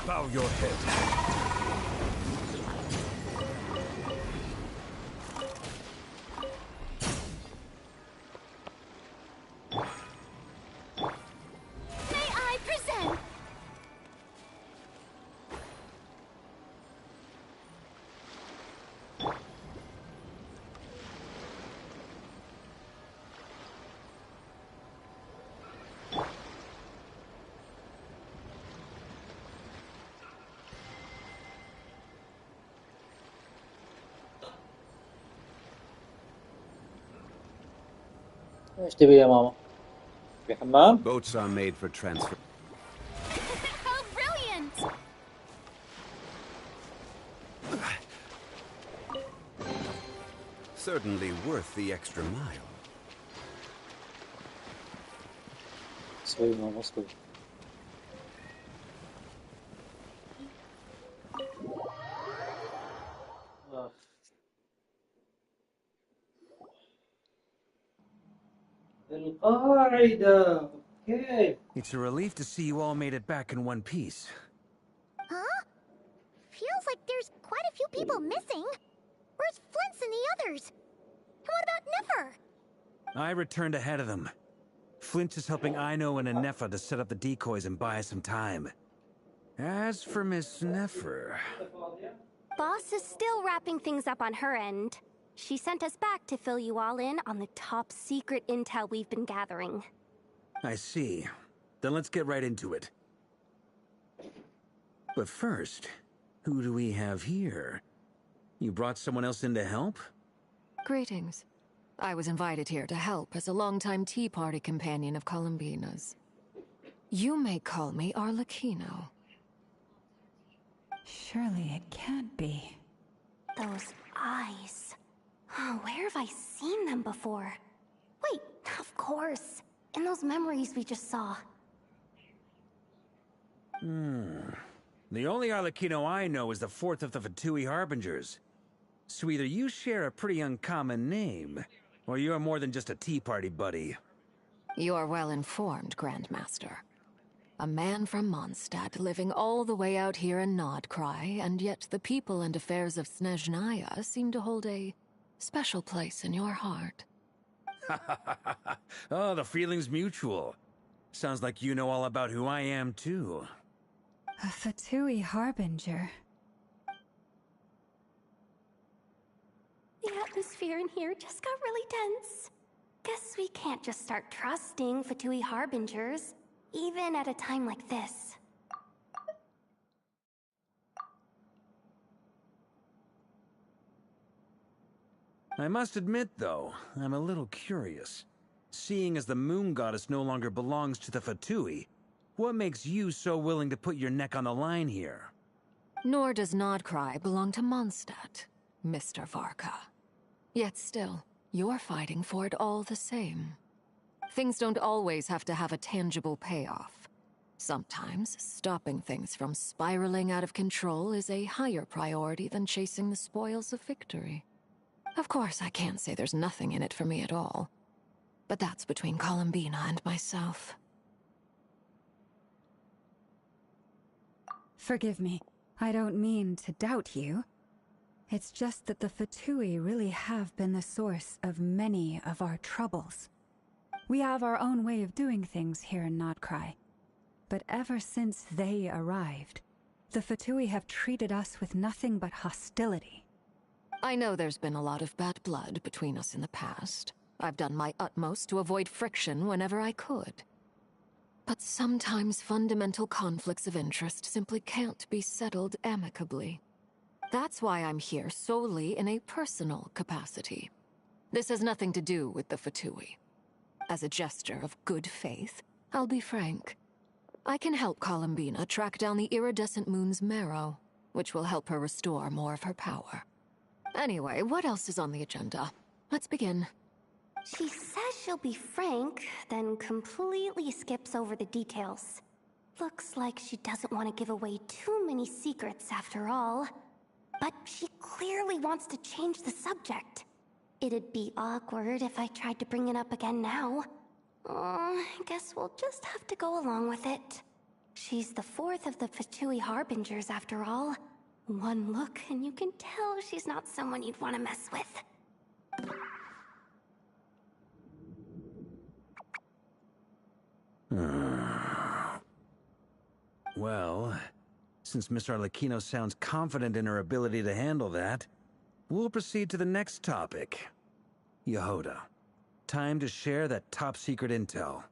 Bow your head. May I present? ايش تبي يا ماما؟ في حمام؟ Boats are made for transfer. How brilliant! Certainly worth the extra mile. سوي ماما سوي. القاعدة. اوكي. It's a relief to see you all made it back in one piece. Huh? Feels like there's quite a few people missing. Where's Flint's and the others? And what about Nefer? I returned ahead of them. Flint is helping Ino and Anefa to set up the decoys and buy us some time. As for Miss Nefer... Boss is still wrapping things up on her end. She sent us back to fill you all in on the top secret intel we've been gathering. I see. Then let's get right into it. But first, who do we have here? You brought someone else in to help? Greetings. I was invited here to help as a longtime Tea Party companion of Columbina's. You may call me Arlecchino. Surely it can't be. Those eyes. Oh, where have I seen them before? Wait, of course. In those memories we just saw. The only Arlecchino I know is the fourth of the Fatui Harbingers. So either you share a pretty uncommon name, or you're more than just a Tea Party buddy. You are well informed, Grandmaster. A man from Mondstadt living all the way out here in Nodcry, and yet the people and affairs of Snezhnaya seem to hold a special place in your heart. Oh, the feeling's mutual. Sounds like you know all about who I am, too. A Fatui Harbinger. The atmosphere in here just got really tense. Guess we can't just start trusting Fatui Harbingers, even at a time like this. I must admit, though, I'm a little curious. Seeing as the Moon Goddess no longer belongs to the Fatui, what makes you so willing to put your neck on the line here? Nor does Nodcry belong to Mondstadt, Mr. Varka. Yet still, you're fighting for it all the same. Things don't always have to have a tangible payoff. Sometimes, stopping things from spiraling out of control is a higher priority than chasing the spoils of victory. Of course, I can't say there's nothing in it for me at all. But that's between Columbina and myself. Forgive me. I don't mean to doubt you. It's just that the Fatui really have been the source of many of our troubles. We have our own way of doing things here in Nodcry. But ever since they arrived, the Fatui have treated us with nothing but hostility. I know there's been a lot of bad blood between us in the past. I've done my utmost to avoid friction whenever I could. But sometimes fundamental conflicts of interest simply can't be settled amicably. That's why I'm here solely in a personal capacity. This has nothing to do with the Fatui. As a gesture of good faith, I'll be frank. I can help Columbina track down the iridescent moon's marrow, which will help her restore more of her power. Anyway, what else is on the agenda? Let's begin. She says she'll be frank, then completely skips over the details. Looks like she doesn't want to give away too many secrets after all. But she clearly wants to change the subject. It'd be awkward if I tried to bring it up again now. I guess we'll just have to go along with it. She's the fourth of the Fatui Harbingers after all. One look and you can tell she's not someone you'd want to mess with. Well, since Miss Arlecchino sounds confident in her ability to handle that, we'll proceed to the next topic. Yehoda, time to share that top-secret intel.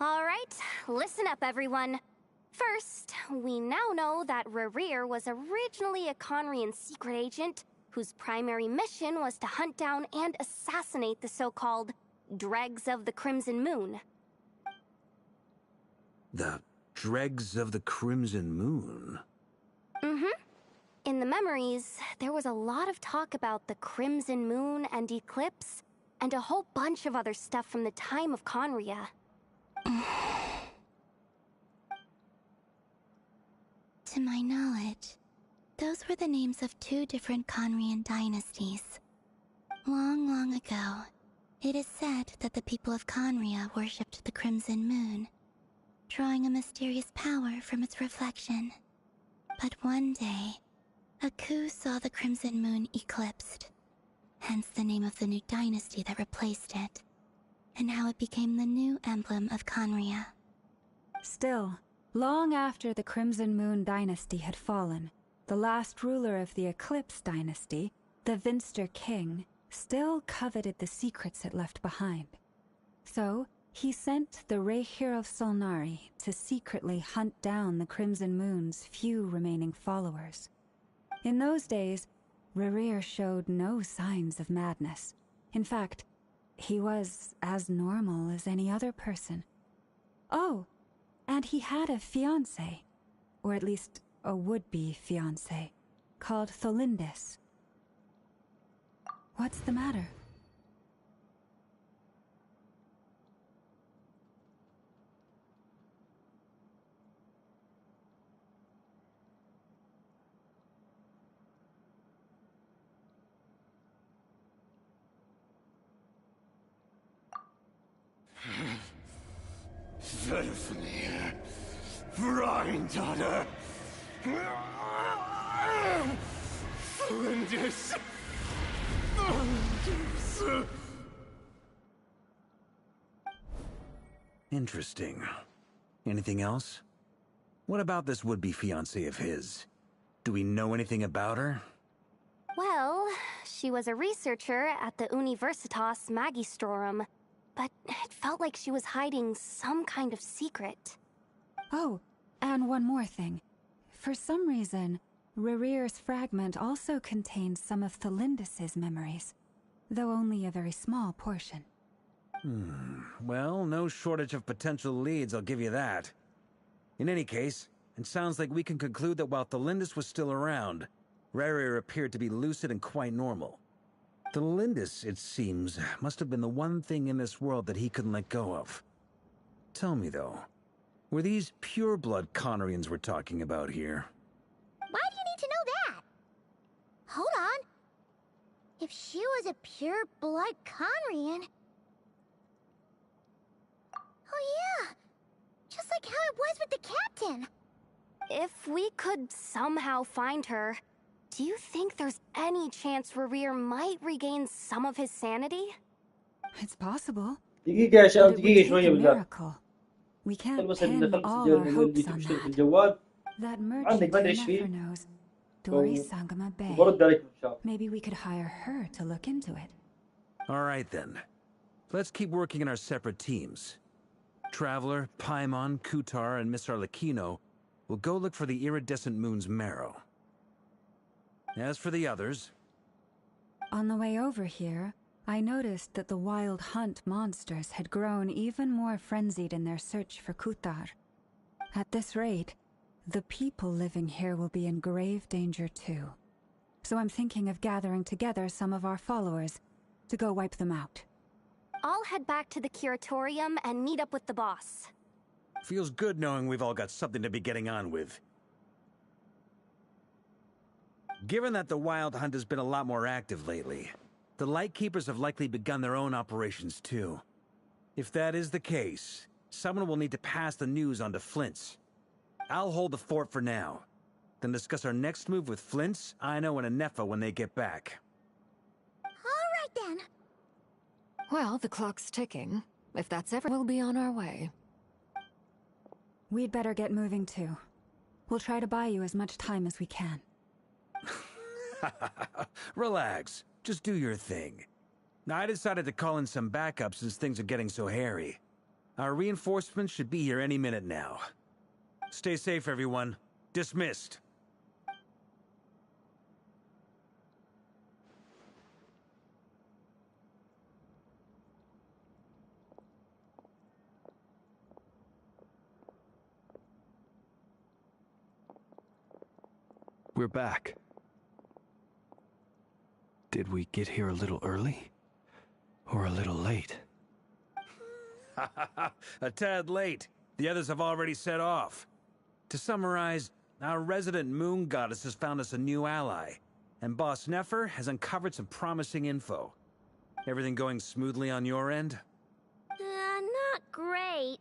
Alright, listen up everyone. First, we now know that Rerir was originally a Conrian secret agent whose primary mission was to hunt down and assassinate the so-called Dregs of the Crimson Moon. The Dregs of the Crimson Moon? In the memories, there was a lot of talk about the Crimson Moon and Eclipse, and a whole bunch of other stuff from the time of Conria. To my knowledge, those were the names of two different Conrian dynasties. Long, long ago, it is said that the people of Conria worshipped the Crimson Moon, drawing a mysterious power from its reflection. But one day, a coup saw the Crimson Moon eclipsed, hence the name of the new dynasty that replaced it, and how it became the new emblem of Conria. Still, long after the Crimson Moon dynasty had fallen, the last ruler of the Eclipse dynasty, the Vinster King, still coveted the secrets it left behind. So, he sent the Reikir of Solnari to secretly hunt down the Crimson Moon's few remaining followers. In those days, Rerir showed no signs of madness. In fact, he was as normal as any other person. Oh, and he had a fiancé, or at least a would-be fiancé, called Tholindis. What's the matter? Verfnir, Freindaughter, Flinders. Interesting. Anything else? What about this would-be fiancé of his? Do we know anything about her? Well, she was a researcher at the Universitas Magistrorum, but it felt like she was hiding some kind of secret. Oh, and one more thing. For some reason, Rerir's fragment also contains some of Tholindis' memories, though only a very small portion. Well, no shortage of potential leads, I'll give you that. In any case, it sounds like we can conclude that while Tholindis was still around, Rerir appeared to be lucid and quite normal. Tholindis, it seems, must have been the one thing in this world that he couldn't let go of. Tell me, though, were these pure-blood Conrians we're talking about here? Why do you need to know that? Hold on. If she was a pure-blood Conrian... Oh yeah! Just like how it was with the captain! If we could somehow find her, do you think there's any chance Rerir might regain some of his sanity? It's possible. دقيقة يا شباب، But it would دقيقة take شوية a بالله. miracle. We can't بس pin اللي all our hopes on تشترك في that. الجوال That عندك merchant ما who ادري ايش never فيه knows, Dory Sangama Bay. برد عليكم ان شاء الله. Maybe we could hire her to look into it. All right, then. Let's keep working in our separate teams. Traveler, Paimon, Kutar, and Miss Arlecchino we'll go look for the iridescent moon's marrow. As for the others... On the way over here, I noticed that the wild hunt monsters had grown even more frenzied in their search for Kuthar. At this rate, the people living here will be in grave danger too. So I'm thinking of gathering together some of our followers to go wipe them out. I'll head back to the curatorium and meet up with the boss. Feels good knowing we've all got something to be getting on with. Given that the Wild Hunt has been a lot more active lately, the Lightkeepers have likely begun their own operations too. If that is the case, someone will need to pass the news on to Flint's. I'll hold the fort for now, then discuss our next move with Flint's, Aino, and Anefa when they get back. Alright then. Well, the clock's ticking. If that's ever, we'll be on our way. We'd better get moving too. We'll try to buy you as much time as we can. Relax. Just do your thing. I decided to call in some backup since things are getting so hairy. Our reinforcements should be here any minute now. Stay safe, everyone. Dismissed. We're back. Did we get here a little early? Or a little late? A tad late. The others have already set off. To summarize, our resident moon goddess has found us a new ally, and Boss Nefer has uncovered some promising info. Everything going smoothly on your end? Not great.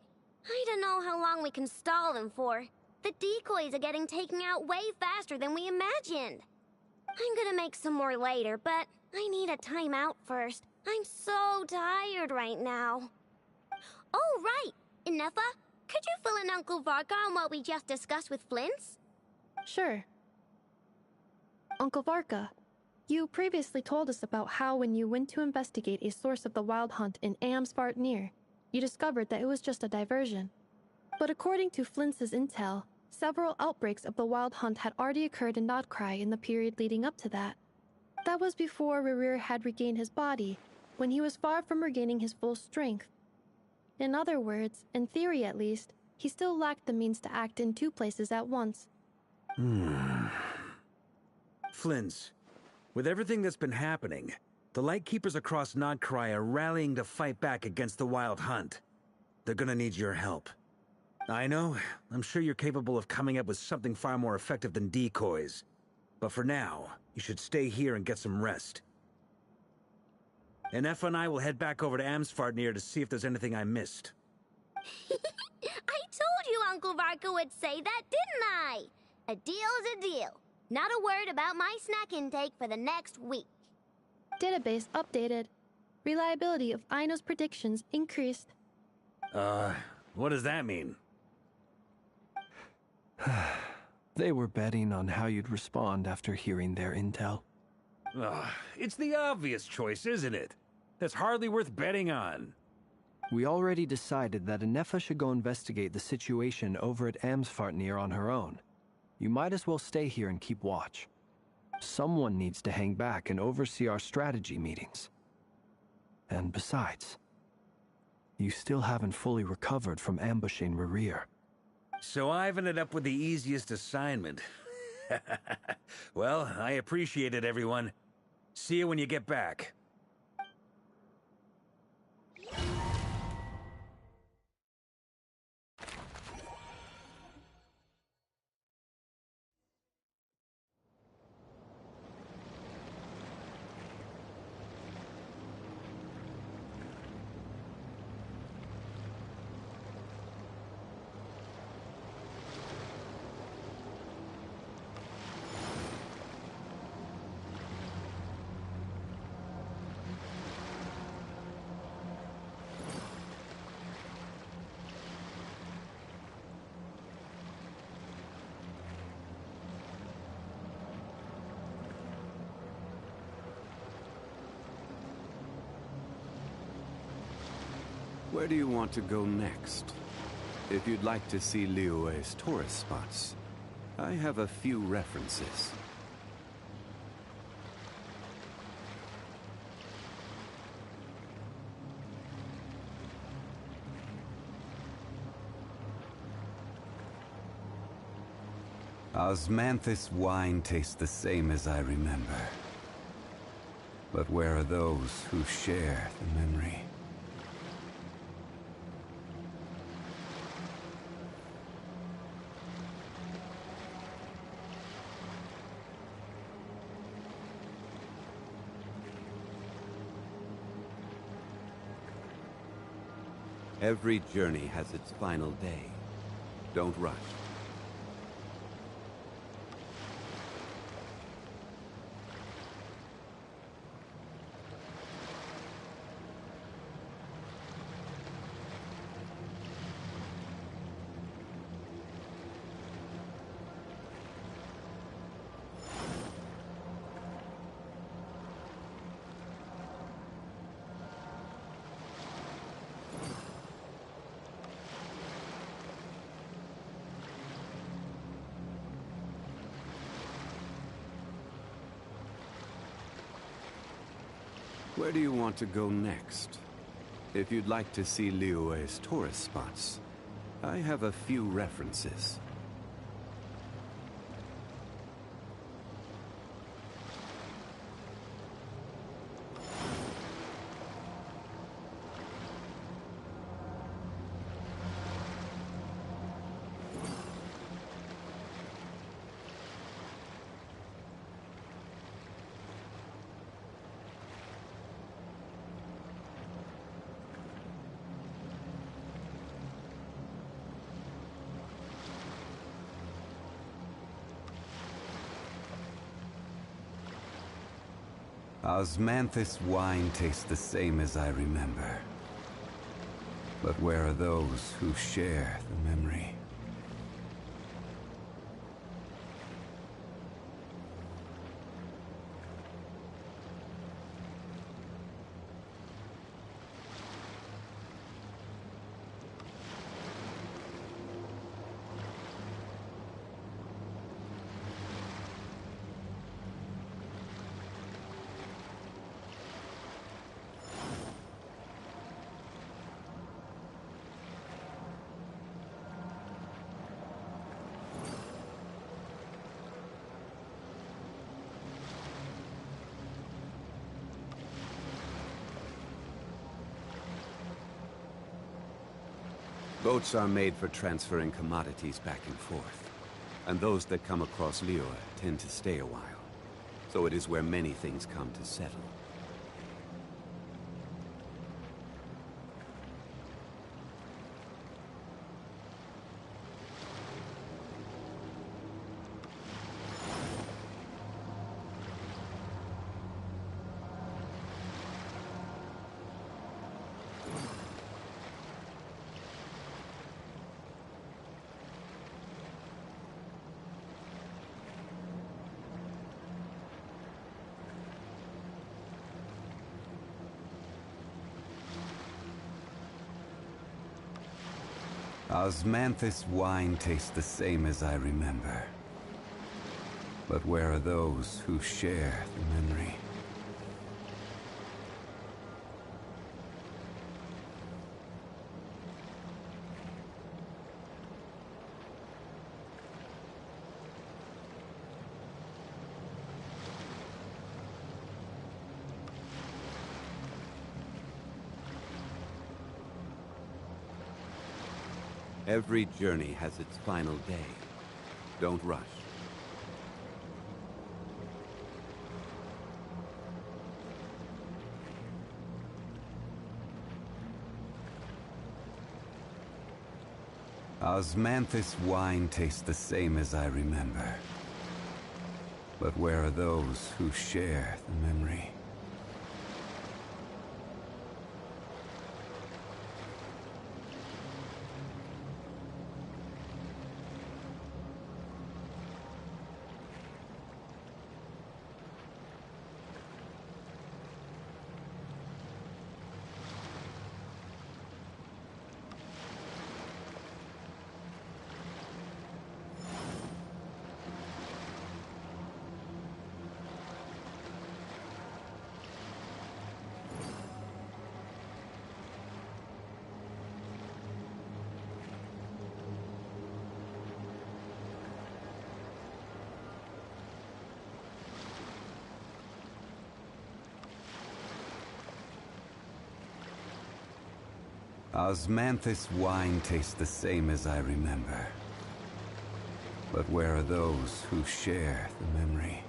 I don't know how long we can stall them for. The decoys are getting taken out way faster than we imagined. I'm gonna make some more later, but I need a timeout first. I'm so tired right now. Oh, right! Anefa, could you fill in Uncle Varka on what we just discussed with Flint's? Sure. Uncle Varka, you previously told us about how when you went to investigate a source of the Wild Hunt in Amsvartnir, you discovered that it was just a diversion. But according to Flint's intel, several outbreaks of the Wild Hunt had already occurred in Nodcry in the period leading up to that. That was before Rerir had regained his body, when he was far from regaining his full strength. In other words, in theory at least, he still lacked the means to act in two places at once. Flint's, with everything that's been happening, the Lightkeepers across Nodcry are rallying to fight back against the Wild Hunt. They're gonna need your help. I know, I'm sure you're capable of coming up with something far more effective than decoys. But for now, you should stay here and get some rest. Anefa and I will head back over to Amsvartnir to see if there's anything I missed. I told you Uncle Varka would say that, didn't I? A deal's a deal. Not a word about my snack intake for the next week. Database updated. Reliability of Aino's predictions increased. What does that mean? They were betting on how you'd respond after hearing their intel. It's the obvious choice, isn't it? That's hardly worth betting on. We already decided that Anefa should go investigate the situation over at Amsvartnir on her own. You might as well stay here and keep watch. Someone needs to hang back and oversee our strategy meetings. And besides, you still haven't fully recovered from ambushing Rerir. So I've ended up with the easiest assignment. Well, I appreciate it, everyone. See you when you get back. Where do you want to go next? If you'd like to see Liyue's tourist spots, I have a few references. Osmanthus wine tastes the same as I remember. But where are those who share the memory? Every journey has its final day. Don't rush. Where do you want to go next? If you'd like to see Liyue's tourist spots, I have a few references. Osmanthus wine tastes the same as I remember. But where are those who share the memory? Boats are made for transferring commodities back and forth, and those that come across Liyue tend to stay a while. So it is where many things come to settle. Osmanthus wine tastes the same as I remember. But where are those who share the memory? Every journey has its final day. Don't rush. Osmanthus wine tastes the same as I remember. But where are those who share the memory? Osmanthus wine tastes the same as I remember. But where are those who share the memory?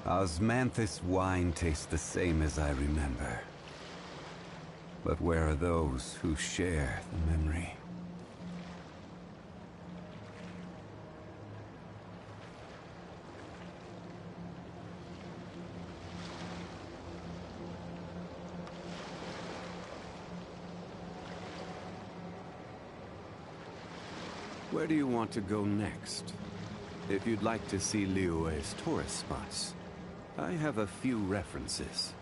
Osmanthus wine tastes the same as I remember. But where are those who share the memory? Where do you want to go next? If you'd like to see Liyue's tourist spots, I have a few references.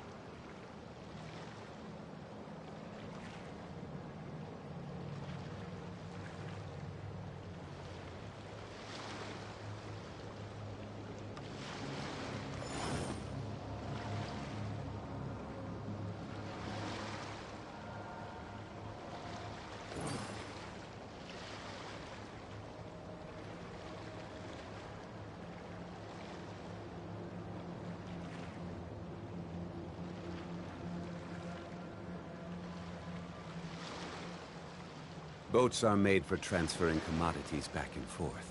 Boats are made for transferring commodities back and forth,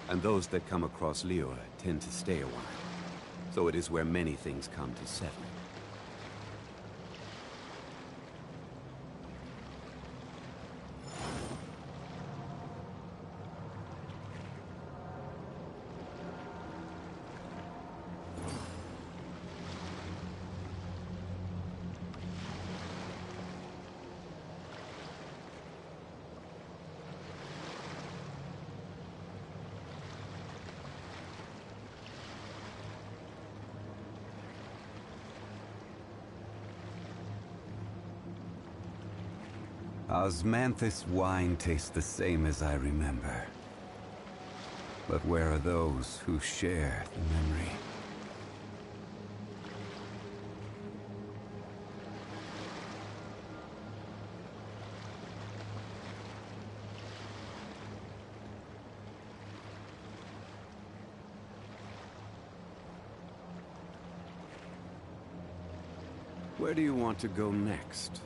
and those that come across Liyue tend to stay a while. So it is where many things come to settle. Osmanthus wine tastes the same as I remember. But where are those who share the memory? Where do you want to go next?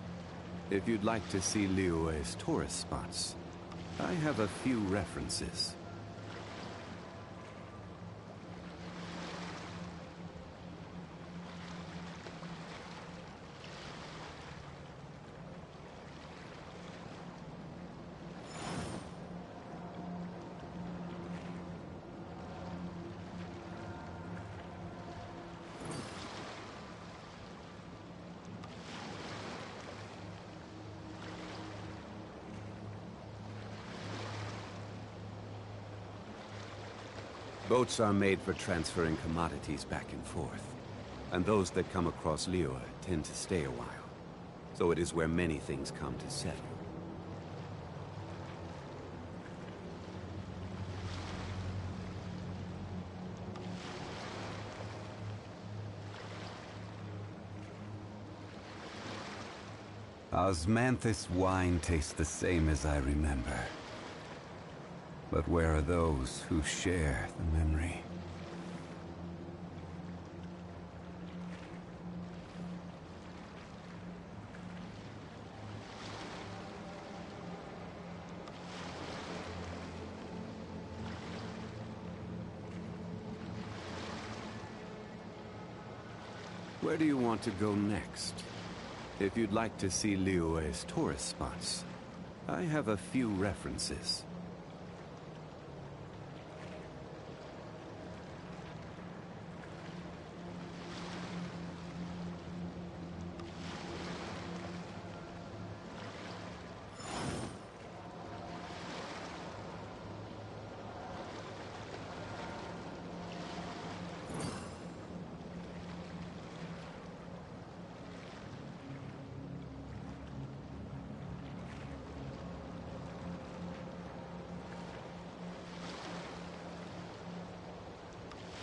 If you'd like to see Liyue's tourist spots, I have a few references. Boats are made for transferring commodities back and forth, and those that come across Liyue tend to stay a while. So it is where many things come to settle. Osmanthus wine tastes the same as I remember. But where are those who share the memory? Where do you want to go next? If you'd like to see Liyue's tourist spots, I have a few references.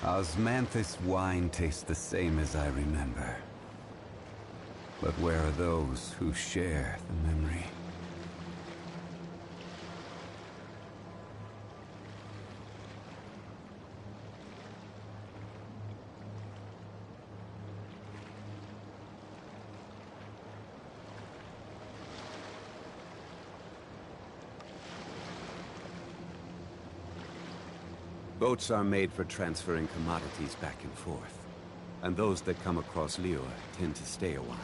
Osmanthus wine tastes the same as I remember. But where are those who share the memory? Boats are made for transferring commodities back and forth. And those that come across Lior tend to stay a while.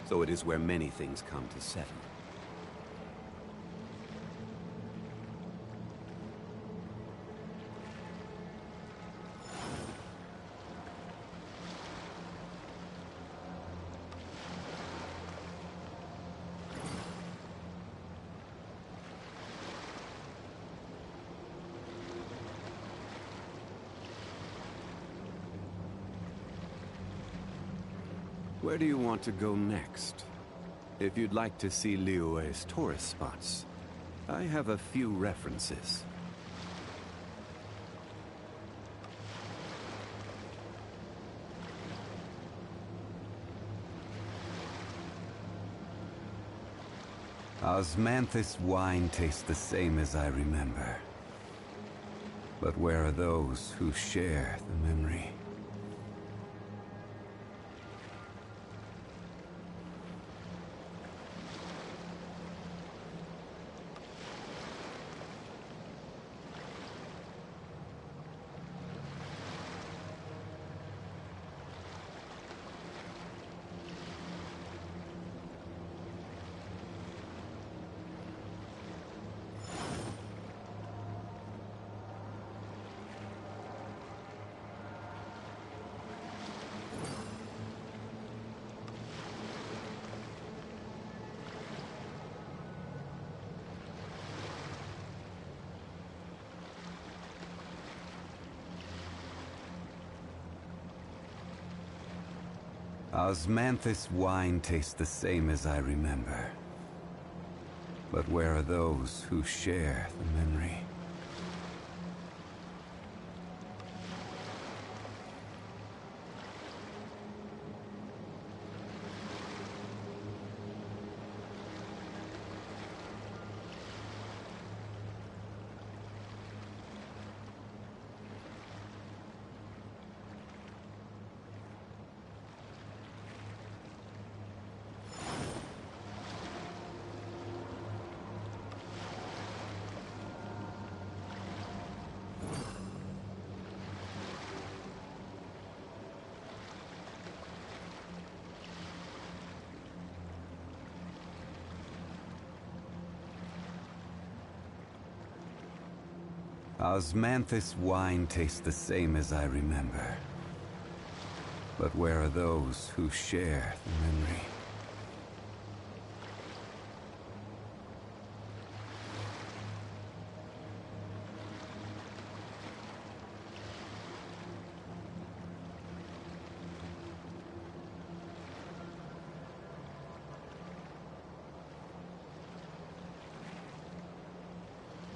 So it is where many things come to settle. Where do you want to go next? If you'd like to see Liyue's tourist spots, I have a few references. Osmanthus wine tastes the same as I remember. But where are those who share the memory? Osmanthus wine tastes the same as I remember. But where are those who share the memory? Osmanthus wine tastes the same as I remember. But where are those who share the memory?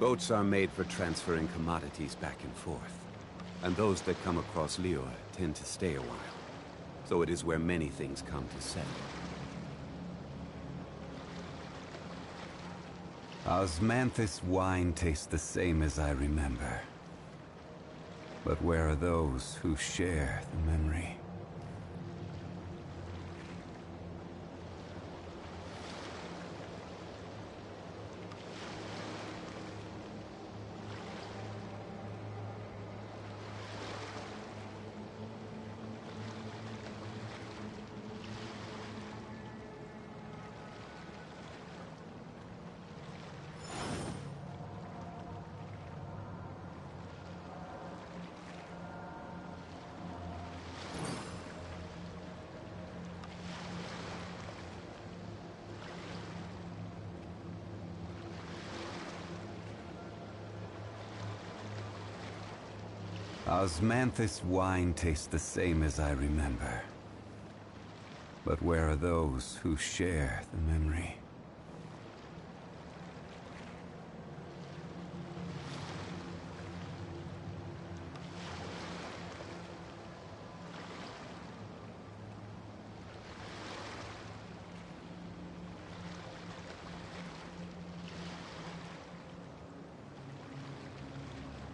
Boats are made for transferring commodities back and forth. And those that come across Lior tend to stay a while. So it is where many things come to settle. Osmanthus wine tastes the same as I remember. But where are those who share the memory? Osmanthus wine tastes the same as I remember. But where are those who share the memory?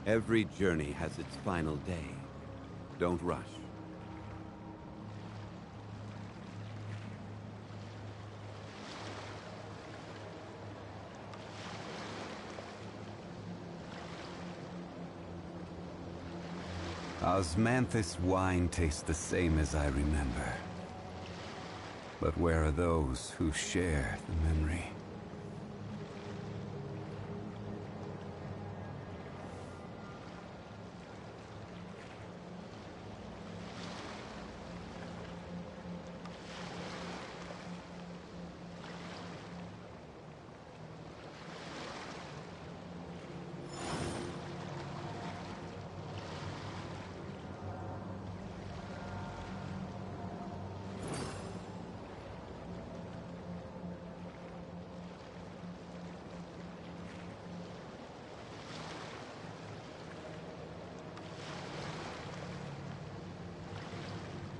Every journey has its final day. Don't rush. Osmanthus wine tastes the same as I remember. But where are those who share the memory?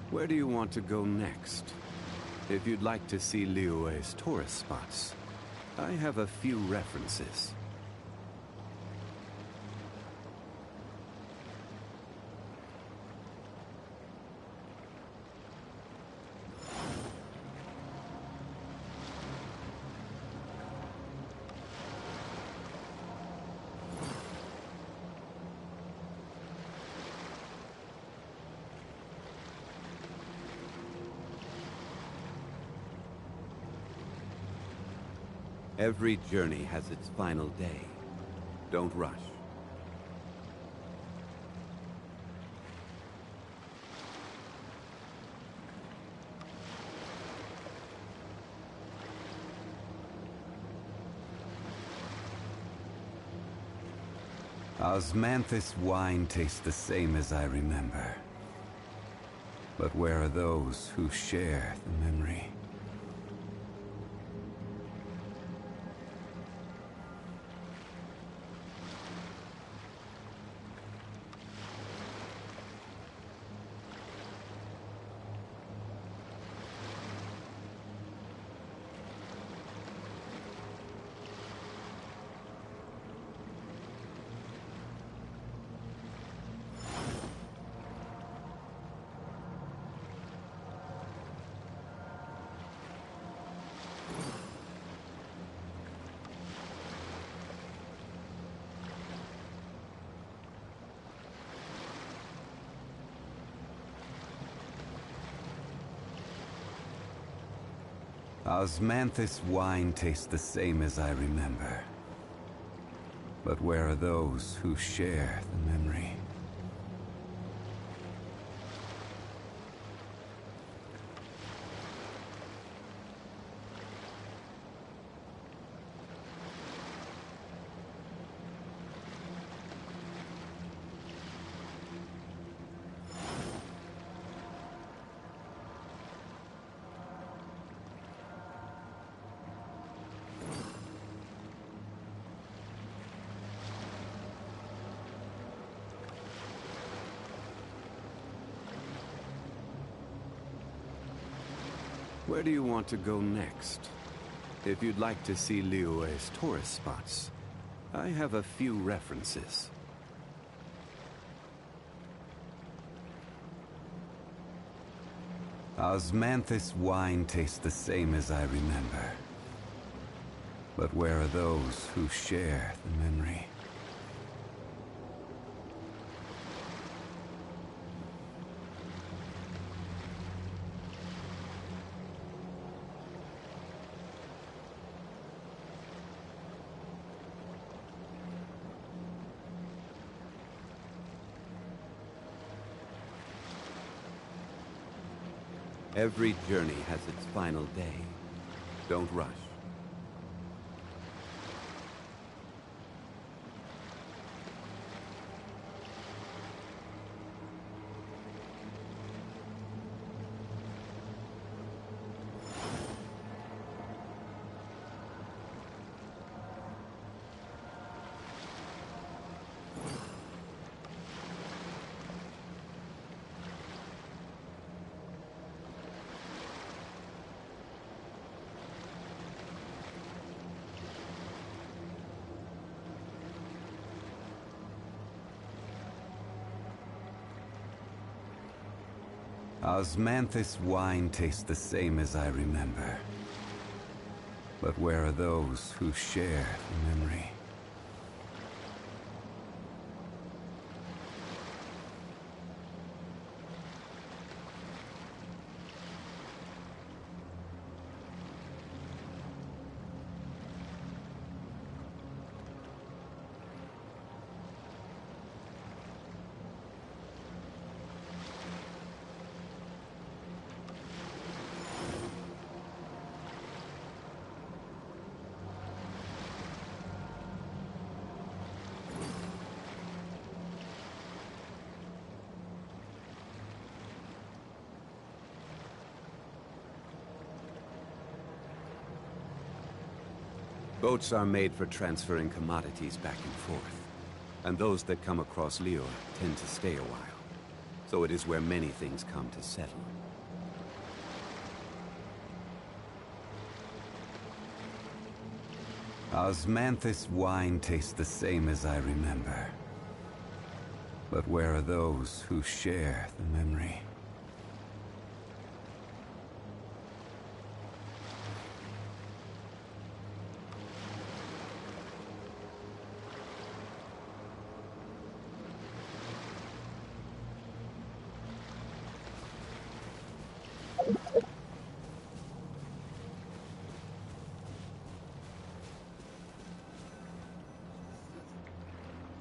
Where do you want to go next? If you'd like to see Liyue's tourist spots, I have a few references. Every journey has its final day. Don't rush. Osmanthus wine tastes the same as I remember. But where are those who share the memory? Osmanthus wine tastes the same as I remember. But where are those who share the memory? Where do you want to go next? If you'd like to see Liyue's tourist spots, I have a few references. Osmanthus wine tastes the same as I remember. But where are those who share the memory? Every journey has its final day. Don't rush. Osmanthus wine tastes the same as I remember. But where are those who share the memory? Boats are made for transferring commodities back and forth. And those that come across Lior tend to stay a while. So it is where many things come to settle. Osmanthus wine tastes the same as I remember. But where are those who share the memory?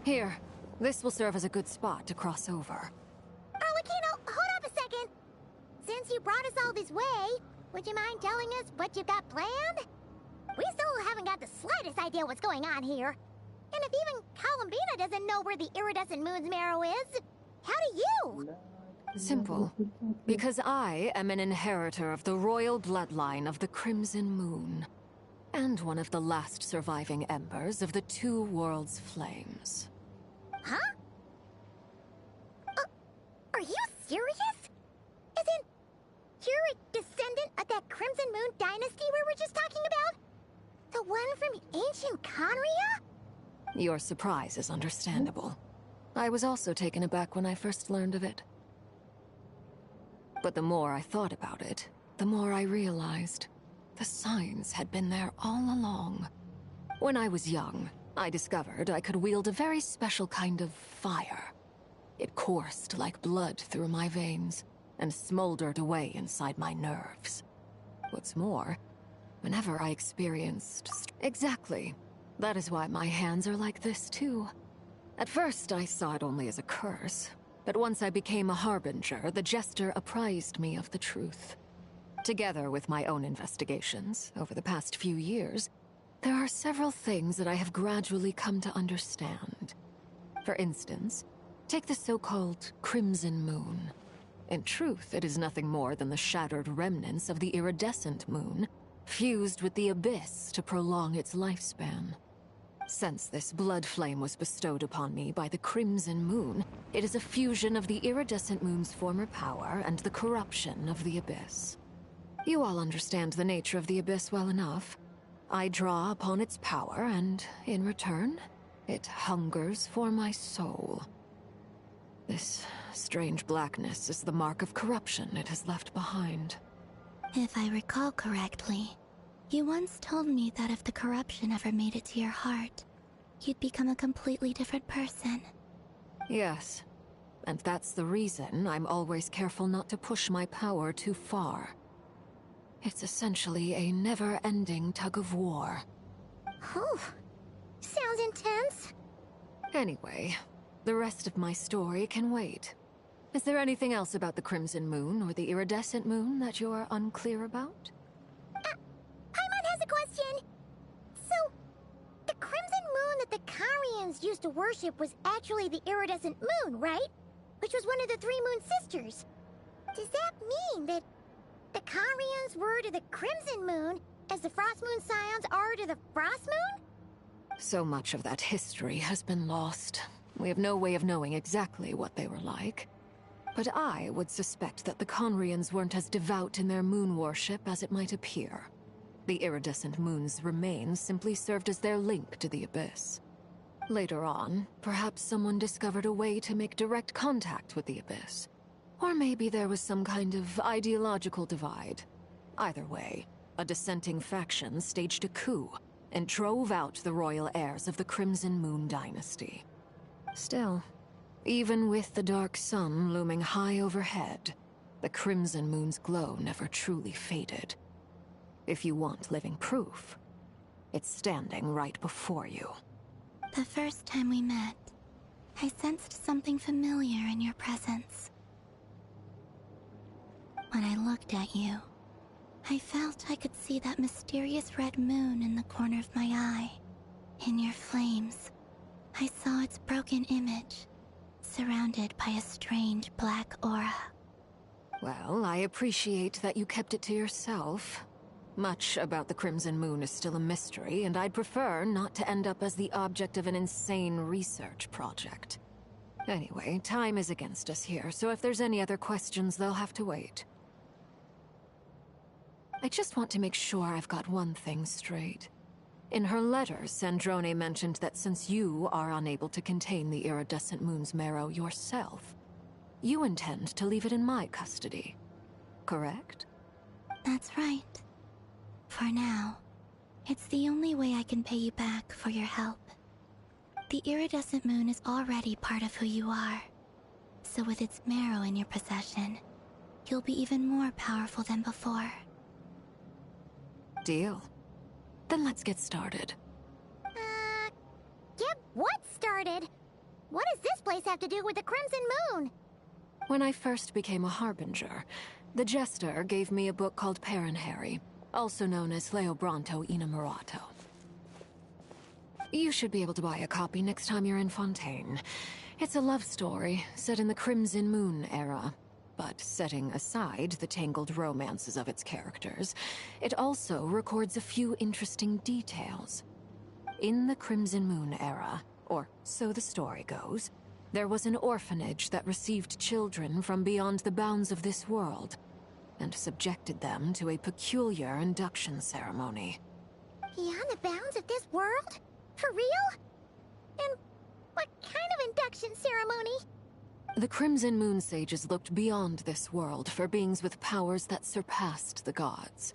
Here, this will serve as a good spot to cross over. Arlecchino, hold up a second. Since you brought us all this way, would you mind telling us what you've got planned? We still haven't got the slightest idea what's going on here. And if even Columbina doesn't know where the iridescent moon's marrow is, how do you? Simple. Because I am an inheritor of the royal bloodline of the Crimson Moon. And one of the last surviving embers of the Two Worlds' flames. Huh? Are you serious? As in, you're a descendant of that Crimson Moon dynasty we were just talking about? The one from ancient Conria? Your surprise is understandable. I was also taken aback when I first learned of it. But the more I thought about it, the more I realized the signs had been there all along. When I was young, I discovered I could wield a very special kind of fire. It coursed like blood through my veins and smoldered away inside my nerves. What's more, whenever I experienced... Exactly. That is why my hands are like this, too. At first, I saw it only as a curse, but once I became a harbinger, the jester apprised me of the truth. Together with my own investigations, over the past few years, there are several things that I have gradually come to understand. For instance, take the so-called Crimson Moon. In truth, it is nothing more than the shattered remnants of the iridescent moon, fused with the abyss to prolong its lifespan. Since this blood flame was bestowed upon me by the Crimson Moon, it is a fusion of the iridescent moon's former power and the corruption of the abyss. You all understand the nature of the abyss well enough. I draw upon its power, and in return, it hungers for my soul. This strange blackness is the mark of corruption it has left behind. If I recall correctly, you once told me that if the corruption ever made it to your heart, you'd become a completely different person. Yes, and that's the reason I'm always careful not to push my power too far. It's essentially a never-ending tug-of-war. Oh, sounds intense. Anyway, the rest of my story can wait. Is there anything else about the Crimson Moon or the Iridescent Moon that you're unclear about? Paimon has a question. So, the Crimson Moon that the Carians used to worship was actually the Iridescent Moon, right? Which was one of the three Moon Sisters. Does that mean that the Carians were to the Crimson Moon as the Frost Moon Scions are to the Frost Moon? So much of that history has been lost. We have no way of knowing exactly what they were like. But I would suspect that the Conrians weren't as devout in their moon worship as it might appear. The iridescent moon's remains simply served as their link to the abyss. Later on, perhaps someone discovered a way to make direct contact with the abyss. Or maybe there was some kind of ideological divide. Either way, a dissenting faction staged a coup and drove out the royal heirs of the Crimson Moon dynasty. Still, even with the dark sun looming high overhead, the Crimson Moon's glow never truly faded. If you want living proof, it's standing right before you. The first time we met, I sensed something familiar in your presence. When I looked at you, I felt I could see that mysterious red moon in the corner of my eye. In your flames, I saw its broken image, surrounded by a strange black aura. Well, I appreciate that you kept it to yourself. Much about the Crimson Moon is still a mystery, and I'd prefer not to end up as the object of an insane research project. Anyway, time is against us here, so if there's any other questions, they'll have to wait. I just want to make sure I've got one thing straight. In her letters, Sandrone mentioned that since you are unable to contain the iridescent moon's marrow yourself, you intend to leave it in my custody, correct? That's right. For now, it's the only way I can pay you back for your help. The iridescent moon is already part of who you are, so with its marrow in your possession, you'll be even more powerful than before. Deal. Then let's get started. Get what started? What does this place have to do with the Crimson Moon? When I first became a Harbinger, the Jester gave me a book called Paranhari, also known as Leobranto Inamorato. You should be able to buy a copy next time you're in Fontaine. It's a love story set in the Crimson Moon era, but setting aside the tangled romances of its characters, it also records a few interesting details. In the Crimson Moon era, or so the story goes, there was an orphanage that received children from beyond the bounds of this world, and subjected them to a peculiar induction ceremony. Beyond the bounds of this world? For real? And what kind of induction ceremony? The Crimson Moon sages looked beyond this world for beings with powers that surpassed the gods.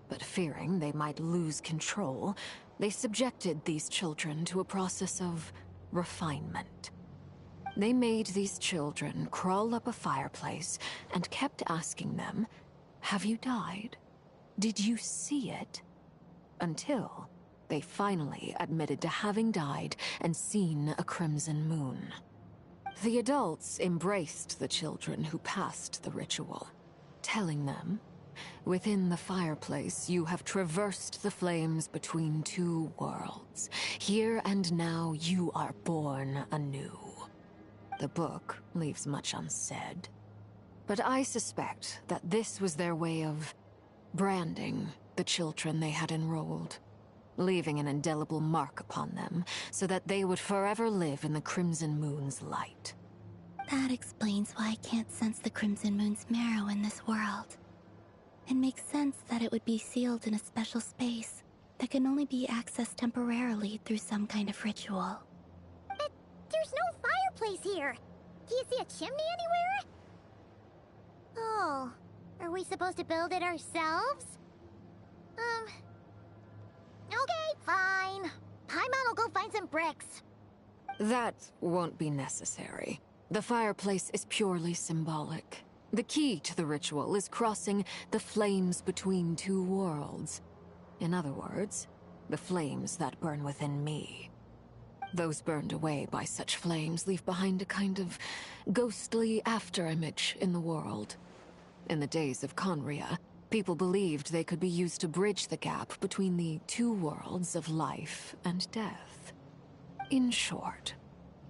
But fearing they might lose control, they subjected these children to a process of refinement. They made these children crawl up a fireplace and kept asking them, "Have you died? Did you see it?" Until they finally admitted to having died and seen a crimson moon. The adults embraced the children who passed the ritual, telling them, "Within the fireplace, you have traversed the flames between two worlds. Here and now, you are born anew." The book leaves much unsaid, but I suspect that this was their way of branding the children they had enrolled, leaving an indelible mark upon them so that they would forever live in the Crimson Moon's light. That explains why I can't sense the Crimson Moon's marrow in this world. It makes sense that it would be sealed in a special space that can only be accessed temporarily through some kind of ritual. But there's no fireplace here. Do you see a chimney anywhere? Oh, are we supposed to build it ourselves? Okay, fine. Paimon will go find some bricks. That won't be necessary. The fireplace is purely symbolic. The key to the ritual is crossing the flames between two worlds. In other words, the flames that burn within me. Those burned away by such flames leave behind a kind of ghostly afterimage in the world. In the days of Conria, people believed they could be used to bridge the gap between the two worlds of life and death. In short,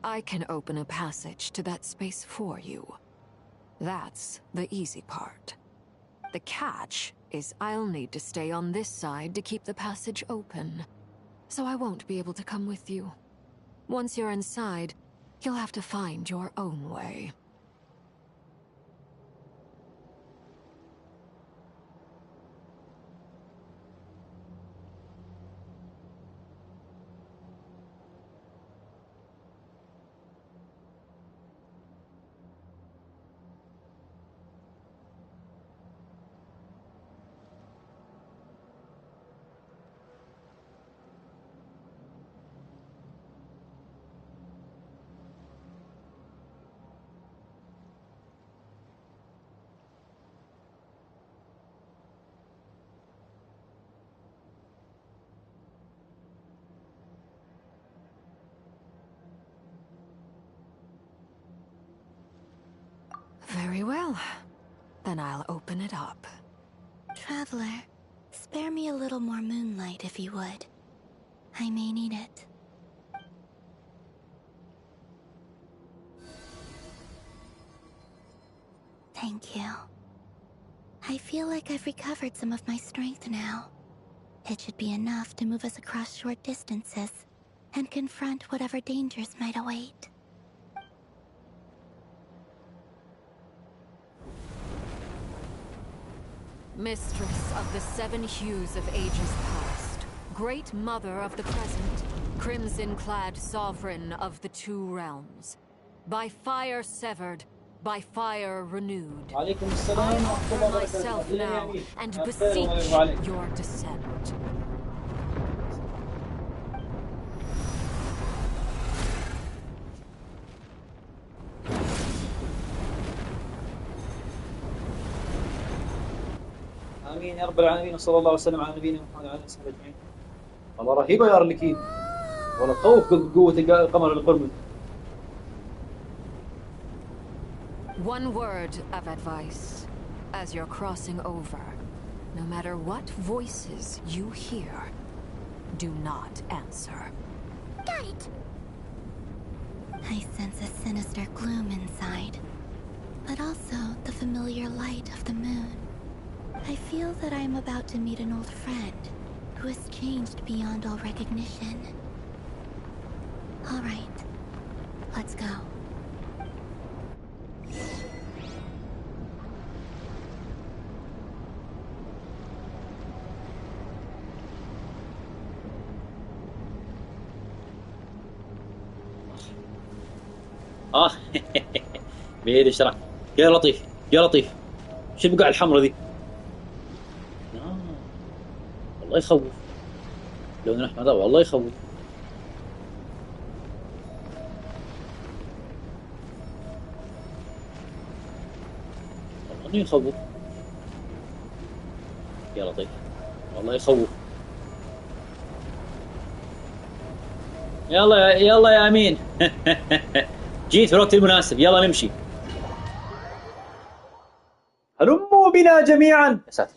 I can open a passage to that space for you. That's the easy part. The catch is I'll need to stay on this side to keep the passage open, so I won't be able to come with you. Once you're inside, you'll have to find your own way. Very well. Then I'll open it up. Traveler, spare me a little more moonlight if you would. I may need it. Thank you. I feel like I've recovered some of my strength now. It should be enough to move us across short distances and confront whatever dangers might await. Mistress of the seven hues of ages past, great mother of the present, crimson-clad sovereign of the two realms, by fire severed, by fire renewed. I offer myself now and beseech your descent. آمين يا رب العالمين، وصلى الله وسلم على نبينا محمد وعلى آله وصحبه أجمعين. والله رهيبة يا أرلكين، والله تخوف قوة القمر القرمز. One word of advice as you're crossing over. No matter what voices you hear, do not answer. Got it! I sense a sinister gloom inside, but also the familiar light of the moon. I feel that I am about to meet an old friend who has changed beyond all recognition. All right, let's go. بيد اشرح. يا لطيف يا لطيف، شو البقع الحمراء ذي؟ والله يخوف، لون احمر هذا والله يخوف. والله انه يخوف يا لطيف، والله يخوف. يلا يلا يا امين. جيت في الوقت المناسب، يلا نمشي. هلموا بنا جميعا. يا ساتر.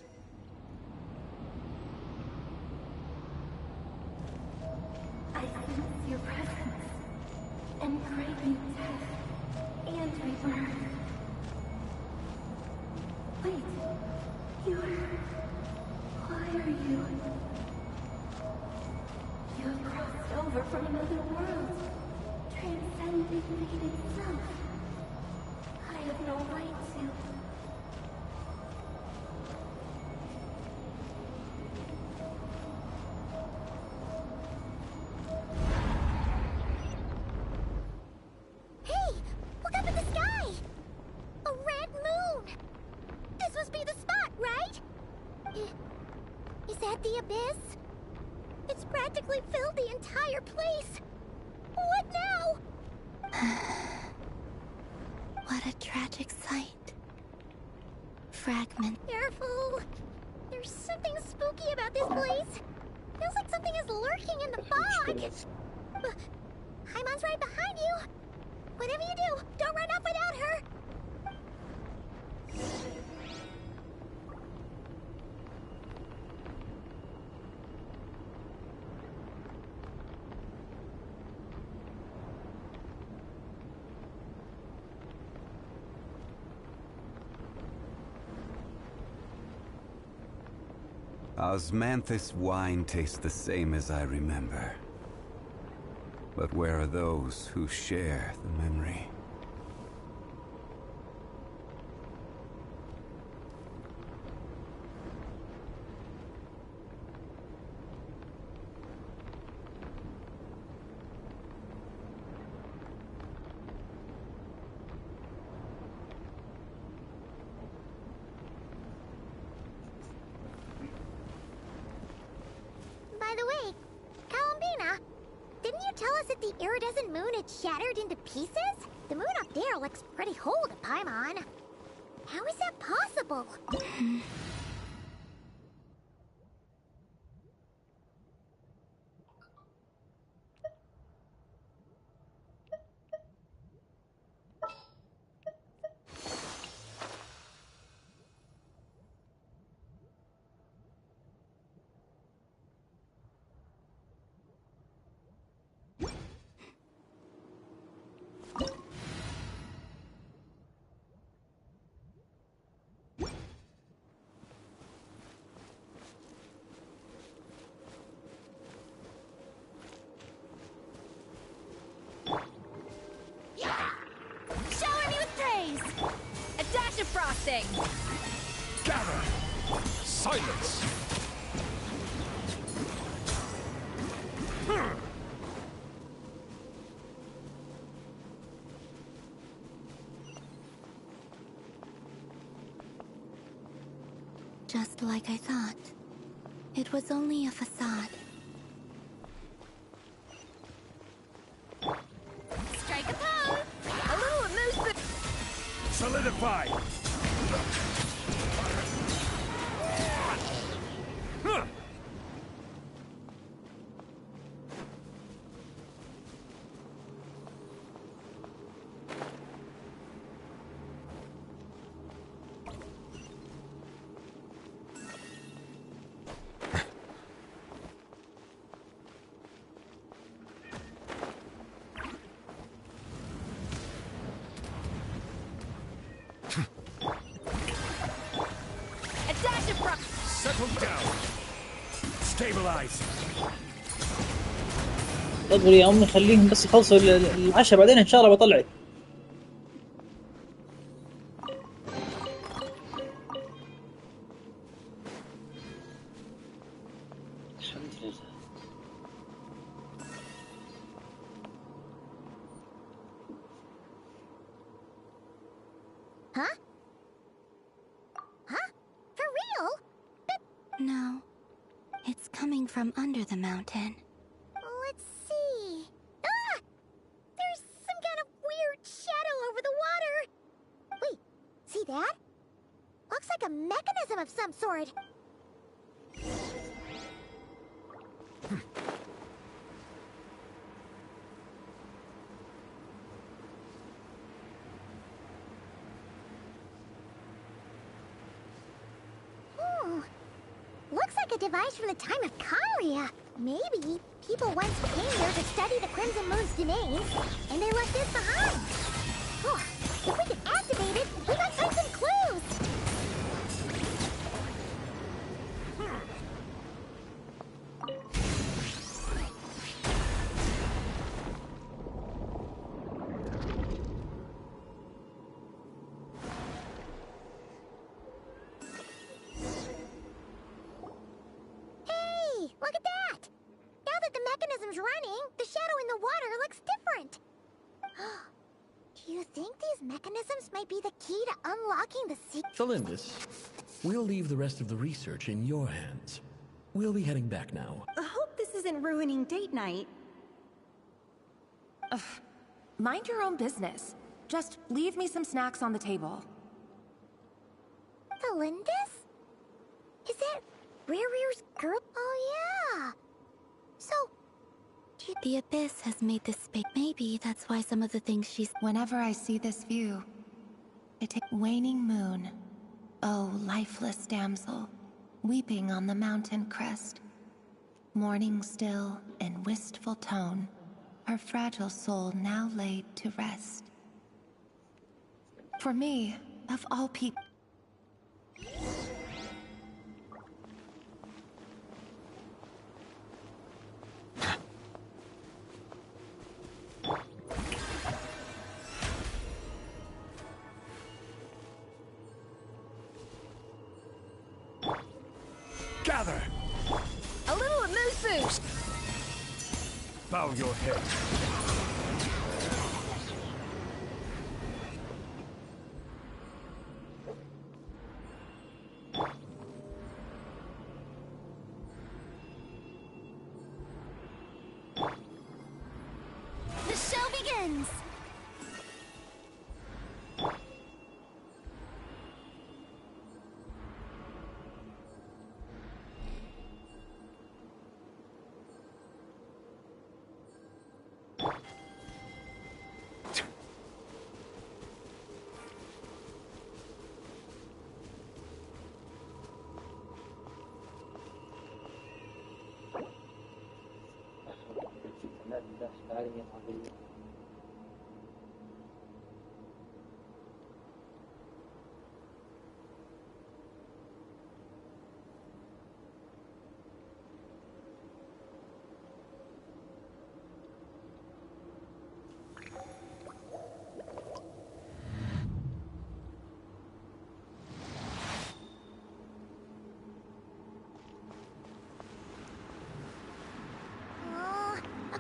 Osmanthus wine tastes the same as I remember. But where are those who share the memory? Shattered into pieces? The moon up there looks pretty whole to Paimon. How is that possible? anything! Gather! Silence! Just like I thought. It was only a facade. Strike a pose! A little emotion! Solidify! Settle down. Stabilize. اصبري يا امي خليهم بس يخلصوا العشاء بعدين ان شاء الله بطلعك. الحمد لله. Huh? Huh? For real? But No. It's coming from under the mountain. let's see. Ah! There's some kind of weird shadow over the water. Wait, see that? Looks like a mechanism of some sort. Looks like a device from the time of Karia. Maybe people once came there to study the Crimson Moon's domains, and they left this behind. Oh, if we can activate it, we might find some clues. Look at that! Now that the mechanism's running, the shadow in the water looks different. Do you think these mechanisms might be the key to unlocking the secret? Felindis, we'll leave the rest of the research in your hands. We'll be heading back now. I hope this isn't ruining date night. Ugh. Mind your own business. Just leave me some snacks on the table. Felindis? Is that Rear's girl? Oh yeah. So, the Abyss has made this space. Maybe that's why some of the things she's... Whenever I see this view, it takes waning moon. Oh, lifeless damsel, weeping on the mountain crest. Mourning still in wistful tone, her fragile soul now laid to rest. For me, of all people... Gather! A little moose boost! Bow your head. the show begins!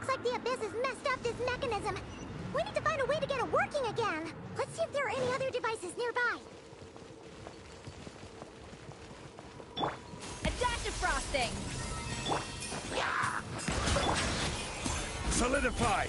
Looks like the Abyss has messed up this mechanism. We need to find a way to get it working again. Let's see if there are any other devices nearby. A dash of frosting! Solidify!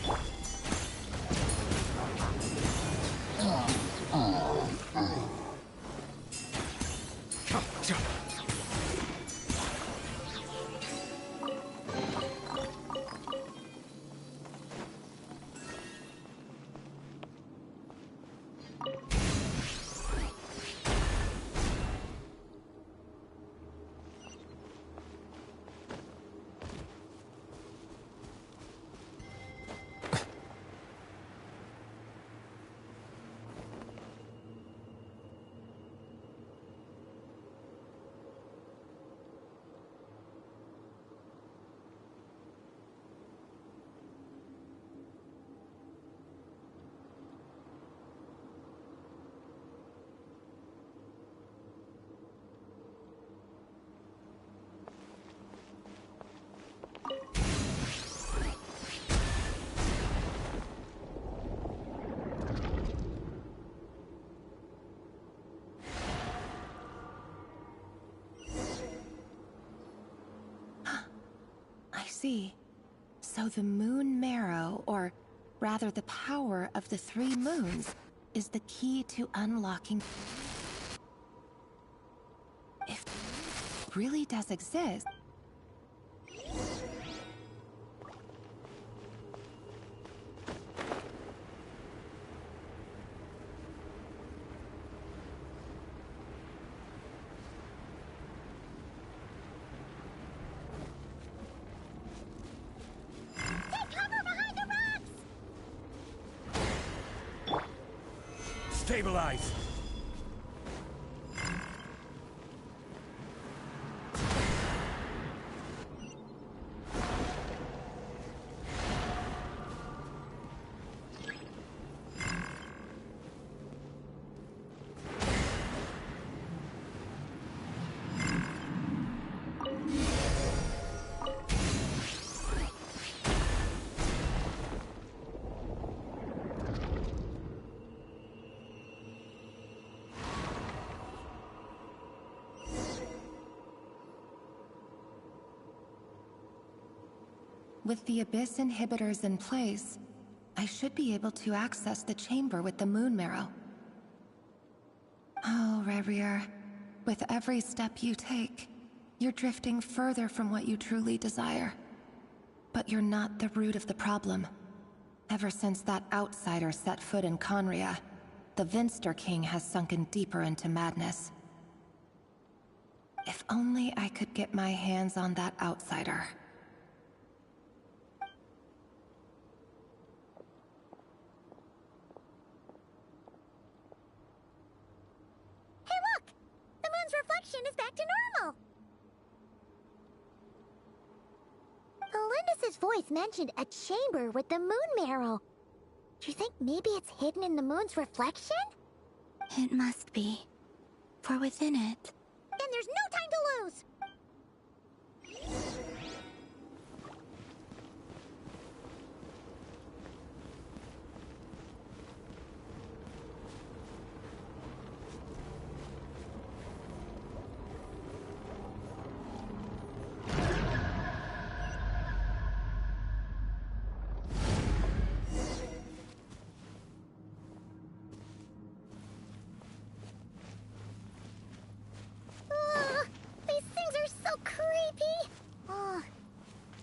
See. So the moon marrow, or rather the power of the 3 moons, is the key to unlocking... If it really does exist... Stabilize! With the Abyss inhibitors in place, I should be able to access the chamber with the moon marrow. Oh, Rarier, with every step you take, you're drifting further from what you truly desire. But you're not the root of the problem. Ever since that outsider set foot in Conria, the Vinster King has sunken deeper into madness. If only I could get my hands on that outsider. Reflection is back to normal. Elendis' voice mentioned a chamber with the moon marrow. Do you think maybe it's hidden in the moon's reflection? It must be. For within it... Then there's no time to lose!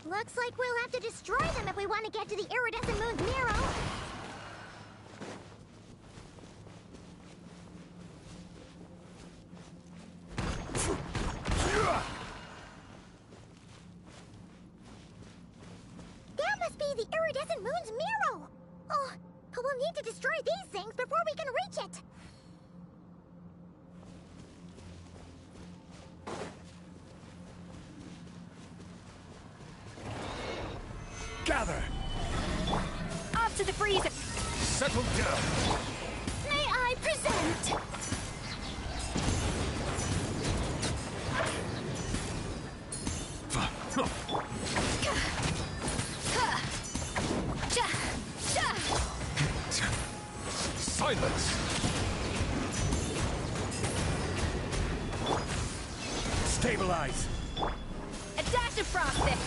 Looks like we'll have to destroy them if we want to get to the iridescent moon's marrow. That must be the iridescent moon's marrow. Oh, but we'll need to destroy these things before we can reach it. Gather! Off to the freezer! Settle down! May I present? Silence! Stabilize! A dash of frosting!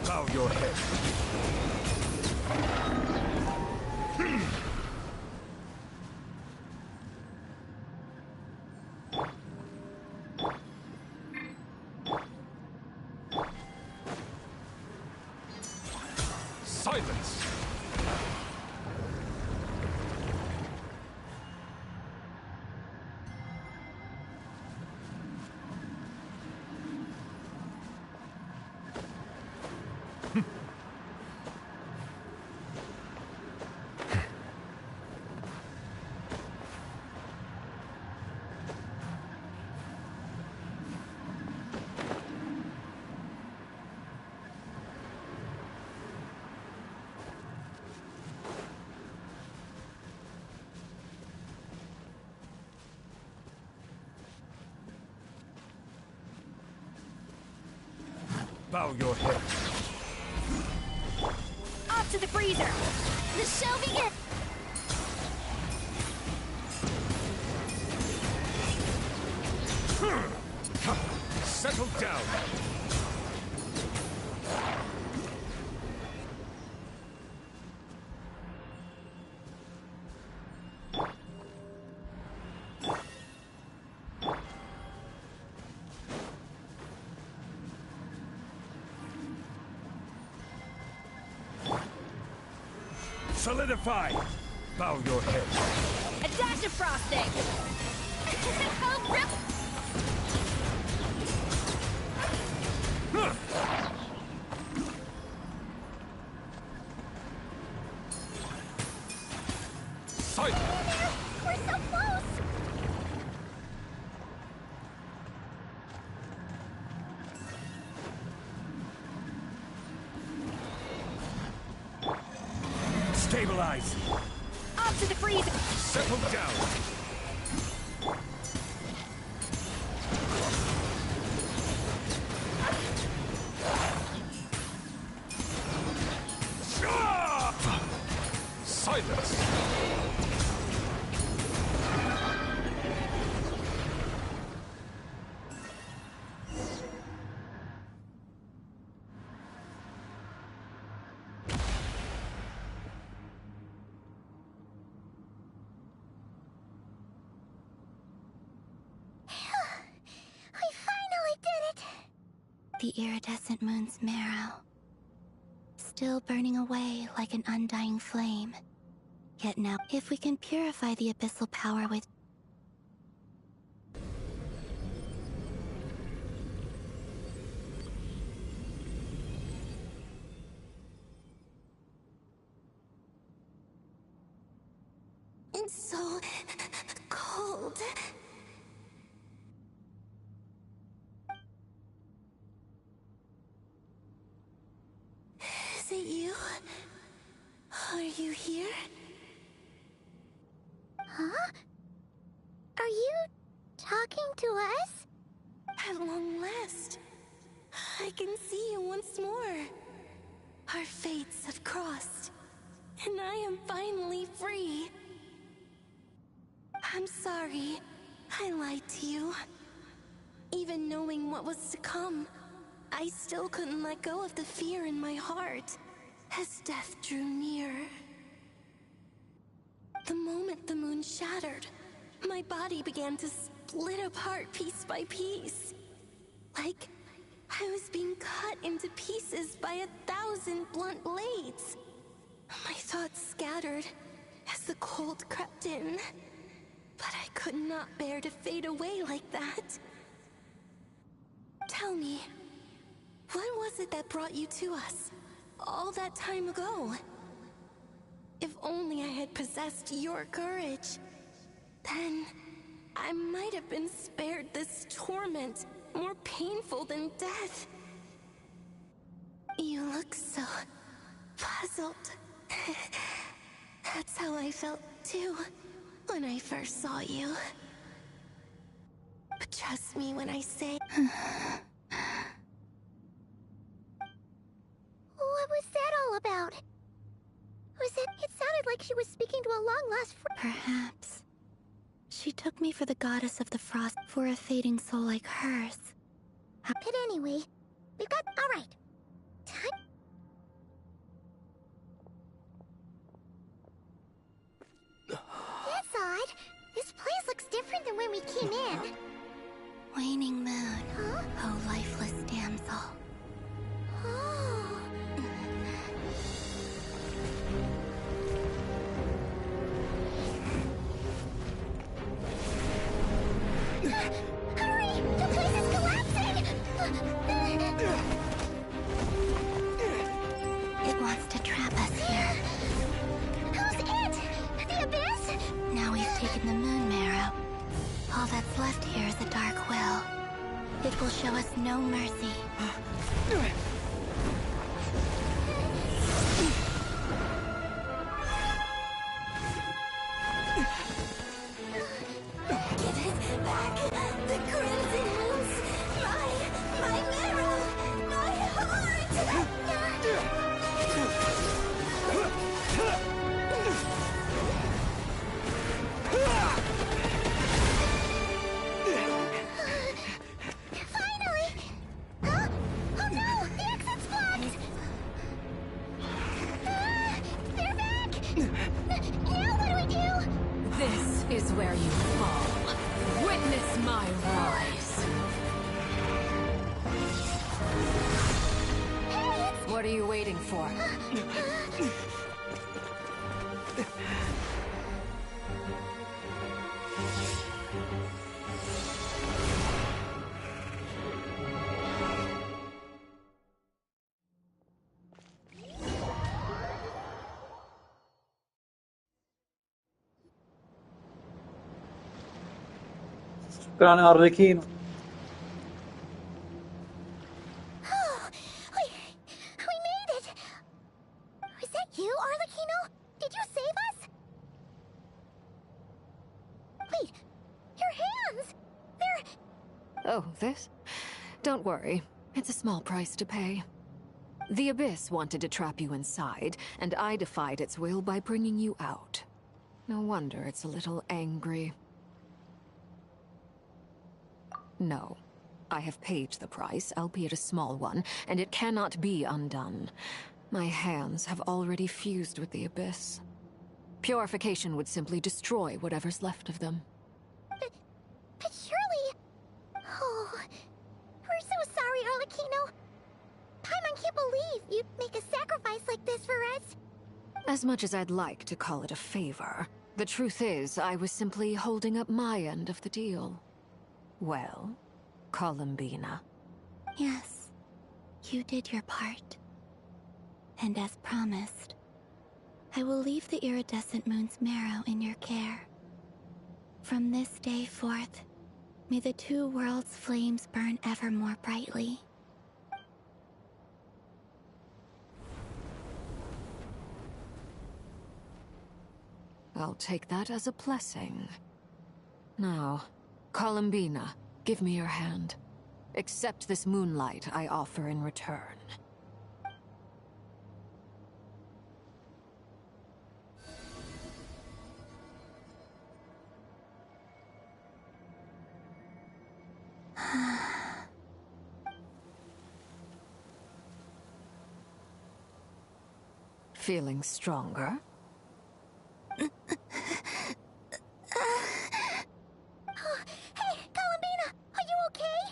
Bow your head. Silence! Bow your head. Off to the freezer! The show begins! Settle down. Solidify! Bow your head. A dash of frosting! Oh, rip! Silence! We're so close! Stabilize! Off to the freezer! Settle down! Silence! We finally did it! The iridescent moon's marrow, still burning away like an undying flame. Yet now, if we can purify the abyssal power with... It's so cold. Is it you? Are you here? Huh? Are you talking to us? At long last, I can see you once more. Our fates have crossed, and I am finally free. I'm sorry, I lied to you. Even knowing what was to come, I still couldn't let go of the fear in my heart as death drew near. The moment the moon shattered, my body began to split apart piece by piece. Like I was being cut into pieces by 1,000 blunt blades. My thoughts scattered as the cold crept in. But I could not bear to fade away like that. Tell me, what was it that brought you to us all that time ago? If only I had possessed your courage, then I might have been spared this torment more painful than death. You look so puzzled. That's how I felt too when I first saw you. But trust me when I say... What was that all about? like she was speaking to a long-lost friend. Perhaps. She took me for the goddess of the frost for a fading soul like hers. But anyway, we've got... Alright. Time... That's odd. This place looks different than when we came in. Waning moon. Huh? Oh, lifeless damsel. Oh. Hurry! The place is collapsing! It wants to trap us here. Who's it? The Abyss? Now we've taken the moon marrow. All that's left here is a dark will. It will show us no mercy. Give it back! The crimson moons! My marrow! My heart! Finally! Huh? Oh no! The exit's blocked! They're back! Now what do we do? This is where you fall. Witness my rise. What are you waiting for? شكرا يا أرلكينو. We made it! Was that you, Arlecchino? Did you save us? Wait, your hands! They're... Oh, this? Don't worry. It's a small price to pay. The Abyss wanted to trap you inside, and I defied its will by bringing you out. No wonder it's a little angry. No. I have paid the price, albeit a small one, and it cannot be undone. My hands have already fused with the Abyss. Purification would simply destroy whatever's left of them. But surely... Oh... We're so sorry, Arlecchino. Paimon can't believe you'd make a sacrifice like this for us. As much as I'd like to call it a favor, the truth is I was simply holding up my end of the deal. Well, Columbina. Yes, you did your part. And as promised, I will leave the iridescent moon's marrow in your care. From this day forth, may the two worlds' flames burn ever more brightly. I'll take that as a blessing. Now, Columbina, give me your hand. Accept this moonlight I offer in return. Feeling stronger? Hey, Columbina, are you okay?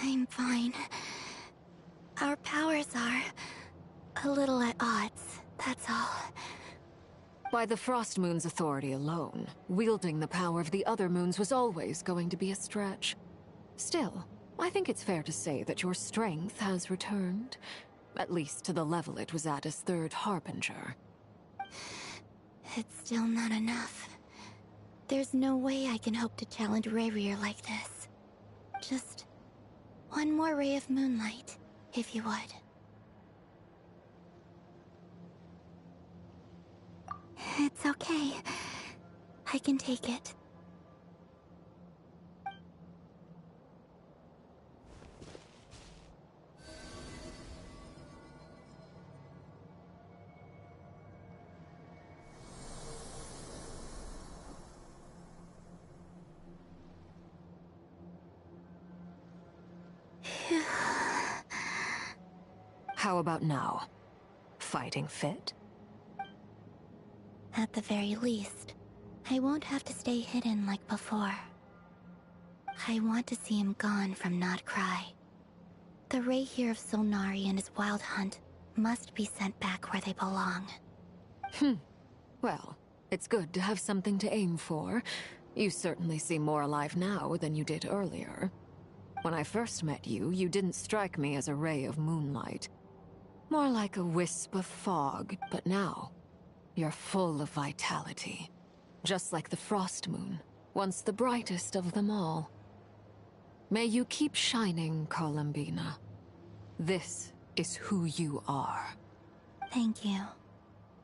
I'm fine. Our powers are a little at odds, that's all. By the Frost Moon's authority alone, wielding the power of the other moons was always going to be a stretch. Still, I think it's fair to say that your strength has returned. At least to the level it was at as Third Harbinger. It's still not enough. There's no way I can hope to challenge Rayrir like this. Just one more ray of moonlight, if you would. It's okay. I can take it. How about now? Fighting fit? At the very least, I won't have to stay hidden like before. I want to see him gone from Nodcry. The Rayhir of Solnari and his wild hunt must be sent back where they belong. Well, it's good to have something to aim for. You certainly seem more alive now than you did earlier. When I first met you, you didn't strike me as a ray of moonlight. More like a wisp of fog, but now, you're full of vitality. Just like the frost moon, once the brightest of them all. May you keep shining, Columbina. This is who you are. Thank you.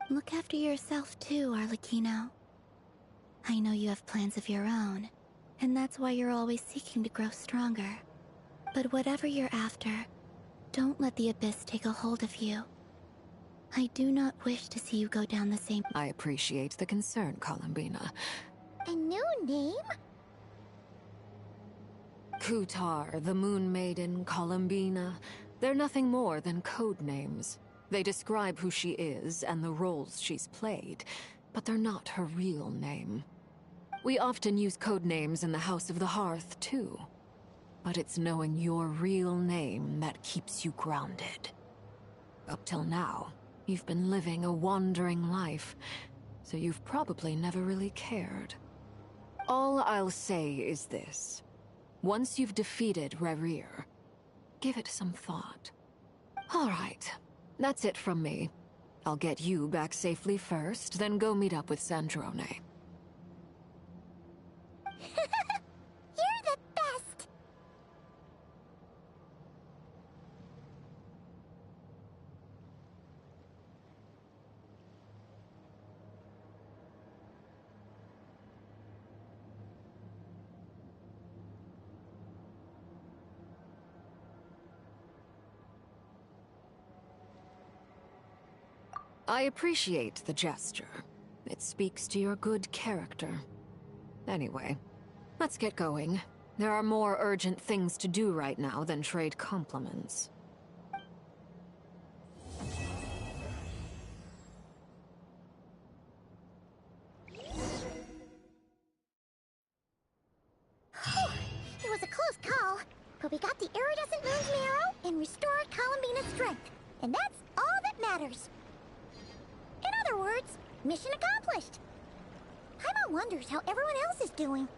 Look after yourself too, Arlecchino. I know you have plans of your own, and that's why you're always seeking to grow stronger. But whatever you're after, don't let the Abyss take a hold of you. I do not wish to see you go down the same— I appreciate the concern, Columbina. A new name? Kutar, the Moon Maiden, Columbina, they're nothing more than code names. They describe who she is and the roles she's played, but they're not her real name. We often use code names in the House of the Hearth, too. But it's knowing your real name that keeps you grounded. Up till now, you've been living a wandering life, so you've probably never really cared. All I'll say is this. Once you've defeated Rerir, give it some thought. All right, that's it from me. I'll get you back safely first, then go meet up with Sandrone. You're the best! I appreciate the gesture. It speaks to your good character. Anyway, let's get going. There are more urgent things to do right now than trade compliments. It was a close call, but we got the iridescent moon's marrow and restored Columbina's strength. And that's all that matters. In other words, mission accomplished. Paimon wonders how everyone else is doing.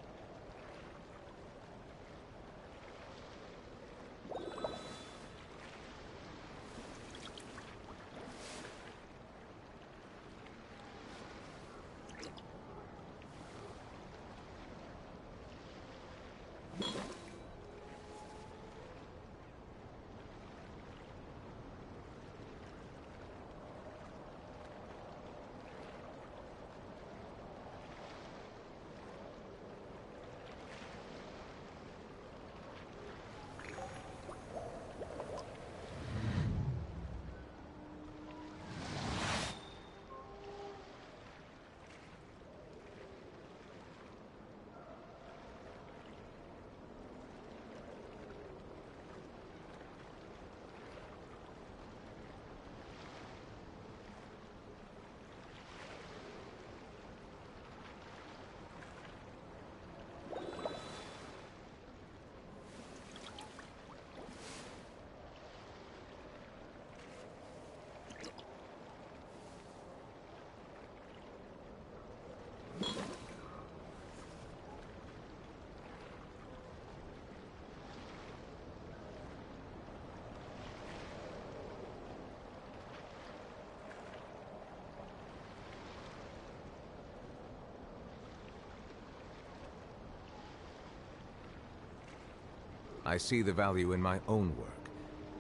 I see the value in my own work,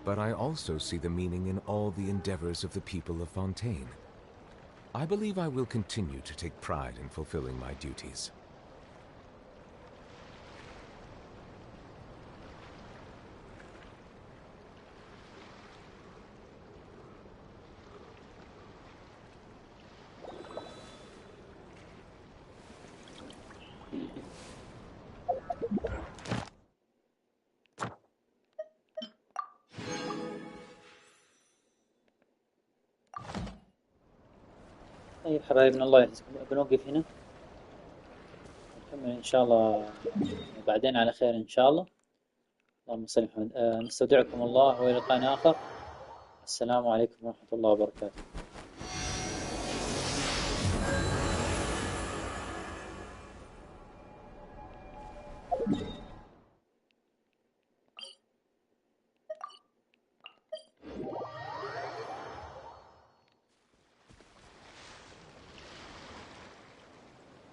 but I also see the meaning in all the endeavors of the people of Fontaine. I believe I will continue to take pride in fulfilling my duties. طيب حبايبنا الله يحفظكم، بنوقف هنا نكمل إن شاء الله بعدين على خير إن شاء الله. اللهم صل على محمد. نستودعكم الله وإلى لقاء آخر. السلام عليكم ورحمة الله وبركاته.